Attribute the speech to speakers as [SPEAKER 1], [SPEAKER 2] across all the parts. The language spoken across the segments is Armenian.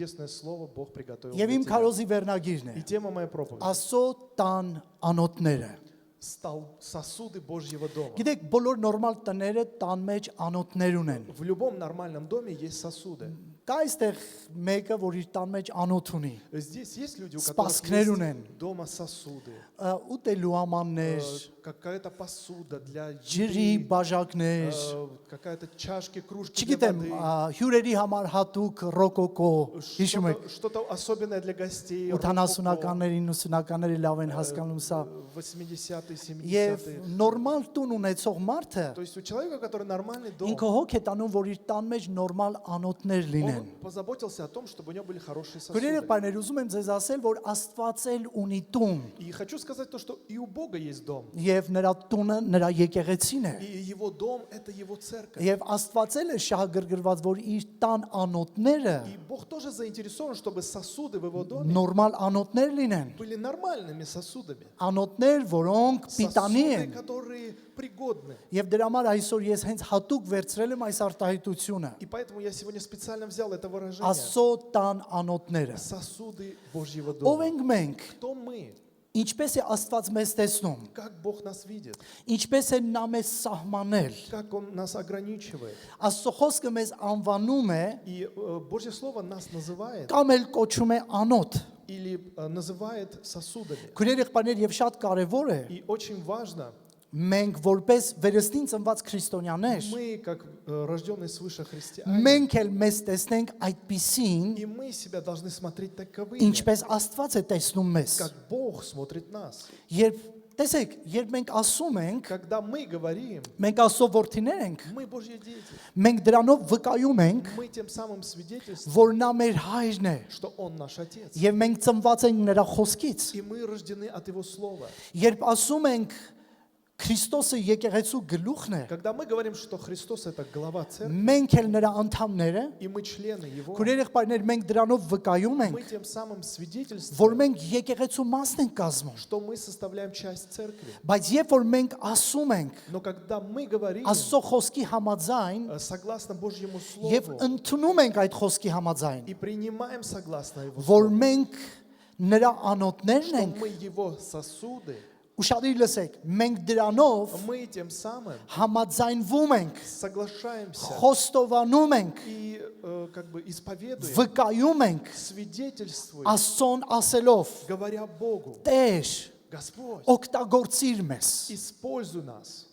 [SPEAKER 1] Чудесное слово Бог приготовил
[SPEAKER 2] Եվ
[SPEAKER 1] для
[SPEAKER 2] իմ
[SPEAKER 1] тебя.
[SPEAKER 2] քարոզի վերնագիրն է
[SPEAKER 1] И тема моей проповеди
[SPEAKER 2] Աստծո տան անոթները։
[SPEAKER 1] стал сосуды Божьего дома.
[SPEAKER 2] Գիտեք, բոլոր նորմալ տները տան մեջ անոթներ ունեն։
[SPEAKER 1] В любом нормальном доме есть сосуды.
[SPEAKER 2] Կա այստեղ մեկը, որ իր տան մեջ անոթ ունի։
[SPEAKER 1] Здесь есть люди, у которых
[SPEAKER 2] Սպասքներ ունեն։
[SPEAKER 1] есть дома сосуды.
[SPEAKER 2] Ուտելու ամաններ,
[SPEAKER 1] Какая-то посуда для
[SPEAKER 2] ջրի
[SPEAKER 1] еды,
[SPEAKER 2] բաժակներ,
[SPEAKER 1] какая-то чашки, кружки для
[SPEAKER 2] չգիտեմ,
[SPEAKER 1] воды.
[SPEAKER 2] հյուրերի համար հատուկ ռոկոկո, հիշում եք,
[SPEAKER 1] Что-то особенное для гостей.
[SPEAKER 2] 80-ականների, 90-ականների լավ են հասկանում սա։
[SPEAKER 1] 80-е, 70-е.
[SPEAKER 2] Եվ նորմալ տուն ունեցող մարդը
[SPEAKER 1] То есть у человека, который нормальный дом,
[SPEAKER 2] ինքը հոգ է տանում, որ իր տան մեջ նորմալ անոթներ լինեն։
[SPEAKER 1] он позаботился о том, чтобы у него были хорошие
[SPEAKER 2] Գույներ
[SPEAKER 1] сосуды.
[SPEAKER 2] եղբայրներ, ուզում եմ ձեզ ասել, որ Աստված էլ ունի տուն,
[SPEAKER 1] И хочу сказать то, что и у Бога есть дом.
[SPEAKER 2] եւ նրա տունը նրա եկեղեցին է։
[SPEAKER 1] И его дом – это его церковь.
[SPEAKER 2] Եվ Աստված էլ է շահագրգռված, որ իր տան անոթները
[SPEAKER 1] И Бог тоже заинтересован, чтобы сосуды в его доме
[SPEAKER 2] նորմալ անոթներ լինեն։
[SPEAKER 1] были нормальными сосудами.
[SPEAKER 2] Անոթներ, որոնք պիտանի
[SPEAKER 1] Сосуды,
[SPEAKER 2] են։
[SPEAKER 1] которые пригодны.
[SPEAKER 2] Եվ դրա համար այսօր ես հենց հատուկ վերցրել եմ այս արտահայտությունը։
[SPEAKER 1] И поэтому я сегодня специально взял это выражение.
[SPEAKER 2] Աստծո տան անոթները։
[SPEAKER 1] Сосуды Божьего
[SPEAKER 2] Ով
[SPEAKER 1] дома.
[SPEAKER 2] ենք մենք։
[SPEAKER 1] Кто мы?
[SPEAKER 2] Ինչպես է Աստված մեզ տեսնում։
[SPEAKER 1] Как Бог нас видит?
[SPEAKER 2] Ինչպես է նա մեզ սահմանել։
[SPEAKER 1] Как Он нас ограничивает?
[SPEAKER 2] Աստծո խոսքը մեզ անվանում է
[SPEAKER 1] И Божье Слово нас называет
[SPEAKER 2] կամ էլ կոչում է անոթ։
[SPEAKER 1] или называет сосудами.
[SPEAKER 2] Քույրեր եղբայրներ, եւ շատ կարեւոր է
[SPEAKER 1] И очень важно,
[SPEAKER 2] մենք որպես վերստին ծնված քրիստոնյաներ
[SPEAKER 1] мы, как рожденные свыше христиане,
[SPEAKER 2] մենք էլ մեզ տեսնենք այդպիսին,
[SPEAKER 1] и мы себя должны смотреть таковыми,
[SPEAKER 2] ինչպես Աստված է տեսնում մեզ։
[SPEAKER 1] как Бог смотрит нас.
[SPEAKER 2] Երբ տեսեք, երբ մենք ասում ենք,
[SPEAKER 1] Когда мы говорим,
[SPEAKER 2] մենք Աստծո որդիներ ենք,
[SPEAKER 1] мы Божьи дети,
[SPEAKER 2] մենք դրանով վկայում ենք,
[SPEAKER 1] мы тем самым свидетельствуем,
[SPEAKER 2] որ նա մեր հայրն է,
[SPEAKER 1] что Он наш Отец.
[SPEAKER 2] եւ մենք ծնված ենք նրա խոսքից։
[SPEAKER 1] И мы рождены от Его Слова.
[SPEAKER 2] Երբ ասում ենք Քրիստոսը եկեղեցու գլուխն է,
[SPEAKER 1] Когда мы говорим, что Христос – это глава церкви,
[SPEAKER 2] մենք էլ նրա անդամները,
[SPEAKER 1] и мы члены Его,
[SPEAKER 2] քույրեր եղբայրներ, մենք դրանով վկայում
[SPEAKER 1] мы
[SPEAKER 2] ենք,
[SPEAKER 1] тем самым
[SPEAKER 2] որ
[SPEAKER 1] свидетельствуем,
[SPEAKER 2] մենք եկեղեցու մասն ենք կազմում։
[SPEAKER 1] что мы составляем часть церкви.
[SPEAKER 2] Բայց երբ որ մենք ասում ենք
[SPEAKER 1] Но когда мы говорим
[SPEAKER 2] Աստծո խոսքի համաձայն
[SPEAKER 1] согласно Божьему
[SPEAKER 2] եւ
[SPEAKER 1] Слову
[SPEAKER 2] ընդունում ենք այդ խոսքի համաձայն,
[SPEAKER 1] и принимаем согласно Его
[SPEAKER 2] որ
[SPEAKER 1] Слову,
[SPEAKER 2] մենք նրա անոթներն
[SPEAKER 1] что
[SPEAKER 2] ենք,
[SPEAKER 1] мы Его сосуды,
[SPEAKER 2] ուշադիր լսեք, մենք դրանով
[SPEAKER 1] мы тем самым
[SPEAKER 2] համաձայնվում ենք,
[SPEAKER 1] соглашаемся
[SPEAKER 2] խոստովանում ենք,
[SPEAKER 1] и как бы исповедуем,
[SPEAKER 2] վկայում ենք
[SPEAKER 1] свидетельствуем,
[SPEAKER 2] Աստծոն ասելով.
[SPEAKER 1] говоря Богу:
[SPEAKER 2] Տեր,
[SPEAKER 1] Господь,
[SPEAKER 2] օգտագործիր մեզ։
[SPEAKER 1] используй нас.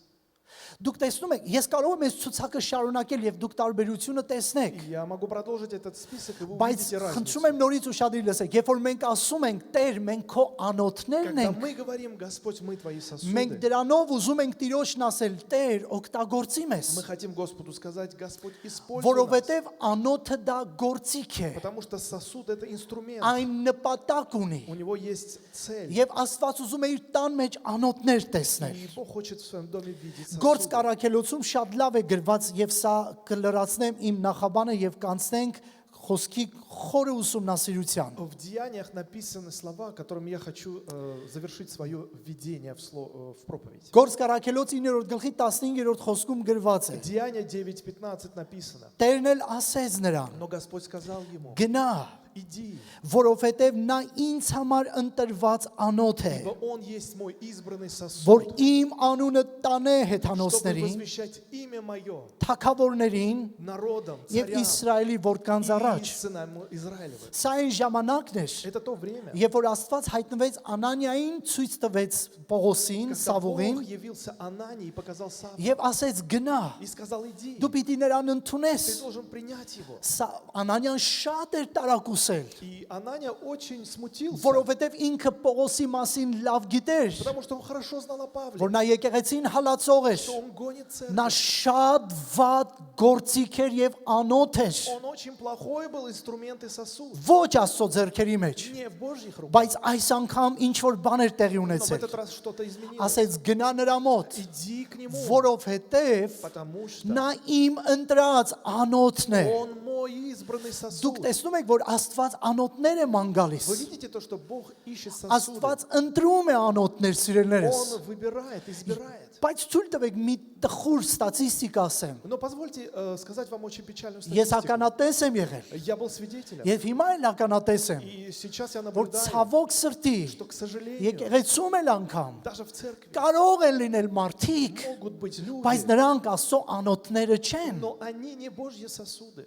[SPEAKER 2] Դուք տեսնում եք, ես կարող եմ այս ցուցակը շարունակել եւ դուք տարբերությունը տեսնեք։
[SPEAKER 1] И я могу продолжить этот список, и вы
[SPEAKER 2] Բայց
[SPEAKER 1] увидите
[SPEAKER 2] խնդրում
[SPEAKER 1] разницу.
[SPEAKER 2] եմ նորից ուշադիր լսեք, երբ որ մենք ասում ենք Տեր, մենք քո անոթներն
[SPEAKER 1] Когда
[SPEAKER 2] ենք,
[SPEAKER 1] мы говорим: Господь, мы Твои
[SPEAKER 2] մենք
[SPEAKER 1] сосуды,
[SPEAKER 2] դրանով ուզում ենք Տիրոջն ասել, Տեր, օգտագործի մեզ,
[SPEAKER 1] мы хотим Господу сказать: Господь, используй нас.
[SPEAKER 2] որովհետեւ անոթը դա գործիք է,
[SPEAKER 1] Потому что сосуд – это инструмент.
[SPEAKER 2] այն նպատակ ունի։
[SPEAKER 1] У него есть цель.
[SPEAKER 2] Եվ Աստված ուզում է իր տան մեջ անոթներ տեսնել։
[SPEAKER 1] И Бог хочет в своем доме видеть
[SPEAKER 2] Գործ
[SPEAKER 1] сосуды.
[SPEAKER 2] կարաքելոցում շատ լավ է գրված եւ սա կլրացնեմ իմ նախաբանը եւ կանցնենք խոսքի խորը ուսումնասիրության։
[SPEAKER 1] В Деяниях написаны слова, которыми я хочу завершить свое введение в проповедь.
[SPEAKER 2] Գործ կարաքելոց 9-րդ գլխի 15-րդ խոսքում գրված է.
[SPEAKER 1] Деяния 9:15 написано:
[SPEAKER 2] Տերն էլ ասեց նրան.
[SPEAKER 1] Но Господь сказал ему:
[SPEAKER 2] Գնա,
[SPEAKER 1] иди,
[SPEAKER 2] որովհետեւ նա ինձ համար ընտրված անոթ է,
[SPEAKER 1] ибо он есть мой избранный
[SPEAKER 2] որ
[SPEAKER 1] сосуд,
[SPEAKER 2] իմ անունը տանե
[SPEAKER 1] чтобы
[SPEAKER 2] հեթանոսներին,
[SPEAKER 1] возвещать имя мое
[SPEAKER 2] թագավորներին
[SPEAKER 1] народам,
[SPEAKER 2] եւ
[SPEAKER 1] царям
[SPEAKER 2] Իսրայելի որդկանց
[SPEAKER 1] и
[SPEAKER 2] առաջ։
[SPEAKER 1] сынам Израилевым.
[SPEAKER 2] Սա այն ժամանակն էր,
[SPEAKER 1] Это то время,
[SPEAKER 2] երբ որ Աստված հայտնվեց Անանիային, ցույց տվեց Պողոսին,
[SPEAKER 1] когда
[SPEAKER 2] Սավուղին
[SPEAKER 1] Бог явился Анании и показал Савву
[SPEAKER 2] եւ ասեց գնա,
[SPEAKER 1] и сказал: иди,
[SPEAKER 2] դու պիտի նրան ընդունես։
[SPEAKER 1] ты должен принять его.
[SPEAKER 2] Սա Անանիան շատ էր տարակուսել,
[SPEAKER 1] И Анания очень смутился,
[SPEAKER 2] որովհետեւ ինքը Պողոսի մասին լավ գիտեր,
[SPEAKER 1] потому что он хорошо знал о Павле,
[SPEAKER 2] որ նա եկեղեցին հալածող էր,
[SPEAKER 1] что он гонит
[SPEAKER 2] նա
[SPEAKER 1] церковь.
[SPEAKER 2] շատ վատ գործիք էր եւ անոթ էր,
[SPEAKER 1] Он очень плохой был инструмент и сосуд,
[SPEAKER 2] ոչ Աստծո ձեռքերի մեջ,
[SPEAKER 1] не в Божьих руках.
[SPEAKER 2] բայց այս անգամ ինչ որ բան էր տեղի
[SPEAKER 1] Но в
[SPEAKER 2] ունեցել։
[SPEAKER 1] этот раз что-то изменилось.
[SPEAKER 2] Ասեց գնա նրա մոտ,
[SPEAKER 1] Иди к нему,
[SPEAKER 2] որովհետեւ
[SPEAKER 1] потому что
[SPEAKER 2] նա իմ ընտրած անոթն է։
[SPEAKER 1] он мой избранный
[SPEAKER 2] Դուք
[SPEAKER 1] сосуд.
[SPEAKER 2] տեսնում եք, որ Աստված անոթներ է ման գալիս։
[SPEAKER 1] Вы видите то, что Бог ищет сосуды?
[SPEAKER 2] Աստված ընտրում է անոթներ սիրելիներս։
[SPEAKER 1] Он выбирает, избирает.
[SPEAKER 2] Բայց թույլ տվեք մի տխուր ստատիստիկա ասեմ։
[SPEAKER 1] Но позвольте сказать вам очень печальную
[SPEAKER 2] Ես
[SPEAKER 1] статистику.
[SPEAKER 2] ականատես եմ եղել։
[SPEAKER 1] Я был свидетелем.
[SPEAKER 2] Եվ հիմա էլ ականատես եմ,
[SPEAKER 1] И сейчас я
[SPEAKER 2] որ
[SPEAKER 1] наблюдаю,
[SPEAKER 2] ցավոք սրտի
[SPEAKER 1] что, к сожалению,
[SPEAKER 2] եկեղեցում էլ անգամ
[SPEAKER 1] даже в церкви
[SPEAKER 2] կարող են լինել մարդիկ,
[SPEAKER 1] могут быть люди,
[SPEAKER 2] բայց նրանք Աստծո անոթները չեն։
[SPEAKER 1] но они не Божьи сосуды.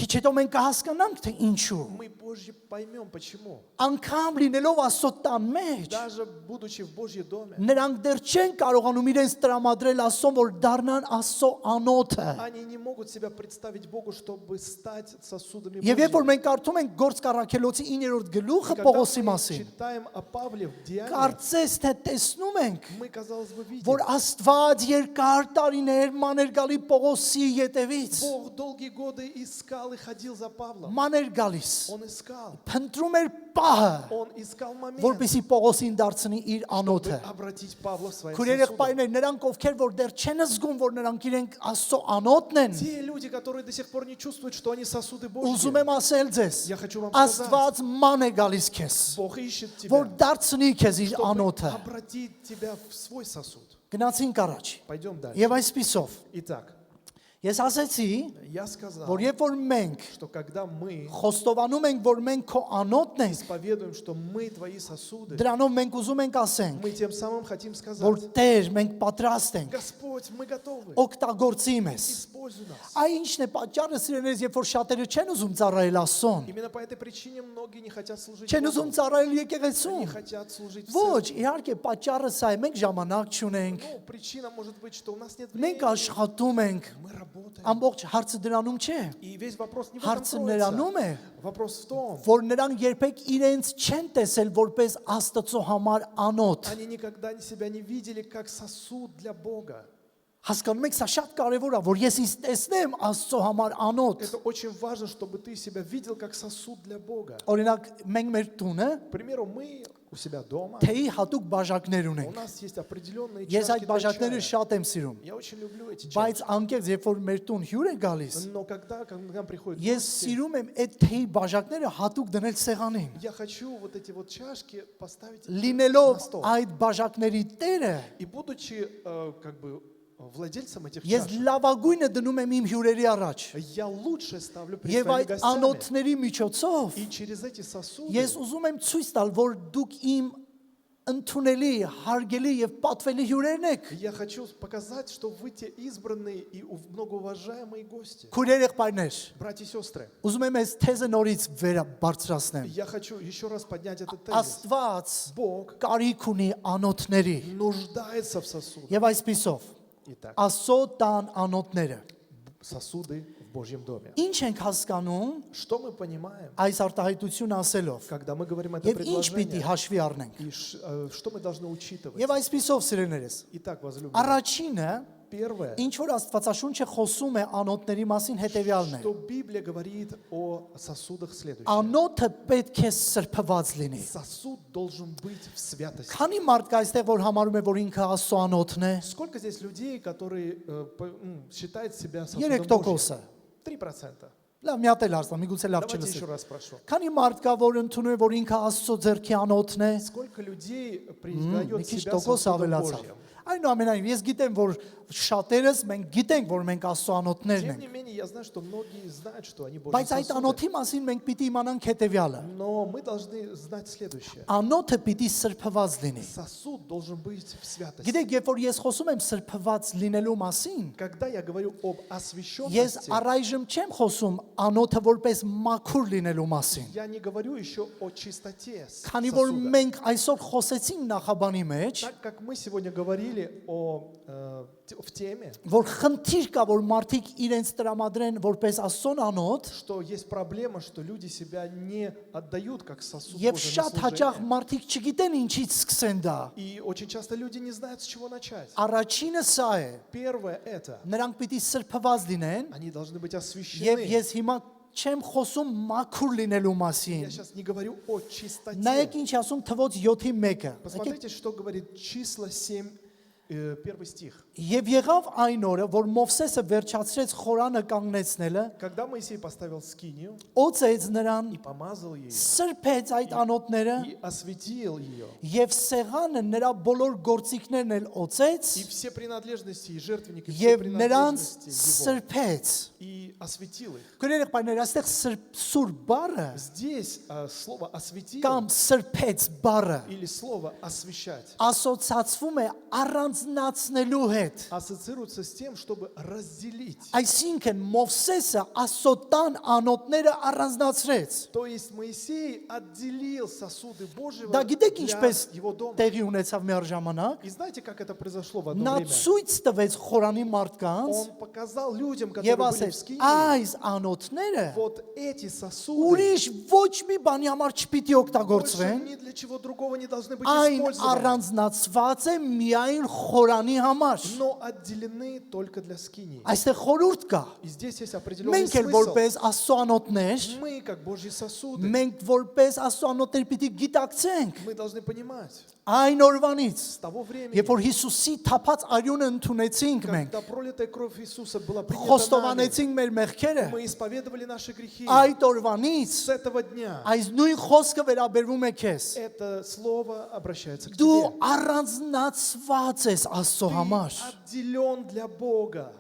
[SPEAKER 2] Քիչ հետո մենք կհասկանանք, թե ինչու։
[SPEAKER 1] Мы позже поймем, почему.
[SPEAKER 2] Անգամ լինելով Աստծո տան մեջ,
[SPEAKER 1] Даже будучи в Божьем доме,
[SPEAKER 2] նրանք դեռ չեն կարողանում իրենց տրամադրել Աստծուն, որ դառնան Աստծո անոթը։
[SPEAKER 1] они не могут себя представить Богу, чтобы стать сосудами
[SPEAKER 2] Եվ երբ որ
[SPEAKER 1] Божьими.
[SPEAKER 2] մենք կարդում ենք Գործ Առաքելոցի 9-րդ գլուխը
[SPEAKER 1] И когда
[SPEAKER 2] Պողոսի
[SPEAKER 1] мы
[SPEAKER 2] մասին,
[SPEAKER 1] читаем о Павле в Деяниях,
[SPEAKER 2] կարծես թե տեսնում ենք,
[SPEAKER 1] мы, казалось бы, видим,
[SPEAKER 2] որ Աստված երկար տարիներ մաներ գալի Պողոսի ետևից,
[SPEAKER 1] Бог долгие годы искал и ходил за Павлом.
[SPEAKER 2] մաներ գալիս,
[SPEAKER 1] Он искал.
[SPEAKER 2] փնտրում էր պահը,
[SPEAKER 1] Он искал момент,
[SPEAKER 2] որպեսզի Պողոսին դարձնի իր
[SPEAKER 1] чтобы
[SPEAKER 2] անոթը։
[SPEAKER 1] обратить Павла в свои
[SPEAKER 2] Քույրեր
[SPEAKER 1] сосуды.
[SPEAKER 2] եղբայրներ, նրանք ովքեր որ դեռ չեն զգում, որ նրանք իրենք Աստծո անոթն են,
[SPEAKER 1] Те люди, которые до сих пор не чувствуют, что они сосуды
[SPEAKER 2] ուզում
[SPEAKER 1] Божьи,
[SPEAKER 2] եմ ասել ձեզ,
[SPEAKER 1] я хочу вам сказать,
[SPEAKER 2] Աստված ման է գալիս քեզ,
[SPEAKER 1] Бог ищет
[SPEAKER 2] որ
[SPEAKER 1] тебя,
[SPEAKER 2] դարձնի քեզ իր
[SPEAKER 1] чтобы
[SPEAKER 2] անոթը։
[SPEAKER 1] обратить тебя в свой сосуд.
[SPEAKER 2] Գնացինք առաջ։
[SPEAKER 1] Пойдем дальше.
[SPEAKER 2] Եվ այսպիսով,
[SPEAKER 1] Итак,
[SPEAKER 2] ես ասեցի,
[SPEAKER 1] я сказал,
[SPEAKER 2] որ երբ որ մենք
[SPEAKER 1] что когда мы
[SPEAKER 2] խոստովանում ենք, որ մենք քո անոթն ենք,
[SPEAKER 1] исповедуем, что мы твои сосуды,
[SPEAKER 2] դրանով մենք ուզում ենք ասենք,
[SPEAKER 1] мы тем самым хотим
[SPEAKER 2] որ
[SPEAKER 1] сказать,
[SPEAKER 2] Տեր, մենք պատրաստ ենք
[SPEAKER 1] Господь, мы готовы,
[SPEAKER 2] օգտագործի մեզ։
[SPEAKER 1] используй нас.
[SPEAKER 2] Այ ինչն է պատճառը, սիրելիներս, երբ որ շատերը չեն ուզում ծառայել Աստծուն,
[SPEAKER 1] Именно по этой причине многие не хотят служить
[SPEAKER 2] չեն
[SPEAKER 1] Богу.
[SPEAKER 2] ուզում ծառայել
[SPEAKER 1] Не
[SPEAKER 2] եկեղեցուն։
[SPEAKER 1] хотят служить в
[SPEAKER 2] Ոչ,
[SPEAKER 1] церкви.
[SPEAKER 2] իհարկե պատճառը սա է, մենք ժամանակ չունենք,
[SPEAKER 1] Ну, причина может быть, что у нас нет
[SPEAKER 2] մենք
[SPEAKER 1] времени.
[SPEAKER 2] աշխատում ենք,
[SPEAKER 1] Мы работаем.
[SPEAKER 2] ամբողջ հարցը դրանում չէ։
[SPEAKER 1] И весь вопрос не в этом
[SPEAKER 2] Հարցը նրանում
[SPEAKER 1] кроется.
[SPEAKER 2] է,
[SPEAKER 1] Вопрос в том,
[SPEAKER 2] որ նրանք երբեք իրենց չեն տեսել որպես Աստծո համար անոթ։
[SPEAKER 1] они никогда себя не видели как сосуд для Бога.
[SPEAKER 2] Հասկանում եք, սա շատ կարևոր է, որ ես ինձ տեսնեմ Աստծո համար անոթ։
[SPEAKER 1] Это очень важно, чтобы ты себя видел как сосуд для Бога.
[SPEAKER 2] Օրինակ, մենք մեր տունը
[SPEAKER 1] К примеру, мы у себя дома,
[SPEAKER 2] թեյի հատուկ բաժակներ
[SPEAKER 1] у
[SPEAKER 2] ունենք։
[SPEAKER 1] нас есть определенные
[SPEAKER 2] Ես
[SPEAKER 1] чашки
[SPEAKER 2] այդ
[SPEAKER 1] для
[SPEAKER 2] բաժակները
[SPEAKER 1] чая.
[SPEAKER 2] շատ եմ սիրում,
[SPEAKER 1] Я очень люблю эти
[SPEAKER 2] բայց
[SPEAKER 1] чашки.
[SPEAKER 2] անկեղծ, երբ որ մեր տուն հյուր է գալիս,
[SPEAKER 1] Но когда к нам приходят
[SPEAKER 2] ես
[SPEAKER 1] гости,
[SPEAKER 2] սիրում եմ այդ թեյի բաժակները հատուկ դնել սեղանին։
[SPEAKER 1] я хочу вот эти вот чашки поставить на
[SPEAKER 2] Լինելով
[SPEAKER 1] стол.
[SPEAKER 2] այդ բաժակների տերը,
[SPEAKER 1] И будучи как бы владельцем этих
[SPEAKER 2] ես
[SPEAKER 1] чашек,
[SPEAKER 2] լավագույնը դնում եմ իմ հյուրերի առաջ։
[SPEAKER 1] я лучше ставлю перед
[SPEAKER 2] Եվ
[SPEAKER 1] своими
[SPEAKER 2] այդ
[SPEAKER 1] гостями.
[SPEAKER 2] անոթների միջոցով
[SPEAKER 1] И через эти сосуды
[SPEAKER 2] ես уզում եմ ցույց տալ, որ դուք իմ ընդունելի, հարգելի եւ պատվելի հյուրերն եք։
[SPEAKER 1] я хочу показать, что вы те избранные и многоуважаемые гости.
[SPEAKER 2] Քույրեր եղբայրներ,
[SPEAKER 1] Братья и сестры,
[SPEAKER 2] ուզում եմ այս թեզը նորից բարձրացնեմ։
[SPEAKER 1] я хочу еще раз поднять этот тезис.
[SPEAKER 2] Աստված
[SPEAKER 1] Бог
[SPEAKER 2] կարիք ունի անոթների։
[SPEAKER 1] нуждается в сосудах.
[SPEAKER 2] Եվ այսպիսով,
[SPEAKER 1] Итак,
[SPEAKER 2] Աստծո տան անոթները։
[SPEAKER 1] сосуды в Божьем доме.
[SPEAKER 2] Ինչ ենք հասկանում
[SPEAKER 1] Что мы понимаем,
[SPEAKER 2] այս արտահայտությունը ասելով։
[SPEAKER 1] когда мы говорим это
[SPEAKER 2] Եվ ինչ պիտի
[SPEAKER 1] предложение?
[SPEAKER 2] հաշվի առնենք։
[SPEAKER 1] И что мы должны учитывать?
[SPEAKER 2] Եվ այսպիսով սիրելիներս,
[SPEAKER 1] Итак, возлюбленные,
[SPEAKER 2] առաջինը,
[SPEAKER 1] первое,
[SPEAKER 2] ինչ որ Աստվածաշունչը խոսում է անոթների մասին հետևյալն է։
[SPEAKER 1] что Библия говорит о сосудах следующее.
[SPEAKER 2] Անոթը պետք է սրբված լինի։
[SPEAKER 1] Сосуд должен быть в святости.
[SPEAKER 2] Քանի մարդ կա այստեղ, որ համարում է, որ ինքը Աստծո անոթն է։
[SPEAKER 1] Сколько здесь людей, которые считают себя
[SPEAKER 2] 3%
[SPEAKER 1] сосудом Божьим? 3%.
[SPEAKER 2] Լավ, մի հատ էլ հարցնա, միգուցե լավ
[SPEAKER 1] Давайте еще
[SPEAKER 2] չլսի։
[SPEAKER 1] раз спрошу.
[SPEAKER 2] Քանի մարդ կա, որ ընդունում է, որ ինքը Աստծո ձեռքի անոթն է։
[SPEAKER 1] Сколько людей
[SPEAKER 2] Մի
[SPEAKER 1] признает
[SPEAKER 2] քիչ
[SPEAKER 1] себя
[SPEAKER 2] տոկոս
[SPEAKER 1] сосудом
[SPEAKER 2] ավելացավ։
[SPEAKER 1] Божьим?
[SPEAKER 2] Այնուամենայնիվ, ես գիտեմ, որ շատերս մենք գիտենք, որ մենք Աստծո անոթներն
[SPEAKER 1] Тем
[SPEAKER 2] ենք։
[SPEAKER 1] не менее, я знаю, что многие знают, что они Божьи
[SPEAKER 2] Բայց այդ
[SPEAKER 1] сосуды.
[SPEAKER 2] անոթի մասին մենք պիտի իմանանք հետևյալը։
[SPEAKER 1] Но мы должны знать следующее.
[SPEAKER 2] Անոթը պիտի սրբված լինի։
[SPEAKER 1] Сосуд должен быть в святости.
[SPEAKER 2] Գիտեք, երբ որ ես խոսում եմ սրբված լինելու մասին,
[SPEAKER 1] Когда я говорю об
[SPEAKER 2] ես
[SPEAKER 1] освященности,
[SPEAKER 2] առայժմ չեմ խոսում անոթը որպես մաքուր լինելու մասին։
[SPEAKER 1] я не говорю еще о чистоте
[SPEAKER 2] Քանի որ
[SPEAKER 1] сосуда.
[SPEAKER 2] մենք այսօր խոսեցինք նախաբանի մեջ,
[SPEAKER 1] Так как мы сегодня говорили в теме,
[SPEAKER 2] որ խնդիր կա, որ մարդիկ իրենց տրամադրեն որպես Աստծո անոթ,
[SPEAKER 1] что есть проблема, что люди себя не отдают как сосуд
[SPEAKER 2] եւ
[SPEAKER 1] Божий на
[SPEAKER 2] շատ հաճախ
[SPEAKER 1] служение.
[SPEAKER 2] մարդիկ չգիտեն ինչից սկսեն դա։
[SPEAKER 1] И очень часто люди не знают, с чего начать.
[SPEAKER 2] Առաջինը սա է։
[SPEAKER 1] Первое это,
[SPEAKER 2] Նրանք պիտի սրբված լինեն,
[SPEAKER 1] они должны быть
[SPEAKER 2] եւ
[SPEAKER 1] освящены.
[SPEAKER 2] ես հիմա չեմ խոսում մաքուր լինելու
[SPEAKER 1] Я
[SPEAKER 2] մասին։
[SPEAKER 1] сейчас не говорю о чистоте.
[SPEAKER 2] Նայեք ինչ ասում թվոց 7-ի 1-ը։
[SPEAKER 1] Посмотрите, что говорит числа 7, первый стих.
[SPEAKER 2] Եվ եղավ այն օրը, որ Մովսեսը վերջացրեց խորանը կանգնեցնելը,
[SPEAKER 1] Когда Моисей поставил скинию
[SPEAKER 2] օծեց նրան,
[SPEAKER 1] и помазал ее,
[SPEAKER 2] սրբեց այդ անոթները
[SPEAKER 1] и осветил ее,
[SPEAKER 2] եւ սեղանը նրա բոլոր գործիքներն էլ օծեց
[SPEAKER 1] и все принадлежности, и жертвенник, и все
[SPEAKER 2] եւ նրանց
[SPEAKER 1] принадлежности его,
[SPEAKER 2] սրբեց։
[SPEAKER 1] и осветил их.
[SPEAKER 2] Գրերեք բայներ, այստեղ սուրբ բառը
[SPEAKER 1] Здесь слово «осветил»
[SPEAKER 2] կամ սրբեց բառը
[SPEAKER 1] или слово «освещать»
[SPEAKER 2] ասոցացվում է առանձնացնելու հետ։
[SPEAKER 1] ассоциируется с тем, чтобы разделить.
[SPEAKER 2] Այսինքն Մովսեսը ասոտան անոթները առանձնացրեց։
[SPEAKER 1] То есть Моисей отделил сосуды Божьего
[SPEAKER 2] Դա գիտեք
[SPEAKER 1] для
[SPEAKER 2] ինչպես
[SPEAKER 1] его дома.
[SPEAKER 2] տեղի ունեցավ մի ժամանակ։
[SPEAKER 1] И знаете, как это произошло в одно
[SPEAKER 2] Նա
[SPEAKER 1] время?
[SPEAKER 2] ցույց տվեց խորանի մարդկանց
[SPEAKER 1] Он показал людям, которые
[SPEAKER 2] եւ
[SPEAKER 1] были в
[SPEAKER 2] ասեց.
[SPEAKER 1] скинии,
[SPEAKER 2] Այս անոթները
[SPEAKER 1] вот эти сосуды
[SPEAKER 2] ուրիշ ոչ մի բանի համար չպիտի
[SPEAKER 1] больше
[SPEAKER 2] օգտագործվեն։
[SPEAKER 1] ни для чего другого не должны быть
[SPEAKER 2] Այն
[SPEAKER 1] использованы,
[SPEAKER 2] առանձնացված է միայն խորանի համար։
[SPEAKER 1] но отделены только для скинии.
[SPEAKER 2] Այստեղ խորհուրդ կա։
[SPEAKER 1] И здесь есть определенный
[SPEAKER 2] Մենք էլ
[SPEAKER 1] смысл.
[SPEAKER 2] որպես Աստծո անոթներ,
[SPEAKER 1] Мы, как Божьи сосуды,
[SPEAKER 2] մենք որպես Աստծո անոթներ պիտի գիտակցենք
[SPEAKER 1] мы должны понимать,
[SPEAKER 2] այն օրվանից,
[SPEAKER 1] с того времени,
[SPEAKER 2] երբ որ Հիսուսի թափած արյունը ընդունեցինք մենք,
[SPEAKER 1] когда пролитая кровь Иисуса была принята нами,
[SPEAKER 2] խոստովանեցինք մեր մեղքերը,
[SPEAKER 1] мы исповедовали наши грехи.
[SPEAKER 2] այդ օրվանից
[SPEAKER 1] С этого дня
[SPEAKER 2] այս նույն խոսքը վերաբերվում է քեզ։
[SPEAKER 1] это слово обращается к
[SPEAKER 2] Դու
[SPEAKER 1] тебе.
[SPEAKER 2] առանձնացված ես Աստծո համար։
[SPEAKER 1] Ты отделен для Бога.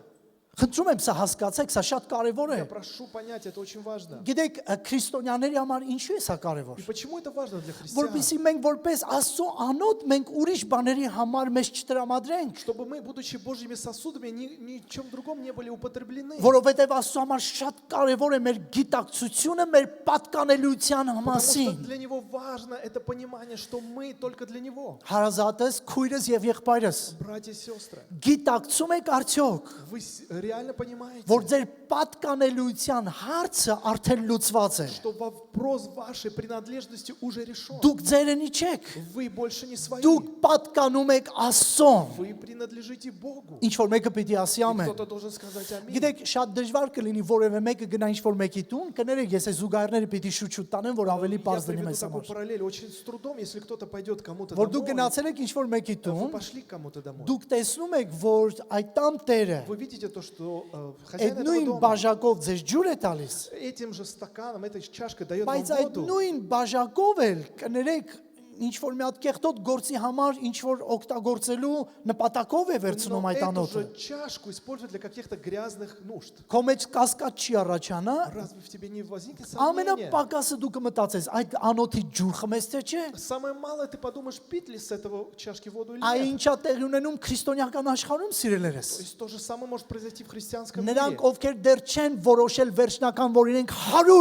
[SPEAKER 2] Խնդրում եմ սա հասկացեք, սա շատ կարևոր է։
[SPEAKER 1] Я прошу понять, это очень важно.
[SPEAKER 2] Գիտեք, քրիստոնյաների համար ինչու է սա կարևոր։
[SPEAKER 1] И почему это важно для христиан?
[SPEAKER 2] Որպեսզի մենք որպես Աստծո անոթ մենք ուրիշ բաների համար մեզ չտրամադրենք,
[SPEAKER 1] Чтобы мы, будучи Божьими сосудами, ни в чем другом не были употреблены.
[SPEAKER 2] որովհետև Աստծո համար շատ կարևոր է մեր գիտակցությունը մեր պատկանելիության
[SPEAKER 1] Потому что
[SPEAKER 2] մասին։
[SPEAKER 1] для Него важно это понимание, что мы только для Него.
[SPEAKER 2] Հարազատս, քույրս եւ եղբայրս,
[SPEAKER 1] Братья и сестры,
[SPEAKER 2] գիտակցում եք արդյոք,
[SPEAKER 1] вы реально понимаете,
[SPEAKER 2] որ ձեր պատկանելիության հարցը արդեն լուծված է։
[SPEAKER 1] что вопрос вашей принадлежности уже решен.
[SPEAKER 2] Դուք ձերենի չեք։
[SPEAKER 1] Вы больше не свои.
[SPEAKER 2] Դուք պատկանում եք Աստծուն։
[SPEAKER 1] Вы принадлежите Богу.
[SPEAKER 2] Ինչ որ մեկը պիտի ասի
[SPEAKER 1] И
[SPEAKER 2] ամեն։
[SPEAKER 1] кто-то должен сказать аминь.
[SPEAKER 2] Գիտեք, շատ դժվար կլինի որևէ մեկը գնա ինչ-որ մեկի տուն, կներեք, ես այս զուգահեռները պիտի շուտ-շուտ տանեմ, որ ավելի
[SPEAKER 1] Я
[SPEAKER 2] པարզ լինի
[SPEAKER 1] приведу
[SPEAKER 2] մեզ
[SPEAKER 1] такую
[SPEAKER 2] համար։
[SPEAKER 1] параллель. Очень с трудом, если кто-то пойдет кому-то
[SPEAKER 2] Որ դուք
[SPEAKER 1] домой,
[SPEAKER 2] գնացել եք ինչ-որ մեկի
[SPEAKER 1] вы
[SPEAKER 2] տուն,
[SPEAKER 1] пошли к кому-то домой.
[SPEAKER 2] դուք տեսնում եք, որ այդ տան տերը
[SPEAKER 1] Вы видите то, что
[SPEAKER 2] այդ
[SPEAKER 1] хозяин этого
[SPEAKER 2] նույն
[SPEAKER 1] дома
[SPEAKER 2] բաժակով ձեզ ջուր է տալիս,
[SPEAKER 1] этим же стаканом, этой чашкой дает вам
[SPEAKER 2] բայց այդ
[SPEAKER 1] воду.
[SPEAKER 2] նույն բաժակով էլ կներեք ինչ որ մի հատ կեղտոտ գործի համար ինչ որ օգտագործելու նպատակով է վերցնում
[SPEAKER 1] Но
[SPEAKER 2] այդ
[SPEAKER 1] эту
[SPEAKER 2] անոթը։
[SPEAKER 1] же чашку используют для каких-то грязных нужд.
[SPEAKER 2] Քո մեջ կասկած չի առաջանա,
[SPEAKER 1] Разве в тебе не возникнет сомнения?
[SPEAKER 2] ամենապակասը դու կմտածես, այդ անոթի ջուր խմես թե չէ։
[SPEAKER 1] Самое малое ты подумаешь, пить ли с этого чашки воду или
[SPEAKER 2] Այ
[SPEAKER 1] нет.
[SPEAKER 2] ինչա տեղի ունենում քրիստոնեական աշխարհում սիրելերես։
[SPEAKER 1] То есть то же самое может произойти в христианском
[SPEAKER 2] Նրանք
[SPEAKER 1] мире.
[SPEAKER 2] ովքեր դեռ չեն որոշել վերջնական, որ իրենք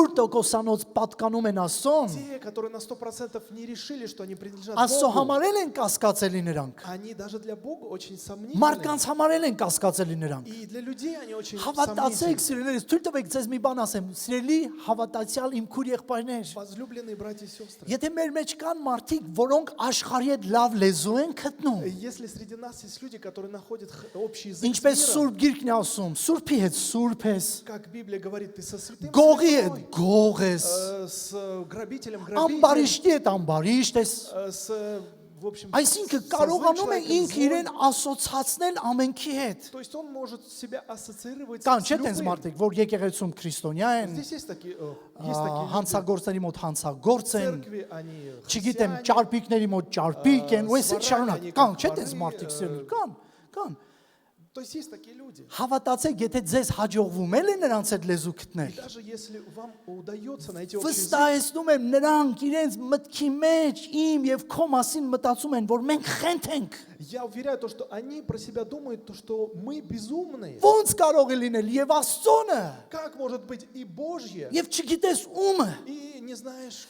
[SPEAKER 2] 100%-անոց պատկանում են Աստծուն,
[SPEAKER 1] Те, которые на 100% не решили, что они принадлежат
[SPEAKER 2] Աստծո
[SPEAKER 1] Богу,
[SPEAKER 2] համար են կասկածելի նրանք։
[SPEAKER 1] они даже для Бога очень сомнительны.
[SPEAKER 2] Մարդկանց համար են կասկածելի նրանք։
[SPEAKER 1] И для людей они очень
[SPEAKER 2] Հավատացեք,
[SPEAKER 1] сомнительны.
[SPEAKER 2] սիրելերես, թույլ տվեք ձեզ մի բան ասեմ, սիրելի հավատացյալ իմ քույր եղբայրներ։
[SPEAKER 1] Возлюбленные братья и сестры,
[SPEAKER 2] Եթե մեր մեջ կան մարդիկ, որոնք աշխարհի հետ լավ լեզու են գտնում,
[SPEAKER 1] если среди нас есть люди, которые находят общий язык с
[SPEAKER 2] ինչպես
[SPEAKER 1] миром,
[SPEAKER 2] Սուրբ Գիրքն է ասում, Սուրբի հետ Սուրբ ես,
[SPEAKER 1] как Библия говорит, ты со святым
[SPEAKER 2] Գողի հետ
[SPEAKER 1] святой,
[SPEAKER 2] Գող ես,
[SPEAKER 1] с грабителем грабитель,
[SPEAKER 2] ամբարիշտի հետ ամբարիշտ ես։
[SPEAKER 1] в общем,
[SPEAKER 2] Այսինքն
[SPEAKER 1] со злым
[SPEAKER 2] կարողանում է
[SPEAKER 1] человеком
[SPEAKER 2] ինքը
[SPEAKER 1] злым.
[SPEAKER 2] իրեն ասոցացնել ամենքի հետ։
[SPEAKER 1] То есть он может себя ассоциировать
[SPEAKER 2] Կան
[SPEAKER 1] с
[SPEAKER 2] չէ տենց
[SPEAKER 1] любым.
[SPEAKER 2] մարդիկ, որ եկեղեցում քրիստոնյա են,
[SPEAKER 1] Здесь есть такие люди.
[SPEAKER 2] հանցագործների մոտ հանցագործ
[SPEAKER 1] В
[SPEAKER 2] են,
[SPEAKER 1] церкви они
[SPEAKER 2] չգիտեմ,
[SPEAKER 1] христиане.
[SPEAKER 2] ճարպիկների մոտ ճարպիկ են, ու էս էլ
[SPEAKER 1] Սվարակ
[SPEAKER 2] շարունակ։
[SPEAKER 1] они
[SPEAKER 2] Կան
[SPEAKER 1] как
[SPEAKER 2] չէ տենց
[SPEAKER 1] воры,
[SPEAKER 2] մարդիկ սիրելի, կան։
[SPEAKER 1] То есть есть такие люди.
[SPEAKER 2] Հավատացեք, եթե ձեզ հաջողվում է նրանց այդ լեզու
[SPEAKER 1] И
[SPEAKER 2] գտնել։
[SPEAKER 1] даже если вам удается найти общий язык,
[SPEAKER 2] Վստահեցնում եմ նրանք իրենց մտքի մեջ իմ եւ քո մասին մտածում են, որ մենք խենթ ենք։
[SPEAKER 1] я уверяю, то, что они про себя думают, то, что мы безумные.
[SPEAKER 2] Ոնց կարող է լինել եւ Աստծոնը,
[SPEAKER 1] Как может быть и Божье,
[SPEAKER 2] եւ չգիտես ումը։
[SPEAKER 1] и не знаешь.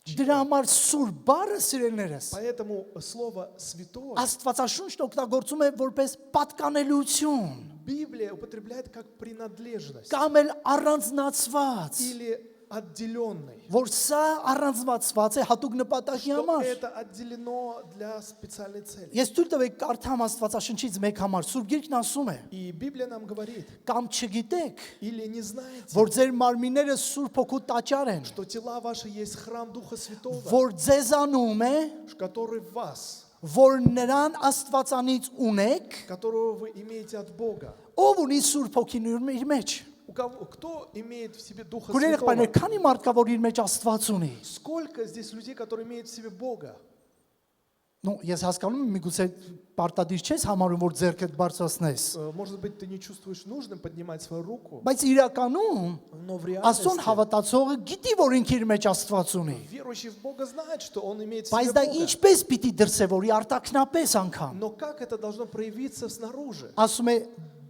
[SPEAKER 2] Դրա համար սուրբ բառը սիրելներս
[SPEAKER 1] Поэтому слово «святой»
[SPEAKER 2] Աստվածաշունչն օգտագործում է որպես պատկանելություն
[SPEAKER 1] Библия употребляет как принадлежность
[SPEAKER 2] կամ էլ առանձնացված,
[SPEAKER 1] или отделенный.
[SPEAKER 2] որ սա առանձնացված է հատուկ նպատակի
[SPEAKER 1] Что
[SPEAKER 2] համար։
[SPEAKER 1] это отделено для специальной цели.
[SPEAKER 2] Ես ցույց տվեք կարդամ Աստվածաշնչից մեկ համար Սուրբ Գիրքն ասում է.
[SPEAKER 1] И Библия нам говорит,
[SPEAKER 2] Կամ չգիտեք,
[SPEAKER 1] или не знаете,
[SPEAKER 2] որ ձեր մարմինները Սուրբ Հոգու տաճար են,
[SPEAKER 1] что тела ваши есть храм Духа Святого,
[SPEAKER 2] որ ձեզանում է,
[SPEAKER 1] который в вас,
[SPEAKER 2] որ նրան Աստվածանից ունեք,
[SPEAKER 1] которого вы имеете от Бога.
[SPEAKER 2] ով ունի Սուրբ Հոգին իր մեջ։
[SPEAKER 1] Кто имеет в себе Духа
[SPEAKER 2] Գուրերը
[SPEAKER 1] Святого?
[SPEAKER 2] բաներ, քանի մարդ կա, որ իր մեջ Աստված ունի։
[SPEAKER 1] Сколько здесь людей, которые имеют в себе Бога?
[SPEAKER 2] Ну, ես հասկանում եմ, միգուցե պարտադիր չես համարում, որ ձեռքդ բարձրացնես։
[SPEAKER 1] Может быть, ты не чувствуешь нужным поднимать свою руку,
[SPEAKER 2] Բայց իրականում
[SPEAKER 1] но в
[SPEAKER 2] Աստծուն
[SPEAKER 1] реальности
[SPEAKER 2] հավատացողը գիտի, որ ինքը իր մեջ Աստված ունի։
[SPEAKER 1] верующий в Бога знает, что он имеет в
[SPEAKER 2] Բայց
[SPEAKER 1] себе
[SPEAKER 2] դա
[SPEAKER 1] Бога.
[SPEAKER 2] ինչպես պիտի դրսևորի արտակնապես անգամ։
[SPEAKER 1] Но как это должно проявиться снаружи?
[SPEAKER 2] Ասում է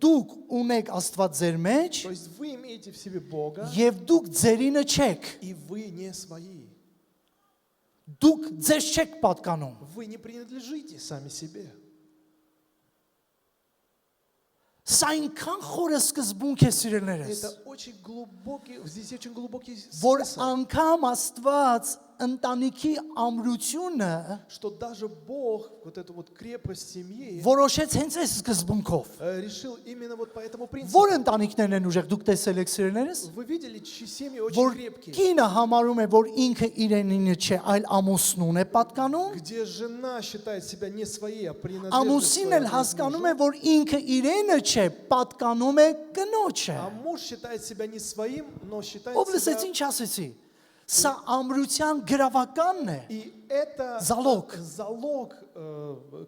[SPEAKER 2] դուք ունեք Աստված ձեր մեջ
[SPEAKER 1] То есть вы имеете в себе Бога,
[SPEAKER 2] եւ դուք ձերինը չեք։
[SPEAKER 1] и вы не свои.
[SPEAKER 2] Դուք ձեզ չեք պատկանում։
[SPEAKER 1] Вы не принадлежите сами себе.
[SPEAKER 2] Սա այնքան խորը սկզբունք է սիրելիներս,
[SPEAKER 1] Это очень глубокий, здесь очень глубокий
[SPEAKER 2] որ
[SPEAKER 1] смысл,
[SPEAKER 2] անգամ Աստված ընտանիքի ամրությունը
[SPEAKER 1] что даже Бог вот эту вот крепость семьи
[SPEAKER 2] որոշեց հենց այս սկզբունքով։
[SPEAKER 1] решил именно вот по этому принципу.
[SPEAKER 2] Որ ընտանիքներն են ուժեղ, դուք տեսել եք սիրելիներս,
[SPEAKER 1] Вы видели, чьи семьи очень
[SPEAKER 2] որ
[SPEAKER 1] крепкие,
[SPEAKER 2] կինը համարում է, որ ինքը իրենինը չէ, այլ ամուսնուն է պատկանում,
[SPEAKER 1] где жена считает себя не своей, а принадлежит
[SPEAKER 2] ամուսինն էլ հասկանում է, որ ինքը իրենը չէ, պատկանում է կնոջը։
[SPEAKER 1] а муж считает себя не своим, но считает
[SPEAKER 2] Ով լսեց
[SPEAKER 1] себя...
[SPEAKER 2] ինչ ասեցի։ Սա ամրության գրավականն է
[SPEAKER 1] И это
[SPEAKER 2] Залог.
[SPEAKER 1] залог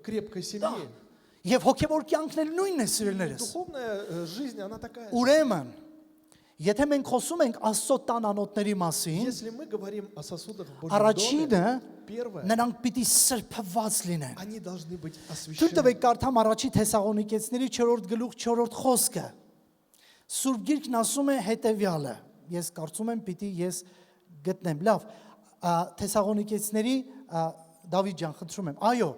[SPEAKER 1] крепкой семьи.
[SPEAKER 2] եւ հոգեվոր կյանքն էլ նույնն է սիրելիներս։
[SPEAKER 1] Духовная жизнь, она такая же.
[SPEAKER 2] Ուրեմն, եթե մենք խոսում ենք Աստծո տանանոթների մասին,
[SPEAKER 1] Если мы говорим о сосудах в Божьем
[SPEAKER 2] առաջինը
[SPEAKER 1] доме, первое,
[SPEAKER 2] նրանք պիտի սրբված լինեն։
[SPEAKER 1] они должны быть
[SPEAKER 2] Թույլ
[SPEAKER 1] освящены.
[SPEAKER 2] տվեք կարդամ առաջի Թեսաղոնիկեցների 4-րդ գլուխ 4-րդ խոսքը։ Սուրբ Գիրքն ասում է հետևյալը։ Ես կարծում եմ պիտի ես գտնեմ։ Լավ, Թեսաղոնիկեցների Դավիթ ջան, խնդրում եմ։ Այո,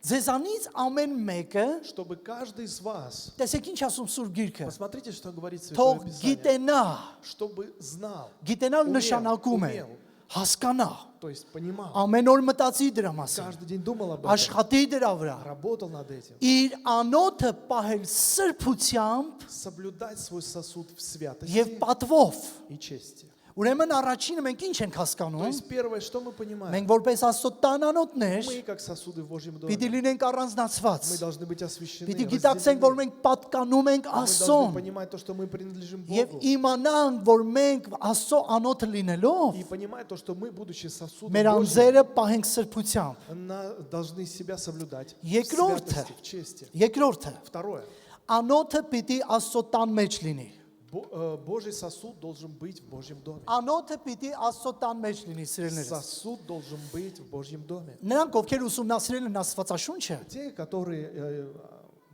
[SPEAKER 2] ձեզանից ամեն մեկը,
[SPEAKER 1] Чтобы каждый из вас,
[SPEAKER 2] տեսեք ինչ ասում Սուրբ Գիրքը,
[SPEAKER 1] посмотрите, что говорит Святое
[SPEAKER 2] թող
[SPEAKER 1] Писание,
[SPEAKER 2] գիտենա,
[SPEAKER 1] чтобы знал,
[SPEAKER 2] գիտենալ
[SPEAKER 1] Ումել,
[SPEAKER 2] նշանակում է
[SPEAKER 1] ումել։
[SPEAKER 2] հասկանա,
[SPEAKER 1] то есть понимал,
[SPEAKER 2] ամեն օր մտածի դրա մասին,
[SPEAKER 1] каждый день думал об этом,
[SPEAKER 2] աշխատի դրա վրա,
[SPEAKER 1] работал над этим,
[SPEAKER 2] իր անոթը պահել սրբությամբ
[SPEAKER 1] соблюдать свой сосуд в
[SPEAKER 2] եւ
[SPEAKER 1] святости
[SPEAKER 2] պատվով։
[SPEAKER 1] и чести.
[SPEAKER 2] Ուրեմն առաջինը մենք ինչ ենք
[SPEAKER 1] То
[SPEAKER 2] հասկանում։
[SPEAKER 1] есть первое, что мы понимаем,
[SPEAKER 2] Մենք որպես Աստծո տանանոթներ
[SPEAKER 1] мы как сосуды в Божьем
[SPEAKER 2] պիտի
[SPEAKER 1] доме,
[SPEAKER 2] լինենք
[SPEAKER 1] мы
[SPEAKER 2] առանձնացված։
[SPEAKER 1] должны быть освящены,
[SPEAKER 2] Պիտի գիտակցենք, որ
[SPEAKER 1] разделены.
[SPEAKER 2] մենք պատկանում ենք
[SPEAKER 1] Мы должны
[SPEAKER 2] Աստծուն
[SPEAKER 1] понимать то, что мы принадлежим
[SPEAKER 2] եւ
[SPEAKER 1] Богу.
[SPEAKER 2] իմանանք, որ մենք Աստծո անոթը լինելով
[SPEAKER 1] И понимать то, что мы, будучи сосудом
[SPEAKER 2] մեր
[SPEAKER 1] Божьим,
[SPEAKER 2] անձերը պահենք սրբությամբ։
[SPEAKER 1] должны себя соблюдать в
[SPEAKER 2] Երկրորդը,
[SPEAKER 1] святости, в чести.
[SPEAKER 2] երկրորդը,
[SPEAKER 1] Второе.
[SPEAKER 2] անոթը պիտի Աստծո տան մեջ լինի։
[SPEAKER 1] Божий сосуд должен быть в Божьем доме.
[SPEAKER 2] Անոթը պիտի Աստծո տան մեջ լինի, սիրելիներս։
[SPEAKER 1] Сосуд должен быть в Божьем доме.
[SPEAKER 2] Նրանք, ովքեր ուսումնասիրել են Աստվածաշունչը,
[SPEAKER 1] Те, которые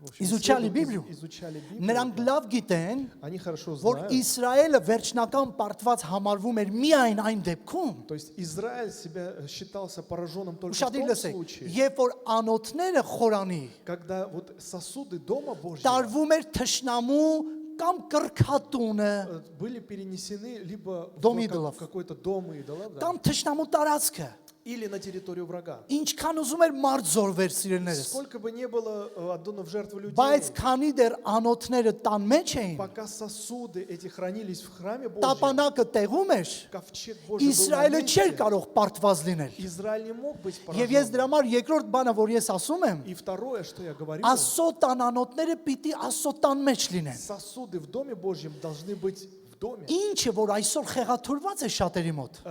[SPEAKER 1] в общем,
[SPEAKER 2] Изучали
[SPEAKER 1] исследовали,
[SPEAKER 2] Библию.
[SPEAKER 1] изучали Библию,
[SPEAKER 2] նրանք լավ գիտեն,
[SPEAKER 1] они хорошо
[SPEAKER 2] որ
[SPEAKER 1] знают.
[SPEAKER 2] Իսրայելը վերջնական պարտված համարվում էր միայն այն դեպքում,
[SPEAKER 1] То есть Израиль себя считался пораженным только в
[SPEAKER 2] ուշադիր
[SPEAKER 1] том
[SPEAKER 2] լսեք,
[SPEAKER 1] случае,
[SPEAKER 2] երբ որ անոթները խորանի,
[SPEAKER 1] когда вот сосуды Дома Божьего
[SPEAKER 2] տարվում էր թշնամու կամ կրքատունը,
[SPEAKER 1] были перенесены либо
[SPEAKER 2] Дом
[SPEAKER 1] в
[SPEAKER 2] идолов.
[SPEAKER 1] какой-то дом идолов, да,
[SPEAKER 2] կամ թշնամու տարածքը,
[SPEAKER 1] или на территорию врага.
[SPEAKER 2] ինչքան ուզում էր մարդ զորվեր սիրելիներս,
[SPEAKER 1] Сколько бы не было отдано в жертву людей,
[SPEAKER 2] բայց քանի դեռ անոթները տան մեջ էին,
[SPEAKER 1] пока сосуды эти хранились в храме Божьем,
[SPEAKER 2] տապանակը տեղում էր,
[SPEAKER 1] ковчег Божий был на
[SPEAKER 2] Իսրայելը չէր
[SPEAKER 1] месте,
[SPEAKER 2] կարող պարտված լինել։
[SPEAKER 1] Израиль не мог быть
[SPEAKER 2] Եվ ես
[SPEAKER 1] поражен.
[SPEAKER 2] դրա համար երկրորդ բանը, որ ես ասում եմ,
[SPEAKER 1] И второе, что я говорю,
[SPEAKER 2] Աստծո տանանոթները պիտի Աստծո տան մեջ լինեն։
[SPEAKER 1] сосуды в Доме Божьем должны быть в доме,
[SPEAKER 2] Ինչը որ այսօր խեղաթուրված է шатերի մոտ։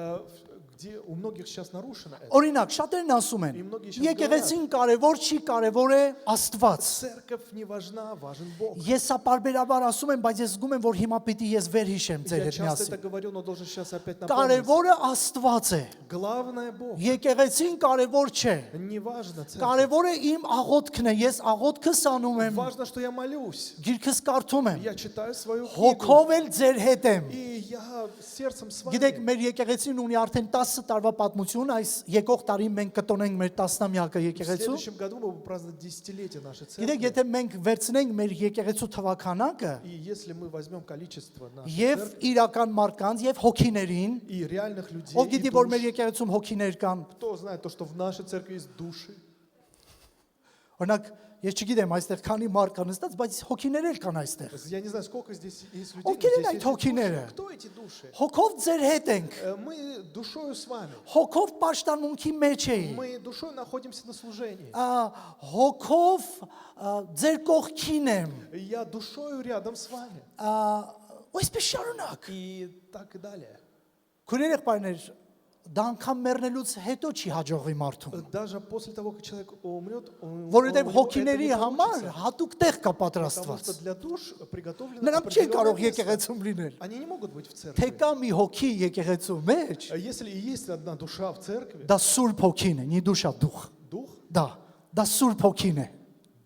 [SPEAKER 1] где у многих сейчас нарушено это.
[SPEAKER 2] Օրինակ, շատերն ասում են, եկեղեցին կարևոր չի, կարևոր է Աստված։
[SPEAKER 1] Церковь не важна, важен Бог.
[SPEAKER 2] Ես սա պարբերաբար ասում եմ, բայց ես զգում եմ, որ հիմա պիտի ես վերհիշեմ ձեր
[SPEAKER 1] Я
[SPEAKER 2] հետ
[SPEAKER 1] часто это
[SPEAKER 2] միասին։
[SPEAKER 1] говорю, но должен сейчас опять напомнить.
[SPEAKER 2] Կարևորը Աստված է։
[SPEAKER 1] Главное Бог.
[SPEAKER 2] Եկեղեցին կարևոր չէ։
[SPEAKER 1] Не важно церковь.
[SPEAKER 2] Կարևորը իմ աղոթքն է, ես աղոթքս անում եմ,
[SPEAKER 1] Важно, что я молюсь.
[SPEAKER 2] գիրքս կարդում եմ,
[SPEAKER 1] Я читаю свою книгу.
[SPEAKER 2] հոգով էլ ձեր հետ եմ։
[SPEAKER 1] И я сердцем с
[SPEAKER 2] Գիտեք,
[SPEAKER 1] вами.
[SPEAKER 2] մեր եկեղեցին ունի արդեն 10 տարվա պատմություն, այս եկող տարի մենք կտոնենք մեր 10-ամյակը
[SPEAKER 1] В
[SPEAKER 2] եկեղեցու։
[SPEAKER 1] следующем году мы будем праздновать десятилетие нашей
[SPEAKER 2] Գիտեք,
[SPEAKER 1] церкви.
[SPEAKER 2] եթե մենք վերցնենք մեր եկեղեցու թվականակը
[SPEAKER 1] И если мы возьмем количество нашей
[SPEAKER 2] եւ
[SPEAKER 1] церкви
[SPEAKER 2] իրական մարկանց եւ հոգիներին,
[SPEAKER 1] и реальных людей,
[SPEAKER 2] ով
[SPEAKER 1] и
[SPEAKER 2] գիտի, որ
[SPEAKER 1] душ,
[SPEAKER 2] մեր եկեղեցում հոգիներ կան։
[SPEAKER 1] кто знает то, что в нашей церкви есть души.
[SPEAKER 2] Օրինակ, ես չգիտեմ այստեղ քանի մարդ կան նստած, բայց հոգիներ էլ կան այստեղ։
[SPEAKER 1] Я не знаю, сколько здесь есть людей.
[SPEAKER 2] Ովքեր
[SPEAKER 1] но
[SPEAKER 2] են
[SPEAKER 1] здесь
[SPEAKER 2] այդ
[SPEAKER 1] есть
[SPEAKER 2] հոգիները։
[SPEAKER 1] души. Кто эти души? души.
[SPEAKER 2] Հոգով ձեր հետ ենք։
[SPEAKER 1] Мы душою с вами.
[SPEAKER 2] Հոգով պաշտամունքի մեջ էի։
[SPEAKER 1] Мы душой находимся на служении.
[SPEAKER 2] Հոգով ձեր կողքին եմ։
[SPEAKER 1] Я душою рядом с вами.
[SPEAKER 2] Այսպես շարունակ։
[SPEAKER 1] И так и далее.
[SPEAKER 2] Քույրեր եղբայրներ, դա անգամ մեռնելուց հետո չի հաջողվի մարդուն։
[SPEAKER 1] Даже после того, как человек умрет,
[SPEAKER 2] Որովհետև
[SPEAKER 1] это
[SPEAKER 2] հոգիների
[SPEAKER 1] не
[SPEAKER 2] համար
[SPEAKER 1] получится.
[SPEAKER 2] հատուկ տեղ կա
[SPEAKER 1] Потому
[SPEAKER 2] պատրաստված։
[SPEAKER 1] что для душ приготовлено
[SPEAKER 2] Նրանք չեն կարող
[SPEAKER 1] определенное место.
[SPEAKER 2] եկեղեցում լինել։
[SPEAKER 1] Они не могут быть в
[SPEAKER 2] Թե
[SPEAKER 1] церкви.
[SPEAKER 2] կա մի հոգի եկեղեցու մեջ,
[SPEAKER 1] Если и есть одна душа в церкви,
[SPEAKER 2] դա Սուրբ հոգին է, նի դուշա դուխ։
[SPEAKER 1] дух,
[SPEAKER 2] Դա Սուրբ հոգին է։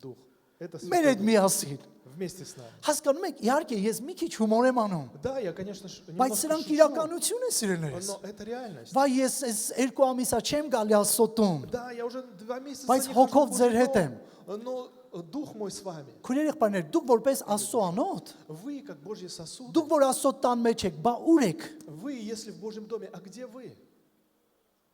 [SPEAKER 1] дух, это
[SPEAKER 2] Մեր
[SPEAKER 1] Святой
[SPEAKER 2] հետ
[SPEAKER 1] Дух
[SPEAKER 2] միասին։
[SPEAKER 1] вместе с нами.
[SPEAKER 2] Հասկանում եք, իհարկե ես մի քիչ հումոր եմ անում,
[SPEAKER 1] Да, я, конечно,
[SPEAKER 2] բայց
[SPEAKER 1] немножко
[SPEAKER 2] սրանք
[SPEAKER 1] шучу,
[SPEAKER 2] իրականություն է սիրելիներս։
[SPEAKER 1] но это реальность.
[SPEAKER 2] Վայ ես այս 2 ամիսա չեմ գալի Աստծոտում։
[SPEAKER 1] Да, я уже 2 месяца
[SPEAKER 2] Բայց
[SPEAKER 1] не
[SPEAKER 2] հոգով
[SPEAKER 1] хожу в
[SPEAKER 2] ձեր
[SPEAKER 1] Божий
[SPEAKER 2] հետ եմ։
[SPEAKER 1] дом, но дух мой с вами.
[SPEAKER 2] Քույրեր եղբայրներ, դուք որպես Աստծո անոթ,
[SPEAKER 1] Вы, как Божьи сосуды,
[SPEAKER 2] դուք որ Աստծո տան մեջ եք, բա ուր եք։
[SPEAKER 1] вы, если в Божьем доме, а где вы?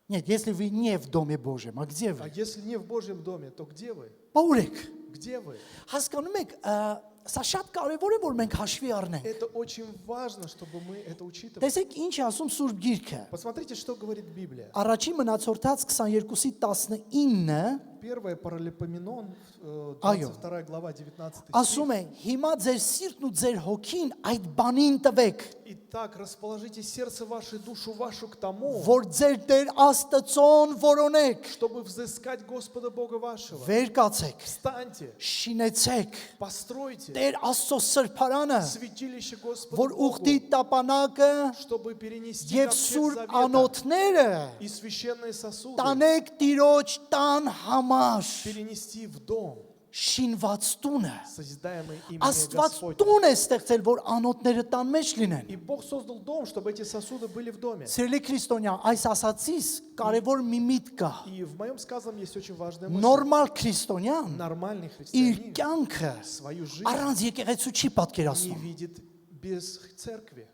[SPEAKER 2] Нет, если вы не в доме Божьем, а где
[SPEAKER 1] А
[SPEAKER 2] вы?
[SPEAKER 1] если не в Божьем доме, то где вы?
[SPEAKER 2] Բա ուր եք։
[SPEAKER 1] Где вы?
[SPEAKER 2] Հասկանում եք, սա շատ կարևոր է որ մենք հաշվի առնենք։
[SPEAKER 1] Это очень важно, чтобы мы это учитывали.
[SPEAKER 2] Տեսեք ինչ է ասում Սուրբ Գիրքը։
[SPEAKER 1] Посмотрите, что говорит Библия.
[SPEAKER 2] Առաջին մնացորդած 22-ի 19
[SPEAKER 1] Первое Паралипоменон,
[SPEAKER 2] Այո։
[SPEAKER 1] 22 глава, 19 стих.
[SPEAKER 2] ասում է. Հիմա ձեր սիրտն ու ձեր հոգին այդ բանին տվեք,
[SPEAKER 1] Итак, расположите сердце ваше и душу вашу к тому,
[SPEAKER 2] որ ձեր Տեր Աստծոն որոնեք։
[SPEAKER 1] чтобы взыскать Господа Бога вашего.
[SPEAKER 2] Վեր կացեք,
[SPEAKER 1] Встаньте,
[SPEAKER 2] շինեցեք
[SPEAKER 1] постройте
[SPEAKER 2] Տեր Աստծո սրբարանը,
[SPEAKER 1] святилище Господа
[SPEAKER 2] որ
[SPEAKER 1] Богу,
[SPEAKER 2] ուխտի տապանակը
[SPEAKER 1] чтобы перенести
[SPEAKER 2] եւ
[SPEAKER 1] ковчег
[SPEAKER 2] սուրբ
[SPEAKER 1] завета
[SPEAKER 2] անոթները
[SPEAKER 1] и священные сосуды
[SPEAKER 2] տանեք Տիրոջ տան համար,
[SPEAKER 1] перенести в дом,
[SPEAKER 2] շինված տունը։
[SPEAKER 1] созидаемый именем
[SPEAKER 2] Աստված
[SPEAKER 1] Господня.
[SPEAKER 2] տուն է ստեղծել, որ անոթները տան մեջ լինեն։
[SPEAKER 1] И Бог создал дом, чтобы эти сосуды были в доме.
[SPEAKER 2] Սիրելի քրիստոնյա, այս ասացից կարևոր մի միտք կա։
[SPEAKER 1] И в моем сказанном есть очень важная мысль.
[SPEAKER 2] Նորմալ քրիստոնյան
[SPEAKER 1] Нормальный
[SPEAKER 2] իր
[SPEAKER 1] христианин
[SPEAKER 2] կյանքը
[SPEAKER 1] свою жизнь
[SPEAKER 2] առանց եկեղեցու չի
[SPEAKER 1] не
[SPEAKER 2] պատկերացնում։
[SPEAKER 1] видит без церкви.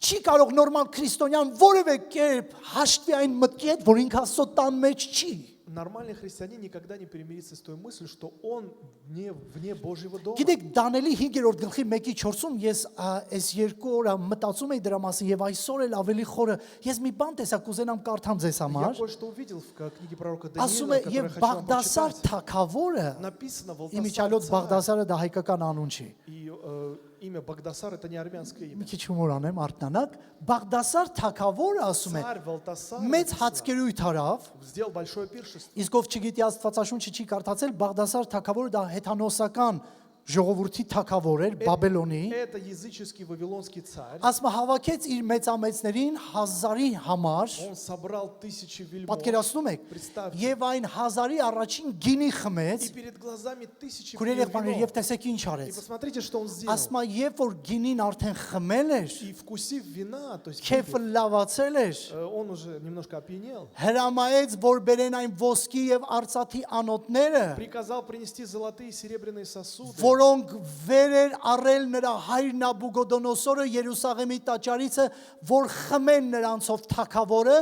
[SPEAKER 2] Չի կարող նորմալ քրիստոնյան որևէ կերպ հաշտվի այն մտքի հետ, որ ինքը Աստծո տան մեջ չի։
[SPEAKER 1] Нормальный христианин никогда не примирится с той мыслью, что он не вне Божьего дома.
[SPEAKER 2] Գիտեք, Դանիելի 5-րդ գլխի 1:4-ում ես այս 2 օրը մտածում եի դրա մասին եւ այսօր էլ ավելի խորը ես մի բան տեսա կուզենամ կարդամ ձեզ
[SPEAKER 1] Я
[SPEAKER 2] համար։
[SPEAKER 1] кое-что увидел в книге пророка
[SPEAKER 2] Ասում
[SPEAKER 1] Даниила,
[SPEAKER 2] է
[SPEAKER 1] которое
[SPEAKER 2] եւ
[SPEAKER 1] хочу вам
[SPEAKER 2] Բաղդասար
[SPEAKER 1] прочитать.
[SPEAKER 2] թագավորը
[SPEAKER 1] Написано
[SPEAKER 2] Իմիջալոց
[SPEAKER 1] Валтасар царь.
[SPEAKER 2] Բաղդասարը դա հայկական անուն չի։
[SPEAKER 1] И имя Багдасар это не армянское
[SPEAKER 2] Մի
[SPEAKER 1] имя.
[SPEAKER 2] քիչ հումոր անեմ արտնանակ։ Բաղդասար թագավորը ասում է
[SPEAKER 1] Царь Валтасар
[SPEAKER 2] մեծ
[SPEAKER 1] написано,
[SPEAKER 2] հացկերույթ արավ,
[SPEAKER 1] сделал большое пиршество.
[SPEAKER 2] իսկ ով չգիտի Աստվածաշունչը չի կարդացել, Բաղդասար թագավորը դա հեթանոսական ժողովրդի թագավոր էր Բաբելոնի։
[SPEAKER 1] Это языческий вавилонский царь.
[SPEAKER 2] Ասում հավաքեց իր մեծամեծներին 1000-ի համար,
[SPEAKER 1] Он собрал тысячи вельмож.
[SPEAKER 2] պատկերացնում եք,
[SPEAKER 1] Представьте.
[SPEAKER 2] եւ այն 1000-ի առաջին գինի խմեց,
[SPEAKER 1] И перед глазами тысячи
[SPEAKER 2] քուրեր եղբայրներ,
[SPEAKER 1] винов.
[SPEAKER 2] եւ տեսեք ինչ
[SPEAKER 1] И
[SPEAKER 2] արեց։
[SPEAKER 1] посмотрите, что он сделал.
[SPEAKER 2] Ասում է, երբ որ գինին արդեն խմել էր,
[SPEAKER 1] И вкусив вина, то есть
[SPEAKER 2] քեֆը
[SPEAKER 1] выпив,
[SPEAKER 2] լավացել էր,
[SPEAKER 1] он уже немножко опьянел,
[SPEAKER 2] հրամայեց, որ բերեն այն ոսկի եւ արծաթի անոթները,
[SPEAKER 1] приказал принести золотые и серебряные сосуды,
[SPEAKER 2] որոնք վեր էր առել նրա հայր Նաբուգոդոնոսորը Երուսաղեմի տաճարիցը, որ խմեն նրանցով թագավորը,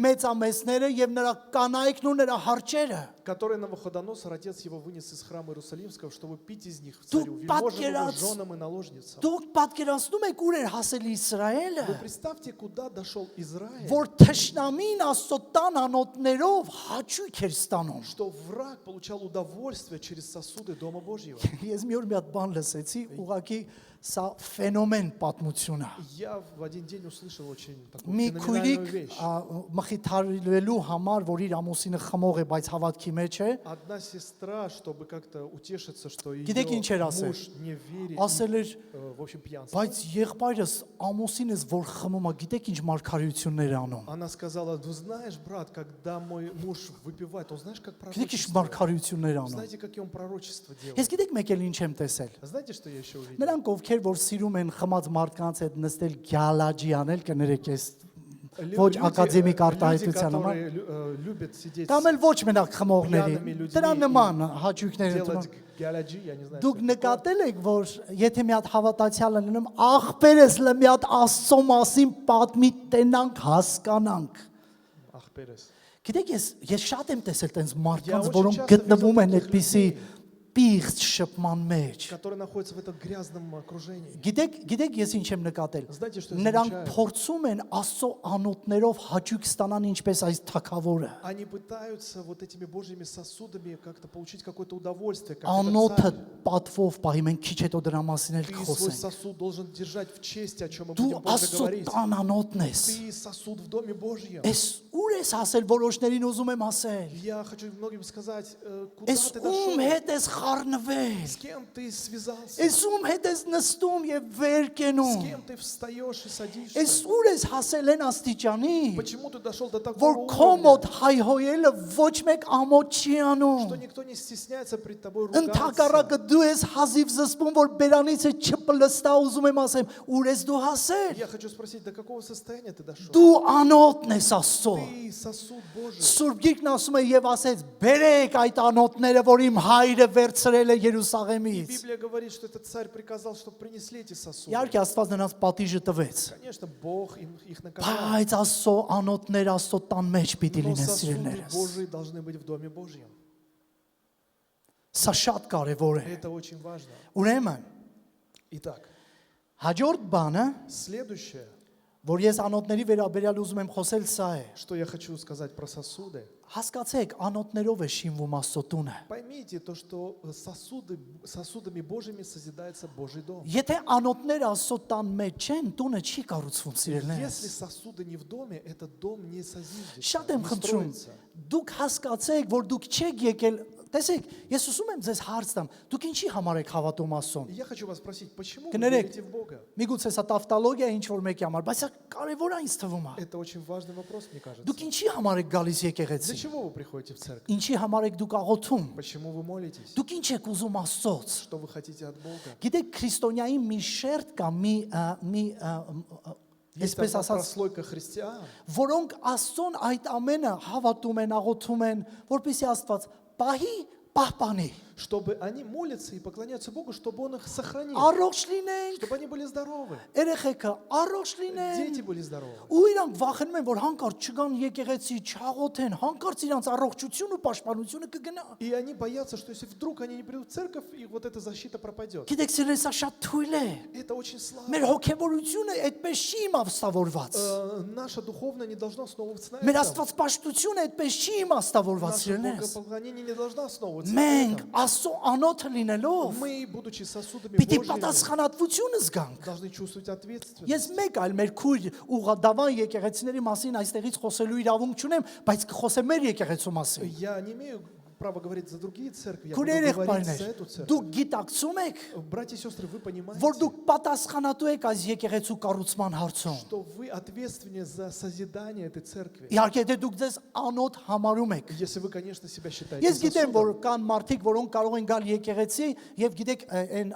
[SPEAKER 2] մեծամեծները եւ նրա կանայքն ու նրա հարճերը։
[SPEAKER 1] который Навуходоносор, отец его, вынес из храма Иерусалимского, чтобы пить из них
[SPEAKER 2] Դու
[SPEAKER 1] царю, вельможам его,
[SPEAKER 2] պատկերաց-
[SPEAKER 1] женам и наложницам.
[SPEAKER 2] Դուք պատկերացնում եք ուր էր հասել Իսրայելը,
[SPEAKER 1] Вы представьте, куда дошел Израиль,
[SPEAKER 2] որ թշնամին Աստծո տան անոթներով հաճույք էր ստանում։
[SPEAKER 1] что враг получал удовольствие через сосуды Дома Божьего.
[SPEAKER 2] Ես մի օր մի հատ բան լսեցի, ուղղակի սա ֆենոմեն պատմություն է։
[SPEAKER 1] Я в один день услышал очень такую
[SPEAKER 2] Մի
[SPEAKER 1] феноменальную
[SPEAKER 2] քույրիկ
[SPEAKER 1] вещь.
[SPEAKER 2] մխիթարելու համար, որ իր ամուսինը խմող է, բայց հավատքի մեջ է,
[SPEAKER 1] Одна сестра, чтобы как-то утешиться, что ее
[SPEAKER 2] Գիտեք ինչ էր ասել։
[SPEAKER 1] муж не верит,
[SPEAKER 2] ասել էր,
[SPEAKER 1] в общем, пьянство.
[SPEAKER 2] բայց եղբայրս ամուսինս որ խմում է, գիտեք ինչ մարգարեություններ է անում։
[SPEAKER 1] Она сказала, ну знаешь, брат, когда мой муж выпивает, он знаешь, как
[SPEAKER 2] Գիտեք ինչ
[SPEAKER 1] пророчествует?
[SPEAKER 2] մարգարեություններ է անում։
[SPEAKER 1] Знаете, какие он пророчества делает?
[SPEAKER 2] Ես գիտեք մեկ էլ ինչ եմ տեսել։
[SPEAKER 1] Знаете, что я еще увидел?
[SPEAKER 2] Նրանք ովքեր որ սիրում են խմած մարդկանց հետ նստել գյալաջի անել, կներեք ես ոչ ակադեմիկ արտահայտության համար,
[SPEAKER 1] которые любят сидеть,
[SPEAKER 2] կամ էլ ոչ մենակ խմողների։
[SPEAKER 1] Պիանոմի լուծմի
[SPEAKER 2] Դրա նման հաճույքներ են
[SPEAKER 1] делать
[SPEAKER 2] տնում։
[SPEAKER 1] гяляджи, я не знаю.
[SPEAKER 2] Դուք
[SPEAKER 1] что это такое.
[SPEAKER 2] նկատել եք, որ եթե մի հատ հավատացյալ լինում, աղբերս լը մի հատ Աստծո մասին պատմի տենանք, հասկանանք։
[SPEAKER 1] Ах, Перес.
[SPEAKER 2] Գիտեք, ես շատ եմ տեսել տենց
[SPEAKER 1] Я
[SPEAKER 2] մարդկանց,
[SPEAKER 1] очень
[SPEAKER 2] որոնք
[SPEAKER 1] часто
[SPEAKER 2] գտնվում
[SPEAKER 1] видел
[SPEAKER 2] են
[SPEAKER 1] таких
[SPEAKER 2] այդպիսի պիղծ շփման մեջ։
[SPEAKER 1] который находится в этом грязном окружении.
[SPEAKER 2] Գիտեք ես ինչ եմ նկատել։
[SPEAKER 1] Знаете, что я
[SPEAKER 2] Նրանք
[SPEAKER 1] замечаю?
[SPEAKER 2] փորձում են Աստծո անոթներով հաճույք ստանան ինչպես այս թակավորը։
[SPEAKER 1] Они пытаются вот этими Божьими сосудами как-то получить какое-то удовольствие, как этот
[SPEAKER 2] Անոթը
[SPEAKER 1] царь.
[SPEAKER 2] պատվով պահի, մենք քիչ հետո дրա մասին էլ
[SPEAKER 1] Ты свой
[SPEAKER 2] կխոսենք։
[SPEAKER 1] сосуд должен держать в чести, о чем мы
[SPEAKER 2] Դու
[SPEAKER 1] будем позже
[SPEAKER 2] Աստծո
[SPEAKER 1] говорить.
[SPEAKER 2] տան անոթն ես։
[SPEAKER 1] Ты сосуд в Доме Божьем.
[SPEAKER 2] Էս ուր ես ասել որոշներին ուզում եմ ասել։
[SPEAKER 1] Я хочу многим сказать, куда
[SPEAKER 2] Էս
[SPEAKER 1] ты
[SPEAKER 2] ում
[SPEAKER 1] дошел,
[SPEAKER 2] հետ ես խառնվել։
[SPEAKER 1] с кем ты связался,
[SPEAKER 2] Էս ում հետ ես նստում եւ վեր
[SPEAKER 1] с
[SPEAKER 2] կենում։
[SPEAKER 1] кем ты встаешь и садишься.
[SPEAKER 2] Էս ուր ես հասել են աստիճանի,
[SPEAKER 1] Почему ты дошел до
[SPEAKER 2] որ
[SPEAKER 1] такого
[SPEAKER 2] քո
[SPEAKER 1] уровня,
[SPEAKER 2] մոտ հայհոյելը ոչ մեկ ամոթ չի
[SPEAKER 1] что
[SPEAKER 2] անում։
[SPEAKER 1] никто не стесняется пред тобой ругаться?
[SPEAKER 2] Ընթակառակը դու ես հազիվ զսպում, որ բերանից է չպլստա, ուզում եմ ասեմ, ուր ես դու հասել։
[SPEAKER 1] Я хочу спросить, до какого состояния ты дошел?
[SPEAKER 2] Դու անոթն ես Աստծո։
[SPEAKER 1] Ты сосуд Божий.
[SPEAKER 2] Սուրբ Գիրքն ասում է եւ ասեց. «Բերեք այդ անոթները, որ իմ հայրը վերցրել է Երուսաղեմից»։
[SPEAKER 1] Библия говорит, что этот царь приказал, чтобы принесли эти сосуды.
[SPEAKER 2] Իհարկե Աստված նրանց պատիժը տվեց։
[SPEAKER 1] Конечно, Бог их наказал.
[SPEAKER 2] Բայց Աստծո անոթները Աստծո տան մեջ պիտի
[SPEAKER 1] Но
[SPEAKER 2] լինեն
[SPEAKER 1] сосуды
[SPEAKER 2] սիրելիներս։
[SPEAKER 1] Божьи должны быть в Доме Божьем.
[SPEAKER 2] Սա շատ կարևոր է։
[SPEAKER 1] Это очень важно.
[SPEAKER 2] Ուրեմն,
[SPEAKER 1] Итак,
[SPEAKER 2] հաջորդ բանը,
[SPEAKER 1] следующее,
[SPEAKER 2] որ ես անոթների վերաբերյալ ուզում եմ խոսել, սա է։
[SPEAKER 1] что я хочу сказать про сосуды.
[SPEAKER 2] Հասկացեք, անոթներով է շինվում Աստծո տունը։
[SPEAKER 1] Поймите то, что сосудами Божьими созидается Божий дом.
[SPEAKER 2] Եթե անոթները Աստծո տան մեջ չեն, տունը չի կառուցվում,
[SPEAKER 1] Если
[SPEAKER 2] սիրելիներս։
[SPEAKER 1] сосуды не в доме, этот дом не созиждется,
[SPEAKER 2] Շատ եմ
[SPEAKER 1] не
[SPEAKER 2] խնդրում,
[SPEAKER 1] строится.
[SPEAKER 2] դուք հասկացեք, որ դուք չեք եկել, տեսեք, ես ուզում եմ ձեզ հարց տամ, դուք ինչի համար եք հավատում Աստծուն։
[SPEAKER 1] И я хочу вас спросить, почему вы
[SPEAKER 2] Կներեք,
[SPEAKER 1] верите в Бога?
[SPEAKER 2] միգուցե սա տավտալոգիա է ինչ որ մեկի համար, բայց սա կարևոր է ինձ թվում է։
[SPEAKER 1] Это очень важный вопрос, мне кажется.
[SPEAKER 2] Դուք ինչի համար եք գալիս
[SPEAKER 1] Для
[SPEAKER 2] եկեղեցի։
[SPEAKER 1] чего вы приходите в церковь?
[SPEAKER 2] Ինչի համար եք դուք աղոթում։
[SPEAKER 1] Почему вы молитесь?
[SPEAKER 2] Դուք ինչ եք ուզում Աստծոց։
[SPEAKER 1] Что вы хотите от Бога?
[SPEAKER 2] Գիտեք, քրիստոնյայի մի շերտ կա, մի
[SPEAKER 1] Есть
[SPEAKER 2] այսպես
[SPEAKER 1] одна
[SPEAKER 2] ասած,
[SPEAKER 1] прослойка христиан,
[SPEAKER 2] որոնք Աստծուն այդ ամենը հավատում են, աղոթում են, որպեսզի Աստված պահի, պահպանի։
[SPEAKER 1] чтобы они молятся и поклоняются Богу, чтобы Он их сохранил,
[SPEAKER 2] Առողջ լինենք,
[SPEAKER 1] чтобы они были здоровы,
[SPEAKER 2] երեխեքը առողջ լինեն։
[SPEAKER 1] дети были здоровы.
[SPEAKER 2] Ու իրանք վախենում են, որ հանկարծ չգան եկեղեցի, չաղոթեն, հանկարծ իրանք առողջությունը ու պաշտպանությունը կգնա։
[SPEAKER 1] И они боятся, что если вдруг они не придут в церковь, и вот эта защита пропадет.
[SPEAKER 2] Գիտեք, սիրելիս, սա շատ թույլ է։
[SPEAKER 1] Это очень слабо.
[SPEAKER 2] Մեր հոգևորությունը այդպես չի իմաստավորված։
[SPEAKER 1] Наше духовное не должно основываться на
[SPEAKER 2] Մեր
[SPEAKER 1] этом.
[SPEAKER 2] աստվածպաշտությունը այդպես չի իմաստավորված,
[SPEAKER 1] Наше
[SPEAKER 2] սիրելիս։
[SPEAKER 1] богопоклонение не должно основываться на
[SPEAKER 2] Մենք
[SPEAKER 1] этом.
[SPEAKER 2] Աստծո անոթը լինելով
[SPEAKER 1] Мы, будучи сосудами
[SPEAKER 2] պիտի
[SPEAKER 1] Божьими,
[SPEAKER 2] պատասխանատվությունը զգանք։
[SPEAKER 1] должны чувствовать ответственность.
[SPEAKER 2] Ես մեկ այլ մեր քույր ուղադավան եկեղեցիների մասին այստեղից խոսելու իրավունք չունեմ, բայց կխոսեմ մեր եկեղեցու մասին։
[SPEAKER 1] Я не имею права говорить за другие церкви, я
[SPEAKER 2] Քույրեր
[SPEAKER 1] буду говорить
[SPEAKER 2] եղբայրներ,
[SPEAKER 1] за эту церковь.
[SPEAKER 2] դուք գիտակցում եք,
[SPEAKER 1] Братья и сестры, вы понимаете,
[SPEAKER 2] որ դուք պատասխանատու եք այս եկեղեցու կառուցման հարցում։
[SPEAKER 1] что вы ответственны за созидание этой церкви.
[SPEAKER 2] Իհարկե եթե դուք ձեզ անոթ համարում եք։
[SPEAKER 1] Если вы, конечно, себя считаете
[SPEAKER 2] Ես գիտեմ, որ
[SPEAKER 1] сосудом.
[SPEAKER 2] կան մարդիկ, որոնք կարող են գալ եկեղեցի եւ գիտեք այն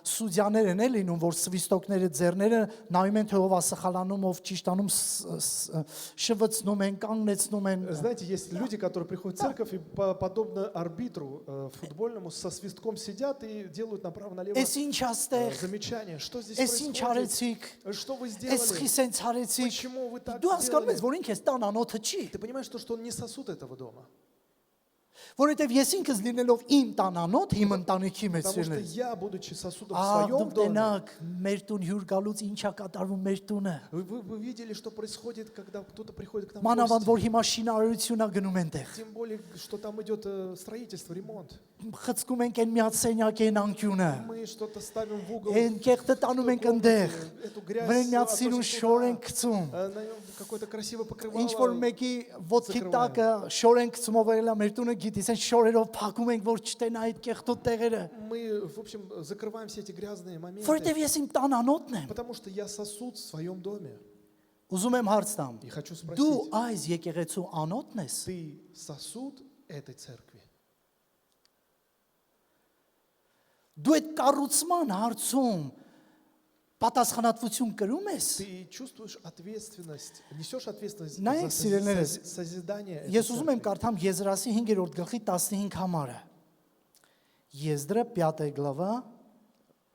[SPEAKER 2] սուդյաներ են էլ լինում, որ սվիստոկները ձեռները նայում են թե ով է սխալանում, ով ճիշտ անում, շվցնում են, կանգնեցնում են։
[SPEAKER 1] Знаете, есть люди, которые приходят в церковь и подобно арбитру футбольному со свистком сидят и делают направо-налево
[SPEAKER 2] Էս ինչ աստեղ,
[SPEAKER 1] замечания. Что здесь
[SPEAKER 2] էս ինչ
[SPEAKER 1] происходит?
[SPEAKER 2] արեցիք,
[SPEAKER 1] Что вы
[SPEAKER 2] էս
[SPEAKER 1] сделали?
[SPEAKER 2] խի սենց արեցիք։
[SPEAKER 1] Почему вы так
[SPEAKER 2] Դու հասկանում ես,
[SPEAKER 1] сделали?
[SPEAKER 2] որ ինքս տան անոթը չի,
[SPEAKER 1] Ты понимаешь, что он не сосуд этого дома?
[SPEAKER 2] որովհետեւ ես ինքս լինելով իմ տան անոթ, իմ ընտանիքի մեջ
[SPEAKER 1] Потому что
[SPEAKER 2] սիրել։
[SPEAKER 1] я, будучи сосудом в
[SPEAKER 2] Ահա
[SPEAKER 1] своем
[SPEAKER 2] դուք
[SPEAKER 1] доме,
[SPEAKER 2] տենակ մեր տուն հյուր գալուց ինչա կատարվում մեր տունը։
[SPEAKER 1] вы видели, что происходит, когда кто-то приходит к нам в
[SPEAKER 2] Մանավանդ
[SPEAKER 1] гости.
[SPEAKER 2] որ հիմա շինարարությունա գնում ենտեղ։
[SPEAKER 1] Тем более, что там идет строительство, ремонт.
[SPEAKER 2] Խցկում ենք այն միած սենյակի այն անկյունը։
[SPEAKER 1] Мы что-то ставим в угол.
[SPEAKER 2] Այն կեղտը տանում ենք ընդեղ։
[SPEAKER 1] Эту грязь
[SPEAKER 2] Վրան միած սիրուն
[SPEAKER 1] относим
[SPEAKER 2] շոր
[SPEAKER 1] туда.
[SPEAKER 2] ենք գցում։
[SPEAKER 1] На нем какое-то красивое
[SPEAKER 2] Ինչ որ
[SPEAKER 1] покрывало.
[SPEAKER 2] մեկի ոտքի
[SPEAKER 1] Закрываем.
[SPEAKER 2] տակը շոր ենք գցում, ով էլա մեր տունը գիտիս, այն շորերով փակում ենք, որ չտենա այդ կեղտոտ տեղերը։
[SPEAKER 1] Мы, в общем, закрываем все эти грязные моменты.
[SPEAKER 2] Որովհետև ես իմ տան անոթն եմ։
[SPEAKER 1] Потому что я сосуд в своем доме.
[SPEAKER 2] Ուզում եմ հարց տամ։
[SPEAKER 1] И хочу
[SPEAKER 2] Դու
[SPEAKER 1] спросить,
[SPEAKER 2] այս եկեղեցու անոթն ես։
[SPEAKER 1] ты сосуд этой церкви?
[SPEAKER 2] Դու այդ կառուցման հարցում պատասխանատվություն կրում ես։
[SPEAKER 1] Ты чувствуешь ответственность, несешь ответственность
[SPEAKER 2] Նայեք,
[SPEAKER 1] за
[SPEAKER 2] սիրելիներս,
[SPEAKER 1] созидание этой
[SPEAKER 2] Ես ուզում եմ
[SPEAKER 1] церкви.
[SPEAKER 2] կարդամ Եզրասի 5-րդ գլխի 15 համարը։ Եզրը 5 глава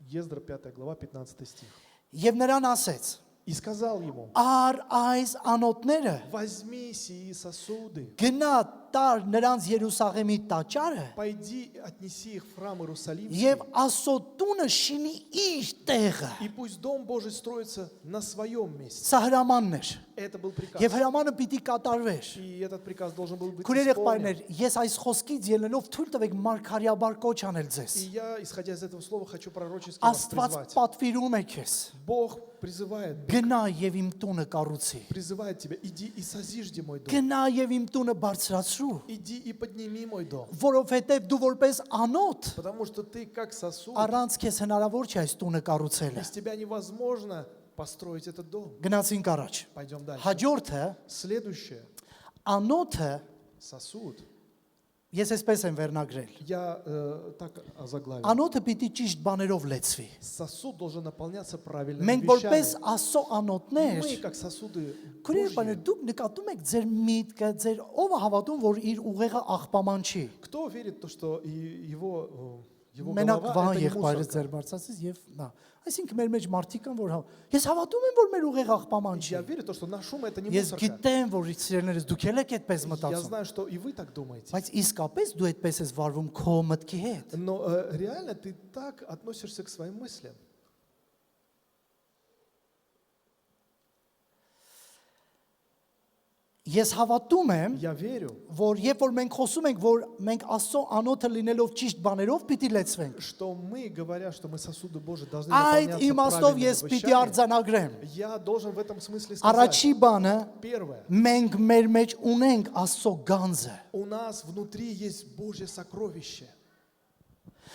[SPEAKER 1] Ездра 5 глава, 15 стих.
[SPEAKER 2] Եվ նրան ասեց.
[SPEAKER 1] и сказал ему:
[SPEAKER 2] Ար այս անոթները
[SPEAKER 1] возьми сии сосуды,
[SPEAKER 2] գնա տար նրանց Երուսաղեմի տաճարը
[SPEAKER 1] пойди, отнеси их в храм Иерусалимский,
[SPEAKER 2] եւ Աստծո տունը շինի իր տեղը։
[SPEAKER 1] и пусть Дом Божий строится на своем месте.
[SPEAKER 2] Սա հրամանն էր։
[SPEAKER 1] Это был приказ.
[SPEAKER 2] Եվ հրամանը պիտի կատարվեր։
[SPEAKER 1] И этот приказ должен был быть
[SPEAKER 2] Քուրեր
[SPEAKER 1] исполнен.
[SPEAKER 2] եղբայրներ, ես այս խոսքից ելնելով թույլ տվեք մարգարյաբար կոչ անել
[SPEAKER 1] И
[SPEAKER 2] ձեզ։
[SPEAKER 1] я, исходя из этого слова, хочу пророчески вас
[SPEAKER 2] Աստված
[SPEAKER 1] призвать.
[SPEAKER 2] պատվիրում է քեզ։
[SPEAKER 1] Бог призывает,
[SPEAKER 2] Գնա եւ իմ տունը կառուցի։
[SPEAKER 1] призывает тебя: иди и созижди мой дом,
[SPEAKER 2] Գնա եւ իմ տունը բարձրացրու,
[SPEAKER 1] иди и подними мой дом.
[SPEAKER 2] որովհետեւ դու որպես անոթ
[SPEAKER 1] Потому что ты как сосуд,
[SPEAKER 2] առանց քեզ հնարավոր չէ այս տունը կառուցելը։
[SPEAKER 1] без тебя невозможно построить этот дом.
[SPEAKER 2] Գնացինք առաջ։
[SPEAKER 1] Пойдем дальше.
[SPEAKER 2] Հաջորդը
[SPEAKER 1] Следующее.
[SPEAKER 2] անոթը
[SPEAKER 1] Сосуд.
[SPEAKER 2] ես այսպես եմ վերնագրել։
[SPEAKER 1] Я так озаглавил.
[SPEAKER 2] Անոթը պիտի ճիշտ բաներով լեցվի։
[SPEAKER 1] Сосуд должен наполняться правильными
[SPEAKER 2] Մենք որպես
[SPEAKER 1] вещами.
[SPEAKER 2] Աստծո անոթներ,
[SPEAKER 1] Мы, как сосуды
[SPEAKER 2] քուրեր
[SPEAKER 1] Божьи,
[SPEAKER 2] բաներ դուք նկատում եք ձեր միտքը, ձեր ով է հավատում, որ իր ուղեղը աղբաման չի։
[SPEAKER 1] кто верит в то, что его
[SPEAKER 2] Մենակ
[SPEAKER 1] голова
[SPEAKER 2] վան
[SPEAKER 1] это не
[SPEAKER 2] եղբայրը
[SPEAKER 1] мусорка?
[SPEAKER 2] ձեր բարձրացից եւ նա։ Այսինքն մեր մեջ մարդիկ կան, որ ես հավատում եմ, որ մեր ուղեղը աղբաման չի։
[SPEAKER 1] Я верю в то, что наш ум это не
[SPEAKER 2] Ես
[SPEAKER 1] мусорка.
[SPEAKER 2] գիտեմ, որ իցրերներս դուք ել եք այդպես
[SPEAKER 1] Я
[SPEAKER 2] մտածում։
[SPEAKER 1] знаю, что и вы так думаете.
[SPEAKER 2] Բայց իսկապես դու այդպես ես վարվում քո մտքի հետ։
[SPEAKER 1] Но реально ты так относишься к своим мыслям.
[SPEAKER 2] Ես հավատում եմ,
[SPEAKER 1] Я верю,
[SPEAKER 2] որ երբ որ մենք խոսում ենք, որ մենք Աստծո անոթը լինելով ճիշտ բաներով պիտի լեցվենք։
[SPEAKER 1] что мы, говоря, что мы сосуды Божьи, должны
[SPEAKER 2] Այդ
[SPEAKER 1] наполняться
[SPEAKER 2] իմաստով
[SPEAKER 1] правильными
[SPEAKER 2] ես պիտի
[SPEAKER 1] вещами.
[SPEAKER 2] արձանագրեմ։
[SPEAKER 1] Я должен в этом смысле сказать.
[SPEAKER 2] Առաջի բանը
[SPEAKER 1] Первое.
[SPEAKER 2] մենք մեր մեջ ունենք Աստծո գանձը։
[SPEAKER 1] У нас внутри есть Божье сокровище.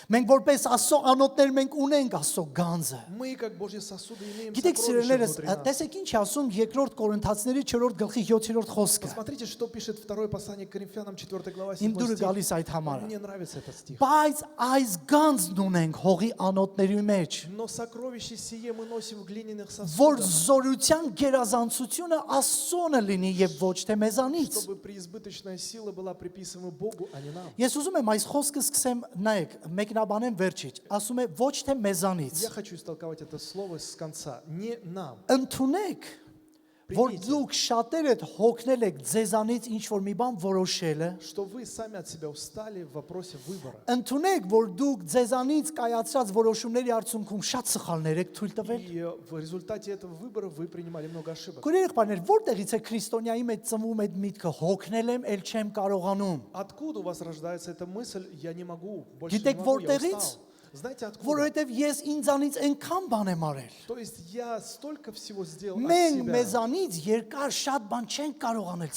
[SPEAKER 2] Մենք որպես Աստծո անոթներ մենք ունենք Աստծո գանձը։
[SPEAKER 1] Мы, как Божьи сосуды, имеем
[SPEAKER 2] Գիտեք,
[SPEAKER 1] сокровище
[SPEAKER 2] սիրելիներս,
[SPEAKER 1] внутри нас.
[SPEAKER 2] տեսեք ինչ է ասում 2-րդ Կորինթացիների 4-րդ գլխի 7-րդ խոսքը։
[SPEAKER 1] Посмотрите, что пишет второе послание к Коринфянам, 4 глава, 7
[SPEAKER 2] Իմ դուրը
[SPEAKER 1] стих.
[SPEAKER 2] գալիս այդ համարը։
[SPEAKER 1] Мне нравится этот стих.
[SPEAKER 2] Բայց այս գանձն ունենք հողի անոթների մեջ,
[SPEAKER 1] Но сокровище сие мы носим в глиняных
[SPEAKER 2] որ
[SPEAKER 1] сосудах,
[SPEAKER 2] զորության գերազանցությունը Աստծոն լինի եւ ոչ թե մեզանից։
[SPEAKER 1] чтобы преизбыточная сила была приписана Богу, а не нам.
[SPEAKER 2] Ես ուզում եմ այս խոսքը սկսեմ, նայեք, մեկնաբանեմ վերջից։ Ասում է ոչ թե մեզանից։
[SPEAKER 1] Я хочу истолковать это слово с конца. Не нам.
[SPEAKER 2] Ընթունեք, որ դուք շատերդ հոգնել եք ձեզանից ինչ որ մի բան որոշելը։
[SPEAKER 1] Что вы сами от себя устали в вопросе выбора.
[SPEAKER 2] Ընթունեք, որ դուք ձեզանից կայացրած որոշումների արդյունքում շատ սխալներ եք թույլ տվել։
[SPEAKER 1] И в результате этого выбора вы принимали много ошибок.
[SPEAKER 2] Գույներ եղբայրներ, որտեղից է քրիստոնյայի մեջ ծնվում այդ միտքը հոգնել եմ, ել չեմ կարողանում։
[SPEAKER 1] Откуда у вас рождается эта мысль: я не могу, больше
[SPEAKER 2] Գիտեք
[SPEAKER 1] не могу, я
[SPEAKER 2] որտեղից։
[SPEAKER 1] устал? Знаете откуда?
[SPEAKER 2] Որովհետև ես ինձանից այնքան բան եմ արել։
[SPEAKER 1] То есть я столько всего сделал от
[SPEAKER 2] Մենք
[SPEAKER 1] себя.
[SPEAKER 2] մեզանից երկար շատ բան չենք կարող անել,
[SPEAKER 1] Мы не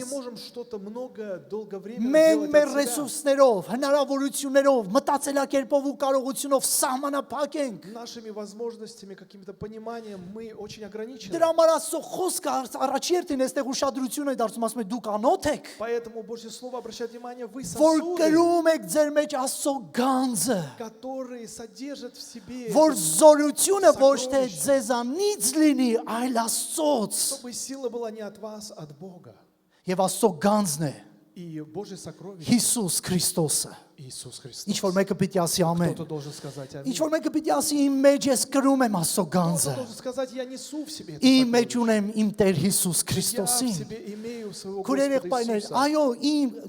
[SPEAKER 2] սիրելիներս։
[SPEAKER 1] можем что-то много, долго времени
[SPEAKER 2] Մենք
[SPEAKER 1] делать
[SPEAKER 2] մեր
[SPEAKER 1] от себя.
[SPEAKER 2] ռեսուրսներով, հնարավորություններով, մտածելակերպով ու կարողությունով սահմանափակ ենք։
[SPEAKER 1] Нашими возможностями, каким-то пониманием мы очень ограничены.
[SPEAKER 2] Դրա համար Աստծո խոսքը առաջերտին այստեղ ուշադրություն է դարձում, ասում է դուք անոթ եք,
[SPEAKER 1] Поэтому Божье Слово обращает внимание: вы
[SPEAKER 2] որ
[SPEAKER 1] сосуды,
[SPEAKER 2] կրում եք ձեր մեջ Աստծո գանձը,
[SPEAKER 1] которые содержат в себе,
[SPEAKER 2] որ զորությունը ոչ թե
[SPEAKER 1] Սակրովիще։
[SPEAKER 2] ձեզանից լինի, այլ Աստծոց։
[SPEAKER 1] чтобы сила была не от вас, а от Бога.
[SPEAKER 2] Եվ Աստծո գանձն է
[SPEAKER 1] И Божье сокровище
[SPEAKER 2] Հիսուս Քրիստոսը։
[SPEAKER 1] Иисус Христос.
[SPEAKER 2] Ինչ որ մեկը պիտի ասի ամեն։
[SPEAKER 1] Кто-то должен сказать аминь.
[SPEAKER 2] Ինչ որ մեկը պիտի ասի իմ մեջ ես կրում եմ Աստծո
[SPEAKER 1] Кто-то
[SPEAKER 2] գանձը։
[SPEAKER 1] должен сказать: я несу в себе это
[SPEAKER 2] Իմ մեջ
[SPEAKER 1] сокровище.
[SPEAKER 2] ունեմ իմ Տեր Հիսուս
[SPEAKER 1] Я в
[SPEAKER 2] Քրիստոսին։
[SPEAKER 1] себе имею своего
[SPEAKER 2] Քուրեր
[SPEAKER 1] Господа
[SPEAKER 2] եղբայրներ,
[SPEAKER 1] Иисуса.
[SPEAKER 2] այո,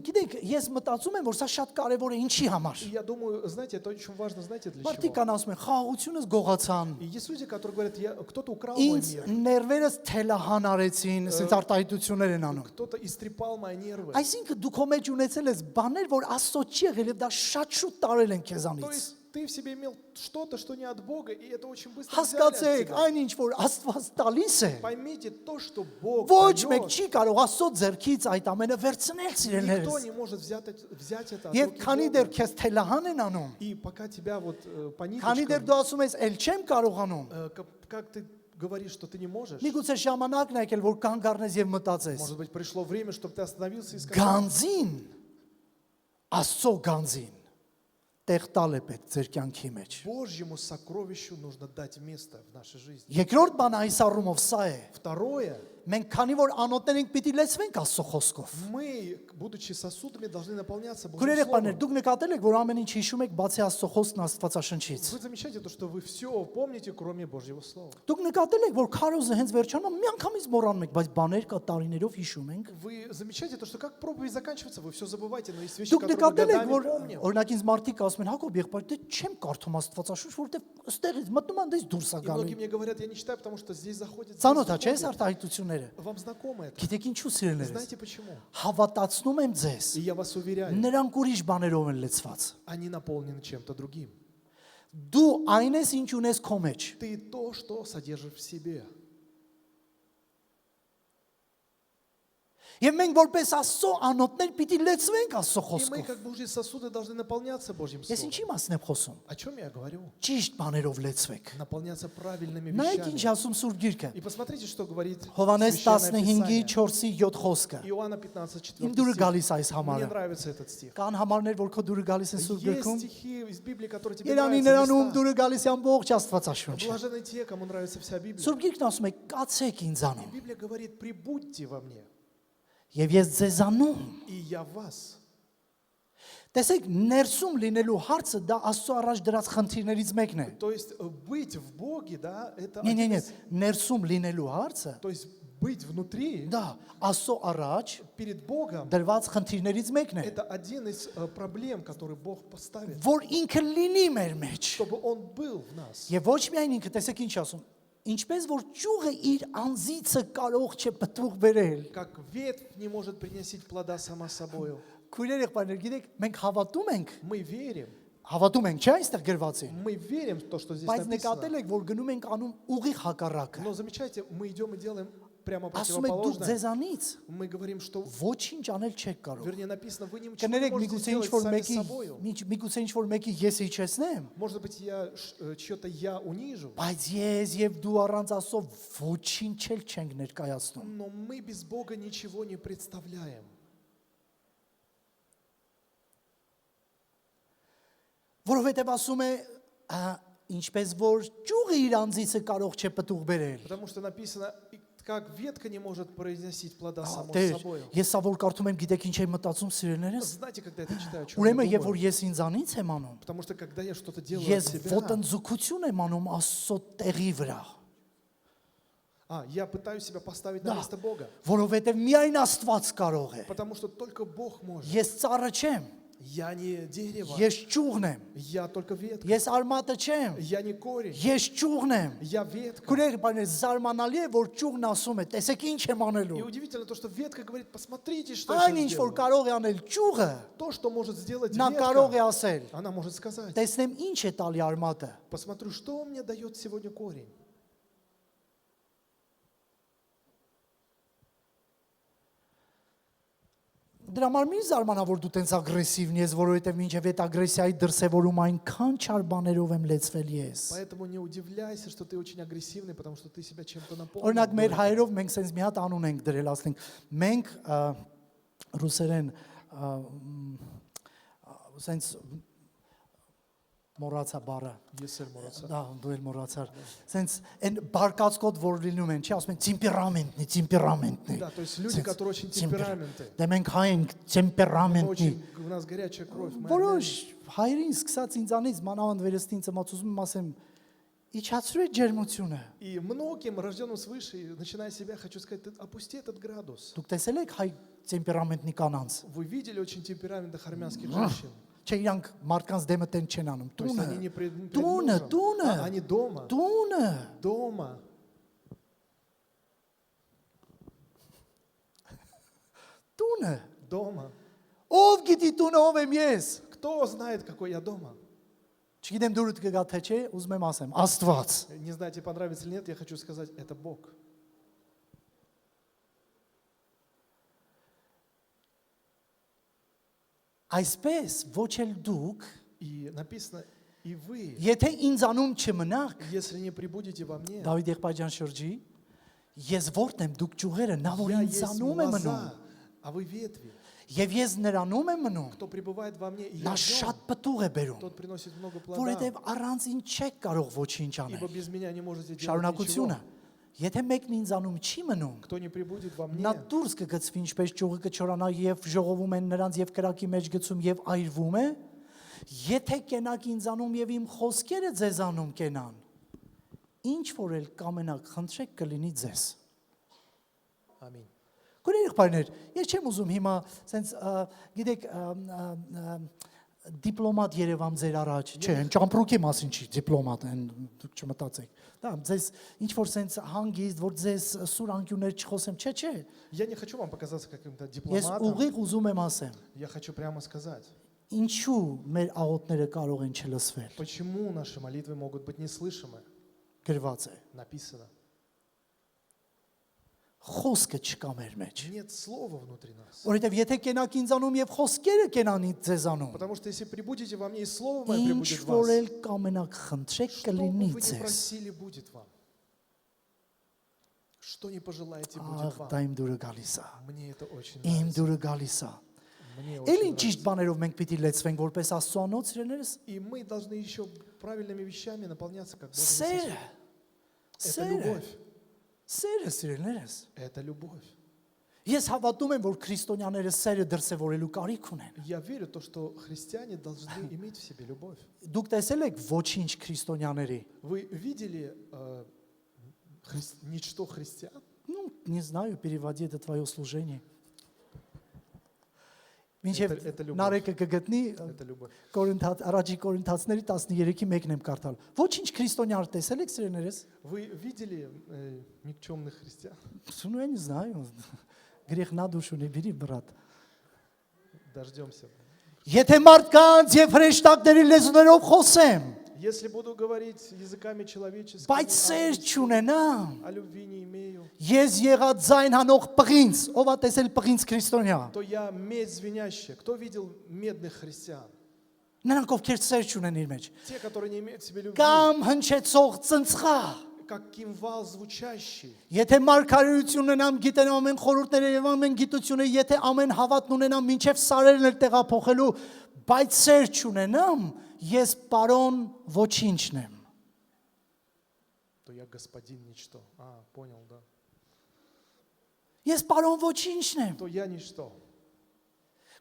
[SPEAKER 2] գիտեք, ես մտածում եմ, որ սա շատ կարևոր է ինչի համար։
[SPEAKER 1] И я думаю, знаете, это очень важно, знаете, для
[SPEAKER 2] Մարդիկ
[SPEAKER 1] чего?
[SPEAKER 2] կան ասում են, խաղաղությունս գողացան։
[SPEAKER 1] И есть люди, которые говорят: кто-то украл мой
[SPEAKER 2] Ինձ
[SPEAKER 1] мир,
[SPEAKER 2] ներվերս թելահան արեցին, ասենց արտահայտություններ են անում։
[SPEAKER 1] кто-то истрепал мои нервы.
[SPEAKER 2] Այսինքն դու քո մեջ ունեցել ես բաներ, որ Աստծո չի եղել եւ դա շատ շուտ տարել են
[SPEAKER 1] То
[SPEAKER 2] քեզանից։
[SPEAKER 1] есть ты в себе имел что-то, что не от Бога, и это очень быстро взяли от
[SPEAKER 2] Հասկացեք,
[SPEAKER 1] тебя.
[SPEAKER 2] այնինչ որ Աստված տալիս է,
[SPEAKER 1] Поймите, то, что Бог
[SPEAKER 2] ոչ մեկ
[SPEAKER 1] дает,
[SPEAKER 2] չի կարող Աստծո ձեռքից այդ ամենը վերցնել,
[SPEAKER 1] никто
[SPEAKER 2] սիրելիներս։
[SPEAKER 1] не может взять это от
[SPEAKER 2] Եվ
[SPEAKER 1] руки
[SPEAKER 2] քանի
[SPEAKER 1] Бога.
[SPEAKER 2] դեռ քեզ թելահան են անում,
[SPEAKER 1] И пока тебя вот по
[SPEAKER 2] քանի դեռ
[SPEAKER 1] ниточкам,
[SPEAKER 2] դու ասում ես, «Էլ չեմ կարողանում»։
[SPEAKER 1] как ты говоришь, что ты не можешь,
[SPEAKER 2] Միգուցե ժամանակն է եկել, որ կանգ առնես եւ մտածես։
[SPEAKER 1] может быть, пришло время, чтобы ты остановился и сказал:
[SPEAKER 2] Գանձին, Աստծո գանձին տեղ տալ է պետք ձեր կյանքի մեջ։
[SPEAKER 1] Божьему сокровищу нужно дать место в нашей жизни.
[SPEAKER 2] Երկրորդ բանը այս առումով սա է։
[SPEAKER 1] Второе,
[SPEAKER 2] մենք քանի որ անոթներ ենք պիտի լեցվենք Աստծո խոսքով։
[SPEAKER 1] Мы, будучи сосудами, должны наполняться Божьим
[SPEAKER 2] Քույրեր եղբայրներ,
[SPEAKER 1] Словом.
[SPEAKER 2] դուք նկատել եք, որ ամեն ինչ հիշում եք բացի Աստծո խոսքն Աստվածաշնչից։
[SPEAKER 1] Вы замечаете то, что вы все помните, кроме Божьего Слова.
[SPEAKER 2] Դուք նկատել եք, որ քարոզը հենց վերջանում, միանգամից մոռանում եք, բայց բաներ կա տարիներով հիշում ենք։
[SPEAKER 1] Вы замечаете то, что как проповедь заканчивается, вы все забываете, но есть вещи,
[SPEAKER 2] Դուք
[SPEAKER 1] которые мы
[SPEAKER 2] նկատել եք,
[SPEAKER 1] годами
[SPEAKER 2] որ
[SPEAKER 1] помним.
[SPEAKER 2] օրինակ ինձ մարդիկ ասում են, Հակոբ եղբայր, դե չեմ կարդում Աստվածաշունչ, որովհետև ըստեղից մտնում եմ դες դուրս է
[SPEAKER 1] И многие
[SPEAKER 2] գալու։
[SPEAKER 1] мне говорят, я не читаю, потому что здесь заходит. здесь
[SPEAKER 2] Ծանոթ է, չէ՞ այս
[SPEAKER 1] заходит.
[SPEAKER 2] արտահայտությունները։
[SPEAKER 1] Вам знакомо это?
[SPEAKER 2] Գիտեք ինչու սիրելիներս։
[SPEAKER 1] Знаете почему?
[SPEAKER 2] Հավատացնում եմ ձեզ։
[SPEAKER 1] И я вас уверяю,
[SPEAKER 2] Նրանք ուրիշ բաներով են լցված։
[SPEAKER 1] они наполнены чем-то другим.
[SPEAKER 2] Դու այն ես, ինչ ունես քո մեջ։
[SPEAKER 1] Ты то, что содержишь в себе.
[SPEAKER 2] Եվ մենք որպես Աստծո անոթներ պիտի լեցվենք Աստծո
[SPEAKER 1] И мы,
[SPEAKER 2] խոսքով։
[SPEAKER 1] как Божьи сосуды, должны наполняться Божьим
[SPEAKER 2] Ես
[SPEAKER 1] Словом.
[SPEAKER 2] ինչի մասն եմ խոսում։
[SPEAKER 1] О чем я говорю?
[SPEAKER 2] Ճիշտ բաներով լեցվեք։
[SPEAKER 1] Наполняться правильными
[SPEAKER 2] Նայեք ինչ
[SPEAKER 1] вещами.
[SPEAKER 2] ասում Սուրբ Գիրքը։
[SPEAKER 1] И посмотрите, что говорит
[SPEAKER 2] Հովանես
[SPEAKER 1] Священное
[SPEAKER 2] 15-ի
[SPEAKER 1] Писание.
[SPEAKER 2] 4-ի 7 խոսքը։
[SPEAKER 1] Иоанна 15,
[SPEAKER 2] Իմ
[SPEAKER 1] 4
[SPEAKER 2] դուրը
[SPEAKER 1] стих.
[SPEAKER 2] գալիս այս
[SPEAKER 1] Мне
[SPEAKER 2] համարը։
[SPEAKER 1] нравится этот стих.
[SPEAKER 2] Կան համարներ, որ քո դուրը գալիս են Սուրբ
[SPEAKER 1] Есть
[SPEAKER 2] Գրքում։
[SPEAKER 1] стихи из Библии, которые тебе
[SPEAKER 2] Երանի
[SPEAKER 1] нравятся.
[SPEAKER 2] նրան ում
[SPEAKER 1] места.
[SPEAKER 2] դուրը գալիս է ամբողջ Աստվածաշունչը։
[SPEAKER 1] Блаженны те, кому нравится вся Библия.
[SPEAKER 2] Սուրբ Գիրքն ասում է՝ կացեք
[SPEAKER 1] И
[SPEAKER 2] ինձանում,
[SPEAKER 1] Библия говорит, прибудьте во мне,
[SPEAKER 2] եւ ես ձեզանում։
[SPEAKER 1] и я в вас.
[SPEAKER 2] Տեսեք, ներսում լինելու հարցը դա Աստծո առաջ դրած խնդիրներից մեկն է։
[SPEAKER 1] То есть быть в Боге, да, это
[SPEAKER 2] Не,
[SPEAKER 1] один
[SPEAKER 2] не,
[SPEAKER 1] из-
[SPEAKER 2] ներսում լինելու հարցը
[SPEAKER 1] то есть быть внутри,
[SPEAKER 2] դա Աստծո առաջ
[SPEAKER 1] перед Богом,
[SPEAKER 2] դրված խնդիրներից մեկն է,
[SPEAKER 1] это один из проблем, которые Бог поставит,
[SPEAKER 2] որ ինքը լինի մեր մեջ։
[SPEAKER 1] чтобы Он был в нас.
[SPEAKER 2] Եվ ոչ միայն ինքը, տեսեք ինչ ասում, ինչպես որ ճյուղը իր անձիցը կարող չէ պտուղ բերել։
[SPEAKER 1] Как ветвь не может приносить плода сама собою.
[SPEAKER 2] Քույրեր եղբայրներ, գիտեք, մենք հավատում ենք,
[SPEAKER 1] Мы верим,
[SPEAKER 2] չէ՞ այստեղ գրվածի։
[SPEAKER 1] мы верим в то, что здесь
[SPEAKER 2] Բայց
[SPEAKER 1] написано.
[SPEAKER 2] նկատել եք, որ գնում ենք անում ուղիղ հակառակը։
[SPEAKER 1] Но замечайте, мы идем и делаем прямо
[SPEAKER 2] Ասում եք դուք
[SPEAKER 1] противоположное.
[SPEAKER 2] ձեզանից
[SPEAKER 1] Мы говорим, что,
[SPEAKER 2] ոչինչ անել չեք կարող։
[SPEAKER 1] вернее, написано, вы ничего не
[SPEAKER 2] Կներեք,
[SPEAKER 1] можете
[SPEAKER 2] միգուցե ինչ
[SPEAKER 1] сделать
[SPEAKER 2] որ
[SPEAKER 1] сами
[SPEAKER 2] մեկի,
[SPEAKER 1] собою.
[SPEAKER 2] միգուցե ինչ որ մեկի ես իջեցնեմ,
[SPEAKER 1] Может быть, я чье-то я унижу,
[SPEAKER 2] բայց ես եւ դու առանց Աստծո ոչինչ էլ չենք ներկայացնում։
[SPEAKER 1] но мы без Бога ничего не представляем.
[SPEAKER 2] Որովհետեւ ասում է, ինչպես որ ճյուղը իր անձիցը կարող չէ պտուղ բերել։
[SPEAKER 1] Потому что написано, как ветка не может произносить плода самой
[SPEAKER 2] Տեր,
[SPEAKER 1] собою.
[SPEAKER 2] ես սա որ կարդում եմ, гիտեք ինչ եմ մտածում սիրելիներս։
[SPEAKER 1] Знаете, когда это читаю, о чем я
[SPEAKER 2] Ուրեմն եւ
[SPEAKER 1] думаю?
[SPEAKER 2] որ ես ինձանից եմ անում,
[SPEAKER 1] Потому что когда я что-то делаю от
[SPEAKER 2] ես
[SPEAKER 1] себя,
[SPEAKER 2] ոտնձգություն եմ անում Աստծո տեղի вրա,
[SPEAKER 1] я пытаюсь себя поставить на место Бога.
[SPEAKER 2] որովհետեւ միայն Աստված կարող է։
[SPEAKER 1] Потому что только Бог может.
[SPEAKER 2] Ես ծառը չեմ,
[SPEAKER 1] Я не дерево,
[SPEAKER 2] ես ճյուղն եմ,
[SPEAKER 1] я только ветка.
[SPEAKER 2] ես արմատը չեմ,
[SPEAKER 1] Я не корень,
[SPEAKER 2] ես ճյուղն եմ։
[SPEAKER 1] я ветка.
[SPEAKER 2] Քուրեր բաներ զարմանալի է, որ ճյուղն ասում է, տեսեք ինչ եմ
[SPEAKER 1] И
[SPEAKER 2] անելու։
[SPEAKER 1] удивительно то, что ветка говорит, посмотрите, что я
[SPEAKER 2] Այն
[SPEAKER 1] сейчас
[SPEAKER 2] ինչ որ
[SPEAKER 1] сделаю.
[SPEAKER 2] կարող է անել ճյուղը,
[SPEAKER 1] То, что может сделать
[SPEAKER 2] նա կարող է
[SPEAKER 1] ветка,
[SPEAKER 2] ասել,
[SPEAKER 1] она может сказать,
[SPEAKER 2] տեսնեմ ինչ է տալի արմատը։
[SPEAKER 1] посмотрю, что мне дает сегодня корень.
[SPEAKER 2] Դրա համար մի զարմանա, որ դու տենց ագրեսիվն ես, որովհետև մինչև այդ ագրեսիայի դրսևորում այնքան չար բաներով եմ լեցվել ես։
[SPEAKER 1] Поэтому не удивляйся, что ты очень агрессивный, потому что ты себя чем-то
[SPEAKER 2] Օրինակ մեր
[SPEAKER 1] наполнил.
[SPEAKER 2] հայերով մենք sense մի հատ անուն ենք դրել, ասենք մենք ռուսերեն sense մոռացա բառը։
[SPEAKER 1] Если молодца.
[SPEAKER 2] Դա դու էլ մոռացար։ Sense այն բարկացկոտ որ լինում են, չի ասում են տեմպերամենտն է։
[SPEAKER 1] Да, то есть люди, которые очень темпераментны.
[SPEAKER 2] Դե մենք հայ ենք
[SPEAKER 1] Мы
[SPEAKER 2] տեմպերամենտն։
[SPEAKER 1] очень, у нас горячая кровь. мы
[SPEAKER 2] Որոշ հայրին սկսած ինձանից մանավանդ վերստին ծմացում եմ ասեմ իջացրու այդ ջերմությունը։
[SPEAKER 1] И многим, рожденным свыше, начиная с себя, хочу сказать, ты опусти этот градус.
[SPEAKER 2] Դուք տեսել եք հայ տեմպերամենտնի կանանց։
[SPEAKER 1] Вы видели очень темпераментных армянских женщин?
[SPEAKER 2] Չէ իրանք մարդկանց դեմը տեն չեն անում։
[SPEAKER 1] То есть
[SPEAKER 2] Տունը,
[SPEAKER 1] они не пред
[SPEAKER 2] Տունը,
[SPEAKER 1] мужем,
[SPEAKER 2] տունը,
[SPEAKER 1] они дома.
[SPEAKER 2] տունը։
[SPEAKER 1] Дома.
[SPEAKER 2] Տունը։
[SPEAKER 1] Дома.
[SPEAKER 2] Ով գիտի տունը ով եմ ես։
[SPEAKER 1] Кто знает, какой я дома?
[SPEAKER 2] Չգիտեմ դուրդ կգա թե չէ, ուզում եմ ասեմ, Աստված։
[SPEAKER 1] Не знаете, понравится или нет, я хочу сказать, это Бог.
[SPEAKER 2] Այսպես ոչ էլ դուք,
[SPEAKER 1] И написано, и вы,
[SPEAKER 2] եթե ինձանում չմնաք,
[SPEAKER 1] если не прибудете во мне,
[SPEAKER 2] Դավիթ եղբայրյան շրջի, ես որտն եմ դուք ճյուղերը, նա որ
[SPEAKER 1] я есть
[SPEAKER 2] ինձանում է մնում,
[SPEAKER 1] лоза, а вы ветви.
[SPEAKER 2] եւ ես նրանում եմ մնում,
[SPEAKER 1] Кто пребывает во мне, и я
[SPEAKER 2] նա
[SPEAKER 1] в
[SPEAKER 2] շատ
[SPEAKER 1] нем,
[SPEAKER 2] պտուղ է բերում,
[SPEAKER 1] тот приносит много плода.
[SPEAKER 2] որովհետեւ առանց ինձ չեք կարող ոչինչ
[SPEAKER 1] Ибо
[SPEAKER 2] անել։
[SPEAKER 1] без меня не можете делать
[SPEAKER 2] Շարունակությունը։
[SPEAKER 1] ничего.
[SPEAKER 2] Եթե մեկն ինձանում չի մնում,
[SPEAKER 1] кто не прибудет во
[SPEAKER 2] նա
[SPEAKER 1] мне,
[SPEAKER 2] դուրս կգցվի ինչպես ճյուղը կչորանա եւ ժողովում են նրանց եւ կրակի մեջ գցում եւ այրվում է, եթե կենաք ինձանում եւ իմ խոսքերը ձեզանում կենան, ինչ որ էլ կամենաք խնդրեք կլինի ձեզ։
[SPEAKER 1] аминь.
[SPEAKER 2] Գույներ եղբայրներ, ես չեմ ուզում հիմա սենց գիտեք դիպլոմատ Երևան ձեր առաջ, չէ, ճամպրուկի մասին չի, դիպլոմատ են, դուք չմտածեք։ Դա ձեզ ինչ որ սենց հանգիստ, որ ձեզ սուր անկյուններ չխոսեմ, չէ։
[SPEAKER 1] Я не хочу вам показаться каким-то
[SPEAKER 2] Ես
[SPEAKER 1] дипломатом.
[SPEAKER 2] ուղիղ ուզում եմ ասեմ,
[SPEAKER 1] Я хочу прямо сказать,
[SPEAKER 2] ինչու մեր աղոթները կարող են չլսվել։
[SPEAKER 1] почему наши молитвы могут быть неслышимы.
[SPEAKER 2] Գրված է։
[SPEAKER 1] Написано.
[SPEAKER 2] Խոսքը չկա մեր մեջ։
[SPEAKER 1] Нет слова внутри нас.
[SPEAKER 2] Որովհետև եթե կենաք ինձանում եւ խոսքերը կենան ձեզանում,
[SPEAKER 1] Потому что если прибудете во мне, и слово мое
[SPEAKER 2] ինչ
[SPEAKER 1] прибудет в
[SPEAKER 2] որ
[SPEAKER 1] вас,
[SPEAKER 2] էլ կամենաք խնդրեք
[SPEAKER 1] что бы
[SPEAKER 2] կլինի
[SPEAKER 1] вы ни
[SPEAKER 2] ձեզ։
[SPEAKER 1] просили, будет вам. Что не пожелаете, будет
[SPEAKER 2] Ահ,
[SPEAKER 1] вам.
[SPEAKER 2] դա իմ դուրը գալիս է։
[SPEAKER 1] Мне это очень
[SPEAKER 2] Իմ
[SPEAKER 1] нравится.
[SPEAKER 2] դուրը գալիս է։
[SPEAKER 1] Мне
[SPEAKER 2] Էլ
[SPEAKER 1] очень
[SPEAKER 2] ինչ ճիշտ
[SPEAKER 1] нравится.
[SPEAKER 2] բաներով մենք պիտի լեցվենք որպես Աստծոանոց իրեներս։
[SPEAKER 1] И мы должны еще правильными вещами наполняться, как Божий
[SPEAKER 2] Սերը։
[SPEAKER 1] сосуд. Это
[SPEAKER 2] Սերը։
[SPEAKER 1] любовь.
[SPEAKER 2] Սերը սիրելիներս։
[SPEAKER 1] Это любовь.
[SPEAKER 2] Ես հավատում եմ, որ քրիստոնյաները սերը դրսևորելու կարիք ունեն։
[SPEAKER 1] Я верю в то, что христиане должны иметь в себе любовь.
[SPEAKER 2] Դուք տեսել եք ոչինչ քրիստոնյաների։
[SPEAKER 1] Вы видели ничто христиан?
[SPEAKER 2] Ну, не знаю, переводи это твое служение.
[SPEAKER 1] Это
[SPEAKER 2] Մինչև
[SPEAKER 1] любовь.
[SPEAKER 2] Նարեկը կգտնի
[SPEAKER 1] Это любовь.
[SPEAKER 2] Կորինթաց առաջի Կորինթացների 13-ի 1-ն եմ կարդալ։ Ոչինչ քրիստոնյա տեսել եք սիրելիներս։
[SPEAKER 1] Вы видели никчемных христиан?
[SPEAKER 2] Ну, я не знаю. Грех на душу не бери, брат.
[SPEAKER 1] Дождемся.
[SPEAKER 2] Եթե մարդկանց եւ հրեշտակների լեզուներով խոսեմ,
[SPEAKER 1] Если буду говорить языками человеческими,
[SPEAKER 2] բայց սեր չունենամ,
[SPEAKER 1] а любви не имею,
[SPEAKER 2] ես եղած ձայն հանող պղինց, ով է տեսել պղինց քրիստոնյա։
[SPEAKER 1] то я медь звенящая. Кто видел медных христиан?
[SPEAKER 2] Նրանք ովքեր սեր չունեն իր մեջ։
[SPEAKER 1] Те, которые не имеют в себе любви,
[SPEAKER 2] Կամ հնչեցող ծնցղա։
[SPEAKER 1] как кимвал звучащий.
[SPEAKER 2] Եթե մարգարեություն ունենամ, գիտեն ամեն խորհուրդները եւ ամեն գիտությունը, եթե ամեն հավատն ունենամ, մինչեւ սարերն էլ տեղափոխելու, բայց սեր չունենամ, ես պարոն ոչինչն եմ։
[SPEAKER 1] То я господин ничто. Понял, да.
[SPEAKER 2] Ես պարոն ոչինչն եմ։
[SPEAKER 1] То я ничто.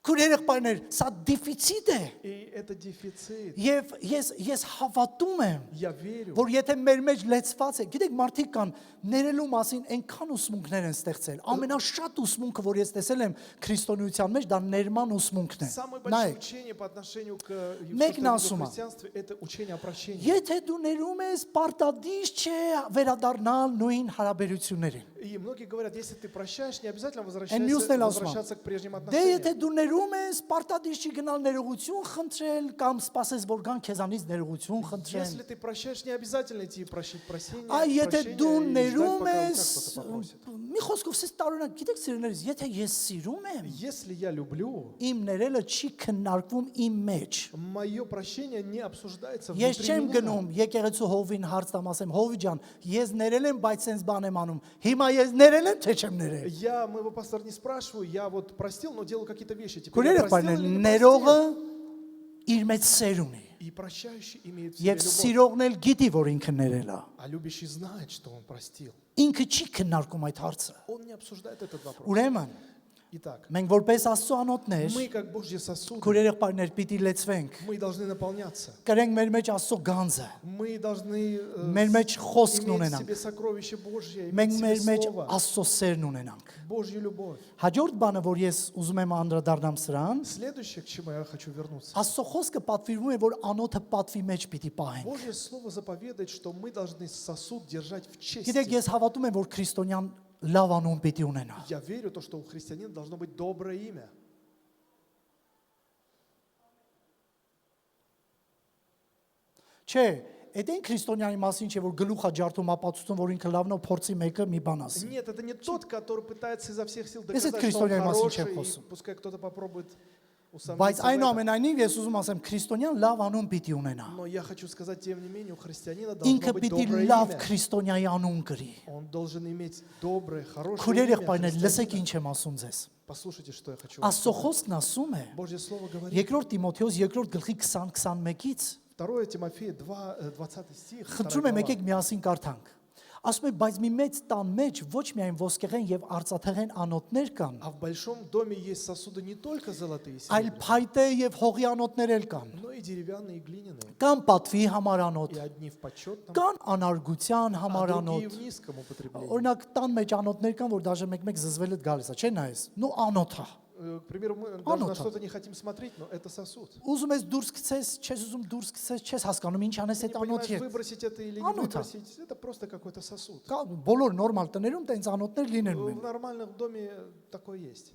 [SPEAKER 2] Քուրերեղբայրներ, սա դեֆիցիտ է։
[SPEAKER 1] И это дефицит.
[SPEAKER 2] Եվ ես հավատում եմ,
[SPEAKER 1] Я верю.
[SPEAKER 2] որ եթե մեր մեջ լեցված է, գիտեք մարդիկ կան ներելու մասին այնքան ուսմունքներ են ստեղծել։ Ամենաշատ ուսմունքը, որ ես տեսել եմ քրիստոնեության մեջ, դա ներման ուսմունքն է։
[SPEAKER 1] Самое большое
[SPEAKER 2] Նայեք,
[SPEAKER 1] учение по отношению к
[SPEAKER 2] Մեկ
[SPEAKER 1] что-то
[SPEAKER 2] ասում
[SPEAKER 1] в
[SPEAKER 2] է.
[SPEAKER 1] христианстве, это учение о прощении.
[SPEAKER 2] եթե դու ներում ես, պարտադիր չէ վերադառնալ նույն հարաբերություններին։
[SPEAKER 1] И многие говорят, если ты прощаешь, не обязательно
[SPEAKER 2] մյուսն էլ ասում է,
[SPEAKER 1] возвращаться к прежним
[SPEAKER 2] Դե եթե
[SPEAKER 1] отношениям.
[SPEAKER 2] դու ներում ես, պարտադիր չի գնալ ներողություն խնդրել կամ սпасես որ գան քեզանից ներողություն խնդրեն։
[SPEAKER 1] Если ты прощаешь, не обязательно идти и просить прощения,
[SPEAKER 2] Այ եթե
[SPEAKER 1] прощения
[SPEAKER 2] դու
[SPEAKER 1] и ждать,
[SPEAKER 2] ներում
[SPEAKER 1] пока у тебя
[SPEAKER 2] ես,
[SPEAKER 1] кто-то попросит.
[SPEAKER 2] մի խոսքով սես տարօրինակ, գիտեք սիրելիներս, եթե ես սիրում եմ,
[SPEAKER 1] Если я люблю,
[SPEAKER 2] իմ ներելը չի քննարկվում իմ մեջ։
[SPEAKER 1] мое прощение не обсуждается
[SPEAKER 2] Ես
[SPEAKER 1] внутри
[SPEAKER 2] չեմ
[SPEAKER 1] меня.
[SPEAKER 2] գնում եկեղեցու հովին հարց տամ ասեմ, հովի ջան, ես ներել եմ, բայց sense բան եմ անում։ Հիմա ես ներել եմ, թե չեմ ներել։
[SPEAKER 1] Я моего пастора не спрашиваю, я вот простил, но делаю какие-то вещи. Теперь я
[SPEAKER 2] Քույրերը
[SPEAKER 1] простил
[SPEAKER 2] բանը
[SPEAKER 1] или не
[SPEAKER 2] ներողը
[SPEAKER 1] простил?
[SPEAKER 2] իր մեջ սեր ունի։
[SPEAKER 1] И прощающий имеет в себе
[SPEAKER 2] Եվ
[SPEAKER 1] любовь.
[SPEAKER 2] սիրողն էլ գիտի, որ ինքը ներել է։
[SPEAKER 1] А любящий знает, что он простил.
[SPEAKER 2] Ինքը չի քննարկում այդ հարցը։
[SPEAKER 1] Он не обсуждает этот вопрос.
[SPEAKER 2] Ուրեմն,
[SPEAKER 1] Итак,
[SPEAKER 2] մենք որպես Աստծո անոթներ,
[SPEAKER 1] мы как Божьи сосуды,
[SPEAKER 2] քույրերեղբայրներ պիտի լեցվենք։
[SPEAKER 1] мы должны наполняться.
[SPEAKER 2] Կրենք մեր մեջ Աստծո գանձը։
[SPEAKER 1] Мы должны
[SPEAKER 2] Մեր մեջ խոսքն
[SPEAKER 1] иметь в
[SPEAKER 2] ունենանք։
[SPEAKER 1] себе сокровище Божье,
[SPEAKER 2] Մենք
[SPEAKER 1] иметь в
[SPEAKER 2] մեր
[SPEAKER 1] себе
[SPEAKER 2] մեջ
[SPEAKER 1] Слово,
[SPEAKER 2] Աստծո սերն ունենանք։
[SPEAKER 1] Божью любовь.
[SPEAKER 2] Հաջորդ բանը, որ ես ուզում եմ անդրադառնամ սրան,
[SPEAKER 1] Следующее, к чему я хочу вернуться.
[SPEAKER 2] Աստծո խոսքը պատվիրվում է, որ անոթը պատվի մեջ պիտի պահենք։
[SPEAKER 1] Божье Слово заповедует, что мы должны сосуд держать в
[SPEAKER 2] Գիտեք,
[SPEAKER 1] чести.
[SPEAKER 2] ես հավատում եմ, որ քրիստոնյան լավ անուն պիտի ունենա։
[SPEAKER 1] Я верю в то, что у христианина должно быть доброе имя.
[SPEAKER 2] Չէ, այդ այն քրիստոնյանի մասին չէ, որ գլուխա ջարդում ապացուցում, որ ինքը լավն է, փորձի մեկը մի բան ասի։
[SPEAKER 1] Нет, это не тот, который пытается изо всех сил
[SPEAKER 2] Если
[SPEAKER 1] доказать, что он
[SPEAKER 2] քրիստոնյայի մասին չեմ
[SPEAKER 1] хороший, и
[SPEAKER 2] խոսում։
[SPEAKER 1] пускай кто-то попробует
[SPEAKER 2] Բայց
[SPEAKER 1] усомниться в этом.
[SPEAKER 2] այնուամենայնիվ ես ուզում ասեմ, քրիստոնյան լավ անուն պիտի ունենա։
[SPEAKER 1] Но я хочу сказать, тем не менее, у христианина должно
[SPEAKER 2] Ինքը
[SPEAKER 1] быть
[SPEAKER 2] պիտի
[SPEAKER 1] доброе
[SPEAKER 2] լավ
[SPEAKER 1] имя.
[SPEAKER 2] քրիստոնյայի անուն կրի։
[SPEAKER 1] Он должен иметь доброе, хорошее
[SPEAKER 2] Քույրեր
[SPEAKER 1] имя
[SPEAKER 2] եղբայրներ, լսեք
[SPEAKER 1] христианина.
[SPEAKER 2] ինչ եմ ասում ձեզ։
[SPEAKER 1] Послушайте, что я хочу вам
[SPEAKER 2] Աստծո
[SPEAKER 1] сказать.
[SPEAKER 2] խոսքն ասում է,
[SPEAKER 1] Божье Слово говорит.
[SPEAKER 2] 2 Տիմոթեոս 2 գլխի 20-21-ից
[SPEAKER 1] 2 Тимофея 2, 20 стих.
[SPEAKER 2] խնդրում եմ եկեք միասին կարդանք։ Ասում է, բայց մի մեծ տան մեջ ոչ միայն ոսկեղեն եւ արծաթեղեն անոթներ կան,
[SPEAKER 1] А в большом доме есть сосуды не только золотые и
[SPEAKER 2] այլ
[SPEAKER 1] серебряные,
[SPEAKER 2] փայտե եւ հողի անոթներ էլ կան։
[SPEAKER 1] но и деревянные, и глиняные.
[SPEAKER 2] Կան պատվի համար անոթ,
[SPEAKER 1] И одни в почетном,
[SPEAKER 2] կան անարգության համար
[SPEAKER 1] а другие
[SPEAKER 2] անոթ։
[SPEAKER 1] в низком употреблении.
[SPEAKER 2] Օրինակ տան մեջ անոթներ կան, որ դաժե մեկ-մեկ զզվելդ գալիս է, չէ՞ նայես։ Նու անոթ է։
[SPEAKER 1] К примеру, мы даже
[SPEAKER 2] Оно
[SPEAKER 1] на
[SPEAKER 2] там.
[SPEAKER 1] что-то не хотим смотреть, но это сосуд.
[SPEAKER 2] Ուզում ես դուրս գցես, չես ուզում դուրս գցես, չես հասկանում ինչ անես
[SPEAKER 1] Ты
[SPEAKER 2] այդ
[SPEAKER 1] не понимаешь,
[SPEAKER 2] անոթի հետ։
[SPEAKER 1] выбросить это или не
[SPEAKER 2] Оно там.
[SPEAKER 1] выбросить, это просто какой-то сосуд.
[SPEAKER 2] Կա բոլոր նորմալ տներում տենց անոթներ լինելու
[SPEAKER 1] В
[SPEAKER 2] են։
[SPEAKER 1] нормальном доме такое есть.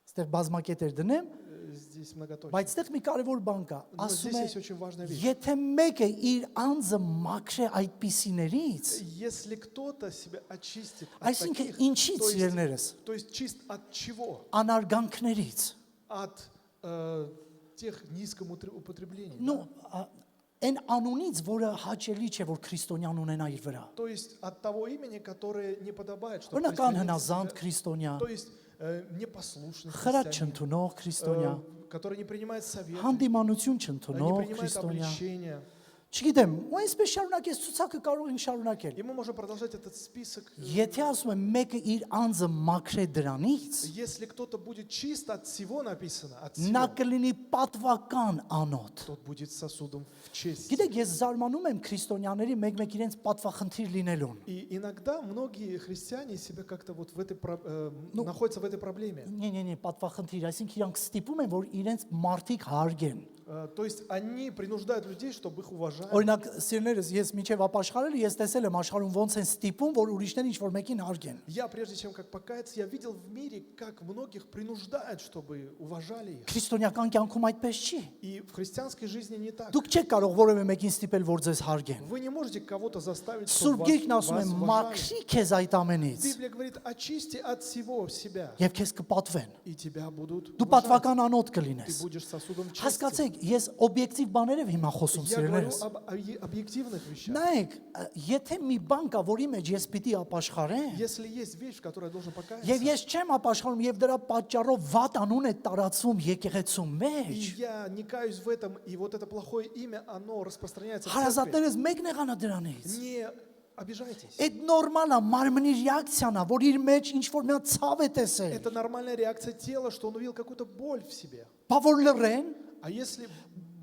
[SPEAKER 2] Այստեղ բազմակետեր դնեմ,
[SPEAKER 1] Здесь многоточие.
[SPEAKER 2] բայց այստեղ մի կարևոր բան կա։
[SPEAKER 1] Но
[SPEAKER 2] Ասում
[SPEAKER 1] здесь
[SPEAKER 2] է,
[SPEAKER 1] есть очень важная вещь.
[SPEAKER 2] եթե մեկը իր անձը մաքրե այդպիսիներից,
[SPEAKER 1] Если кто-то себя очистит от
[SPEAKER 2] այսինքն
[SPEAKER 1] таких,
[SPEAKER 2] ինչից
[SPEAKER 1] то есть,
[SPEAKER 2] երներս,
[SPEAKER 1] то есть чист от чего?
[SPEAKER 2] անարգանքներից,
[SPEAKER 1] От тех низком употреблений.
[SPEAKER 2] նո այն անունից, որը հաճելի չէ, որ քրիստոնյան ունենա իր վրա։
[SPEAKER 1] То есть от того имени, которое не подобает, чтобы
[SPEAKER 2] Օրինակ անհնազանդ քրիստոնյա,
[SPEAKER 1] то есть непослушный
[SPEAKER 2] խրատ
[SPEAKER 1] христианин,
[SPEAKER 2] չընդունող քրիստոնյա,
[SPEAKER 1] который не принимает совет,
[SPEAKER 2] հանդիմանություն
[SPEAKER 1] не
[SPEAKER 2] չընդունող
[SPEAKER 1] принимает
[SPEAKER 2] քրիստոնյա։
[SPEAKER 1] обличения.
[SPEAKER 2] Չգիտեմ, ու այսպես շարունակես ցուցակը կարող ենք շարունակել։
[SPEAKER 1] И мы можем продолжать этот список.
[SPEAKER 2] Եթե ասում եմ մեկը իր անձը մաքրե դրանից,
[SPEAKER 1] Если кто-то будет чист от всего написано, от
[SPEAKER 2] նա
[SPEAKER 1] всего,
[SPEAKER 2] կլինի պատվական անոթ։
[SPEAKER 1] тот будет сосудом в честь.
[SPEAKER 2] Գիտեք, ես զարմանում եմ քրիստոնյաների մեկ-մեկ իրենց պատվախնդիր լինելուն։
[SPEAKER 1] И иногда многие христиане себя как-то вот в этой находятся в этой проблеме.
[SPEAKER 2] Не, պատվախնդիր, այսինքն իրանք ստիպում են, որ իրենց մարդիկ հարգեն։
[SPEAKER 1] То есть они принуждают людей, чтобы их уважали.
[SPEAKER 2] Օրինակ, սիրելիներս, ես միջև ապաշխարել, ես տեսել եմ աշխարհում ոնց են ստիպում, որ ուրիշները ինչ-որ մեկին հարգեն։
[SPEAKER 1] Я, прежде чем как покаяться, я видел в мире, как многих принуждают, чтобы уважали их.
[SPEAKER 2] Քրիստոնեական կյանքում այդպես չի։
[SPEAKER 1] И в христианской жизни не так.
[SPEAKER 2] Դուք չեք կարող որևէ մեկին ստիպել, որ ձեզ հարգեն։
[SPEAKER 1] Вы не можете кого-то заставить,
[SPEAKER 2] Սուրբ
[SPEAKER 1] чтобы
[SPEAKER 2] Գիրքն
[SPEAKER 1] вас
[SPEAKER 2] ասում է,
[SPEAKER 1] уважали.
[SPEAKER 2] մաքրի քեզ այդ ամենից,
[SPEAKER 1] Библия говорит, очисти от всего себя,
[SPEAKER 2] եւ քեզ կպատվեն։
[SPEAKER 1] и тебя будут
[SPEAKER 2] Դու
[SPEAKER 1] уважать.
[SPEAKER 2] պատվական անոթ
[SPEAKER 1] Ты
[SPEAKER 2] կլինես։
[SPEAKER 1] будешь сосудом чести.
[SPEAKER 2] Հասկացեք, ես օբյեկտիվ բաներով հիմա խոսում,
[SPEAKER 1] Я говорю
[SPEAKER 2] սիրելիներս։
[SPEAKER 1] об объективных вещах.
[SPEAKER 2] Նայեք, եթե մի բան կա, որի մեջ ես պիտի ապաշխարեմ,
[SPEAKER 1] Если есть вещь, в которой я должен
[SPEAKER 2] եւ
[SPEAKER 1] покаяться,
[SPEAKER 2] ես չեմ ապաշխարում եւ դրա պատճառով վատ անուն է տարածվում եկեղեցու
[SPEAKER 1] и
[SPEAKER 2] մեջ,
[SPEAKER 1] я не каюсь в этом, и вот это плохое имя, оно распространяется в церкви,
[SPEAKER 2] հարազատներս մեկն եղանա դրանից։
[SPEAKER 1] не обижайтесь.
[SPEAKER 2] Այդ նորմալ է, մարմնի ռեակցիան է, որ իր մեջ ինչ որ մի հատ ցավ է տեսել։
[SPEAKER 1] Это нормальная реакция тела, что он увидел какую-то боль в себе.
[SPEAKER 2] Բա որ лռեն,
[SPEAKER 1] А если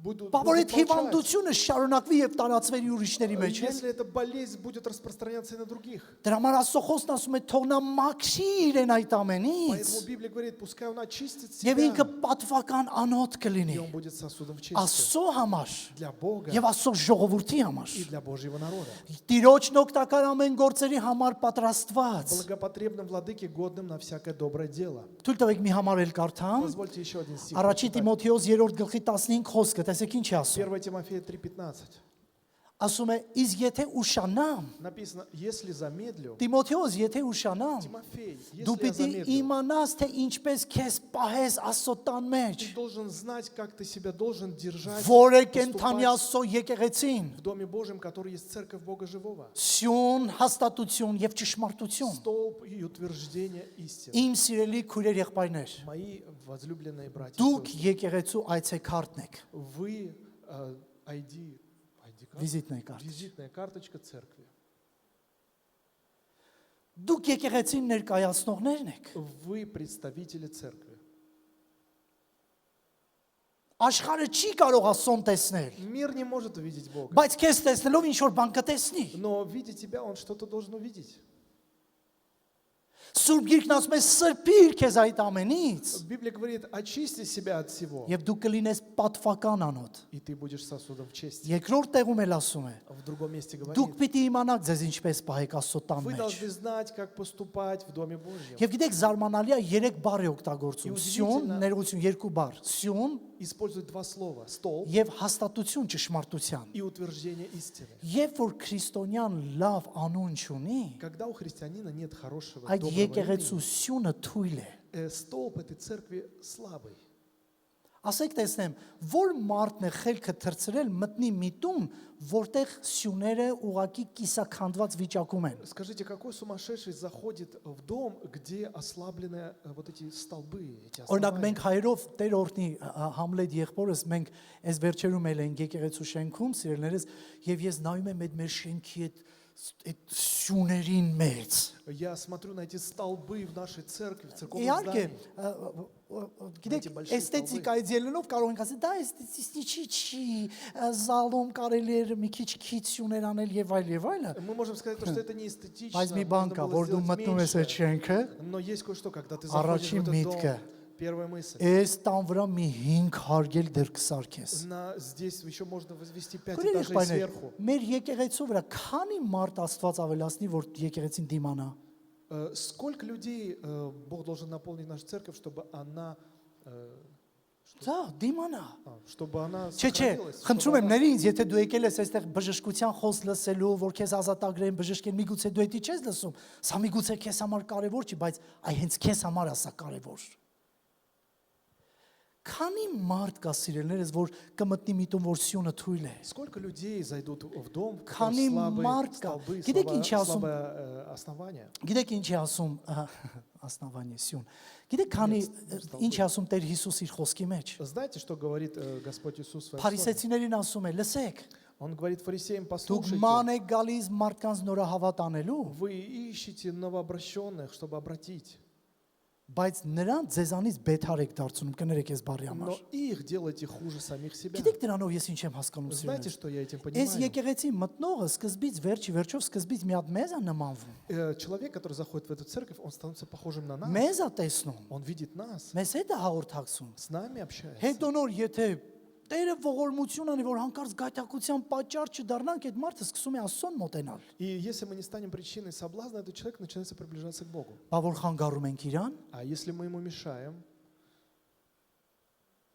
[SPEAKER 1] будут
[SPEAKER 2] բա որ այդ
[SPEAKER 1] молчать,
[SPEAKER 2] հիվանդությունը շարունակվի եւ տարածվի ուրիշների մեջ,
[SPEAKER 1] если эта болезнь будет распространяться и на других.
[SPEAKER 2] դրա համար Աստծո խոսքն ասում է թող նա մաքրի իրեն այդ ամենից,
[SPEAKER 1] Поэтому Библия говорит, пускай он очистит
[SPEAKER 2] եւ
[SPEAKER 1] себя,
[SPEAKER 2] ինքը պատվական անոթ կլինի
[SPEAKER 1] и он будет сосудом в чести
[SPEAKER 2] Աստծո համար
[SPEAKER 1] для Бога
[SPEAKER 2] եւ Աստծո ժողովրդի համար։
[SPEAKER 1] и для Божьего народа.
[SPEAKER 2] Տիրոջն օգտակար ամեն գործերի համար պատրաստված։
[SPEAKER 1] Благопотребным владыке, годным на всякое доброе дело.
[SPEAKER 2] Թույլ տվեք մի համար էլ կարդամ։
[SPEAKER 1] Позвольте еще один стих.
[SPEAKER 2] Առաջի
[SPEAKER 1] прочитать.
[SPEAKER 2] Տիմոթեոս 3:15 խոսքը, տեսեք ինչ է ասում։
[SPEAKER 1] 1 Тимофея 3:15.
[SPEAKER 2] Ասում է, իսկ եթե ուշանամ,
[SPEAKER 1] Написано, если замедлю,
[SPEAKER 2] Տիմոթեոս, եթե ուշանամ,
[SPEAKER 1] Тимофей,
[SPEAKER 2] դու
[SPEAKER 1] если я
[SPEAKER 2] պիտի
[SPEAKER 1] замедлю,
[SPEAKER 2] իմանաս, թե ինչպես քեզ պահես Աստծո տան մեջ,
[SPEAKER 1] ты должен знать, как ты себя должен держать,
[SPEAKER 2] որ է
[SPEAKER 1] поступать
[SPEAKER 2] կենթանի Աստծո եկեղեցին,
[SPEAKER 1] в Доме Божьем, который есть Церковь Бога Живого.
[SPEAKER 2] սյուն, հաստատություն եւ ճշմարտություն։
[SPEAKER 1] Столб и утверждение истины.
[SPEAKER 2] Իմ սիրելի քույրեր եղբայրներ,
[SPEAKER 1] Мои возлюбленные братья и
[SPEAKER 2] դուք
[SPEAKER 1] сестры,
[SPEAKER 2] եկեղեցու այցեքարտն եք,
[SPEAKER 1] вы ID карта,
[SPEAKER 2] վիզիտնե կարտ։
[SPEAKER 1] визитная карточка церкви.
[SPEAKER 2] Դուք եկեղեցին ներկայացնողներն եք։
[SPEAKER 1] Вы представители церкви.
[SPEAKER 2] Աշխարհը չի կարող ասոն տեսնել,
[SPEAKER 1] Мир не может увидеть Бога,
[SPEAKER 2] բայց քեզ տեսնելով ինչ որ բան կտեսնի։
[SPEAKER 1] но видя тебя, он что-то должен увидеть.
[SPEAKER 2] Սուրբ Գիրքն ասում է սրբիր քեզ այդ ամենից
[SPEAKER 1] Библия говорит, очисти себя от всего,
[SPEAKER 2] եւ դու կլինես պատվական անոթ։
[SPEAKER 1] и ты будешь сосудом в чести.
[SPEAKER 2] Երկրորդ տեղում էլ ասում է.
[SPEAKER 1] В другом месте
[SPEAKER 2] Դուք
[SPEAKER 1] говорит,
[SPEAKER 2] պիտի իմանաք ձեզ ինչպես պահեք Աստծո տան
[SPEAKER 1] вы
[SPEAKER 2] մեջ։
[SPEAKER 1] должны знать, как поступать в Доме Божьем.
[SPEAKER 2] Եվ գիտեք զարմանալի է 3 բառ է օգտագործում.
[SPEAKER 1] Եվ
[SPEAKER 2] Սյուն,
[SPEAKER 1] удивительно-
[SPEAKER 2] ներողություն 2 բառ։ Սյուն
[SPEAKER 1] Использует два слова, столб
[SPEAKER 2] եւ հաստատություն ճշմարտության։
[SPEAKER 1] и утверждение истины.
[SPEAKER 2] Երբ որ քրիստոնյան լավ անուն ունի,
[SPEAKER 1] Когда у христианина нет хорошего,
[SPEAKER 2] այդ
[SPEAKER 1] доброго
[SPEAKER 2] եկեղեցու
[SPEAKER 1] имени,
[SPEAKER 2] սյունը թույլ է։
[SPEAKER 1] столб этой церкви слабый.
[SPEAKER 2] Ասեք տեսնեմ, որ մարդն է խելքը թրծրել մտնի միտում, որտեղ սյուները ուղակի կիսաքանդված վիճակում են։
[SPEAKER 1] Скажите, какой сумасшедший заходит в дом, где ослаблены вот эти столбы, эти
[SPEAKER 2] Օրինակ
[SPEAKER 1] основания?
[SPEAKER 2] մենք հայերով Տեր օրհնի Համլետ եղբորս մենք այս վերջերում էլ ենք եկեղեցու շենքում, սիրելիներս, եւ ես նայում եմ այդ մեր շենքի այդ այդ սյուներին մեծ։
[SPEAKER 1] Я смотрю на эти столбы в нашей церкви, в церковном
[SPEAKER 2] Իհարկե,
[SPEAKER 1] здании.
[SPEAKER 2] գիտեք,
[SPEAKER 1] большие
[SPEAKER 2] էսթետիկայից ելնելով կարող ենք ասել, դա էսթետիստի չի, զալում կարելի էր մի քիչ քիչ սյուներ аնել եւ այլը։
[SPEAKER 1] Мы можем сказать, что это не эстетично,
[SPEAKER 2] Բայց մի
[SPEAKER 1] можно
[SPEAKER 2] բան կա,
[SPEAKER 1] было
[SPEAKER 2] որ դու
[SPEAKER 1] сделать
[SPEAKER 2] մտնում ես այդ
[SPEAKER 1] меньше.
[SPEAKER 2] շենքը,
[SPEAKER 1] Но есть кое-что, когда ты заходишь в
[SPEAKER 2] առաջին
[SPEAKER 1] этот
[SPEAKER 2] միտքը,
[SPEAKER 1] дом, первая мысль.
[SPEAKER 2] այս տան վրա մի 5 հարգել դեր կսարքես։
[SPEAKER 1] Здесь еще можно возвести 5
[SPEAKER 2] Գորի
[SPEAKER 1] этажей
[SPEAKER 2] եղբայրներ,
[SPEAKER 1] сверху.
[SPEAKER 2] մեր եկեղեցու վրա քանի մարդ Աստված ավելացնի, որ եկեղեցին դիմանա։
[SPEAKER 1] Сколько людей Бог должен наполнить нашу церковь, чтобы она
[SPEAKER 2] Դա դիմանա։
[SPEAKER 1] чтобы она
[SPEAKER 2] Չէ,
[SPEAKER 1] сохранилась?
[SPEAKER 2] խնդրում եմ ների ինձ, եթե դու եկել ես այստեղ բժշկության խոս լսելու, որ քեզ ազատագրեն, բժշկեն, միգուցե դու դա չես լսում, սա միգուցե քեզ համար կարևոր չի, բայց այ հենց քեզ համար է սա կարևոր։ Քանի марդ կա սիրելիներս, որ կմտնի միտում, որ սյունը թույլ է։
[SPEAKER 1] Сколько людей зайдут в дом,
[SPEAKER 2] Քանի մարդ կա։
[SPEAKER 1] столбы,
[SPEAKER 2] Գիտեք ինչ է ասում,
[SPEAKER 1] слабое основание?
[SPEAKER 2] գիտեք ինչ է ասում ասնավանի սյուն։ Գիտեք քանի ինչ է ասում Տեր Հիսուս իր խոսքի մեջ։
[SPEAKER 1] Знаете, что говорит Господь Иисус в своем слове?
[SPEAKER 2] Փարիսեցիներին ասում է, լսեք,
[SPEAKER 1] Он говорит фарисеям,
[SPEAKER 2] դուք
[SPEAKER 1] послушайте,
[SPEAKER 2] ման եք գալիս մարդկանց նորահավատ անելու,
[SPEAKER 1] вы ищете новообращенных, чтобы обратить,
[SPEAKER 2] բայց նրան ձեզանից բեթար եք դարձնում, կներեք ես բարի
[SPEAKER 1] но
[SPEAKER 2] համար։
[SPEAKER 1] их делаете хуже самих себя.
[SPEAKER 2] Գիտեք դրանով ես ինչ եմ հասկանում
[SPEAKER 1] Знаете,
[SPEAKER 2] սիրելիներ։
[SPEAKER 1] что я этим
[SPEAKER 2] Այս
[SPEAKER 1] понимаю?
[SPEAKER 2] եկեղեցի մտնողը սկզբից վերջով սկզբից մի հատ մեզ է նմանվում։
[SPEAKER 1] Человек, который заходит в эту церковь, он становится похожим на нас.
[SPEAKER 2] Մեզ է տեսնում։
[SPEAKER 1] Он видит нас,
[SPEAKER 2] Մեզ հետ է հաղորդակցում։
[SPEAKER 1] с нами общается.
[SPEAKER 2] Հետո նոր եթե Տերը ողորմություն անի, որ հանկարծ գայթակղության պատճառ չդառնանք, այդ մարդը սկսում է Աստծուն մոտենալ։
[SPEAKER 1] И если мы не станем причиной соблазна, этот человек начинается приближаться к Богу.
[SPEAKER 2] Բա որ խանգարում ենք իրան,
[SPEAKER 1] А если мы ему мешаем,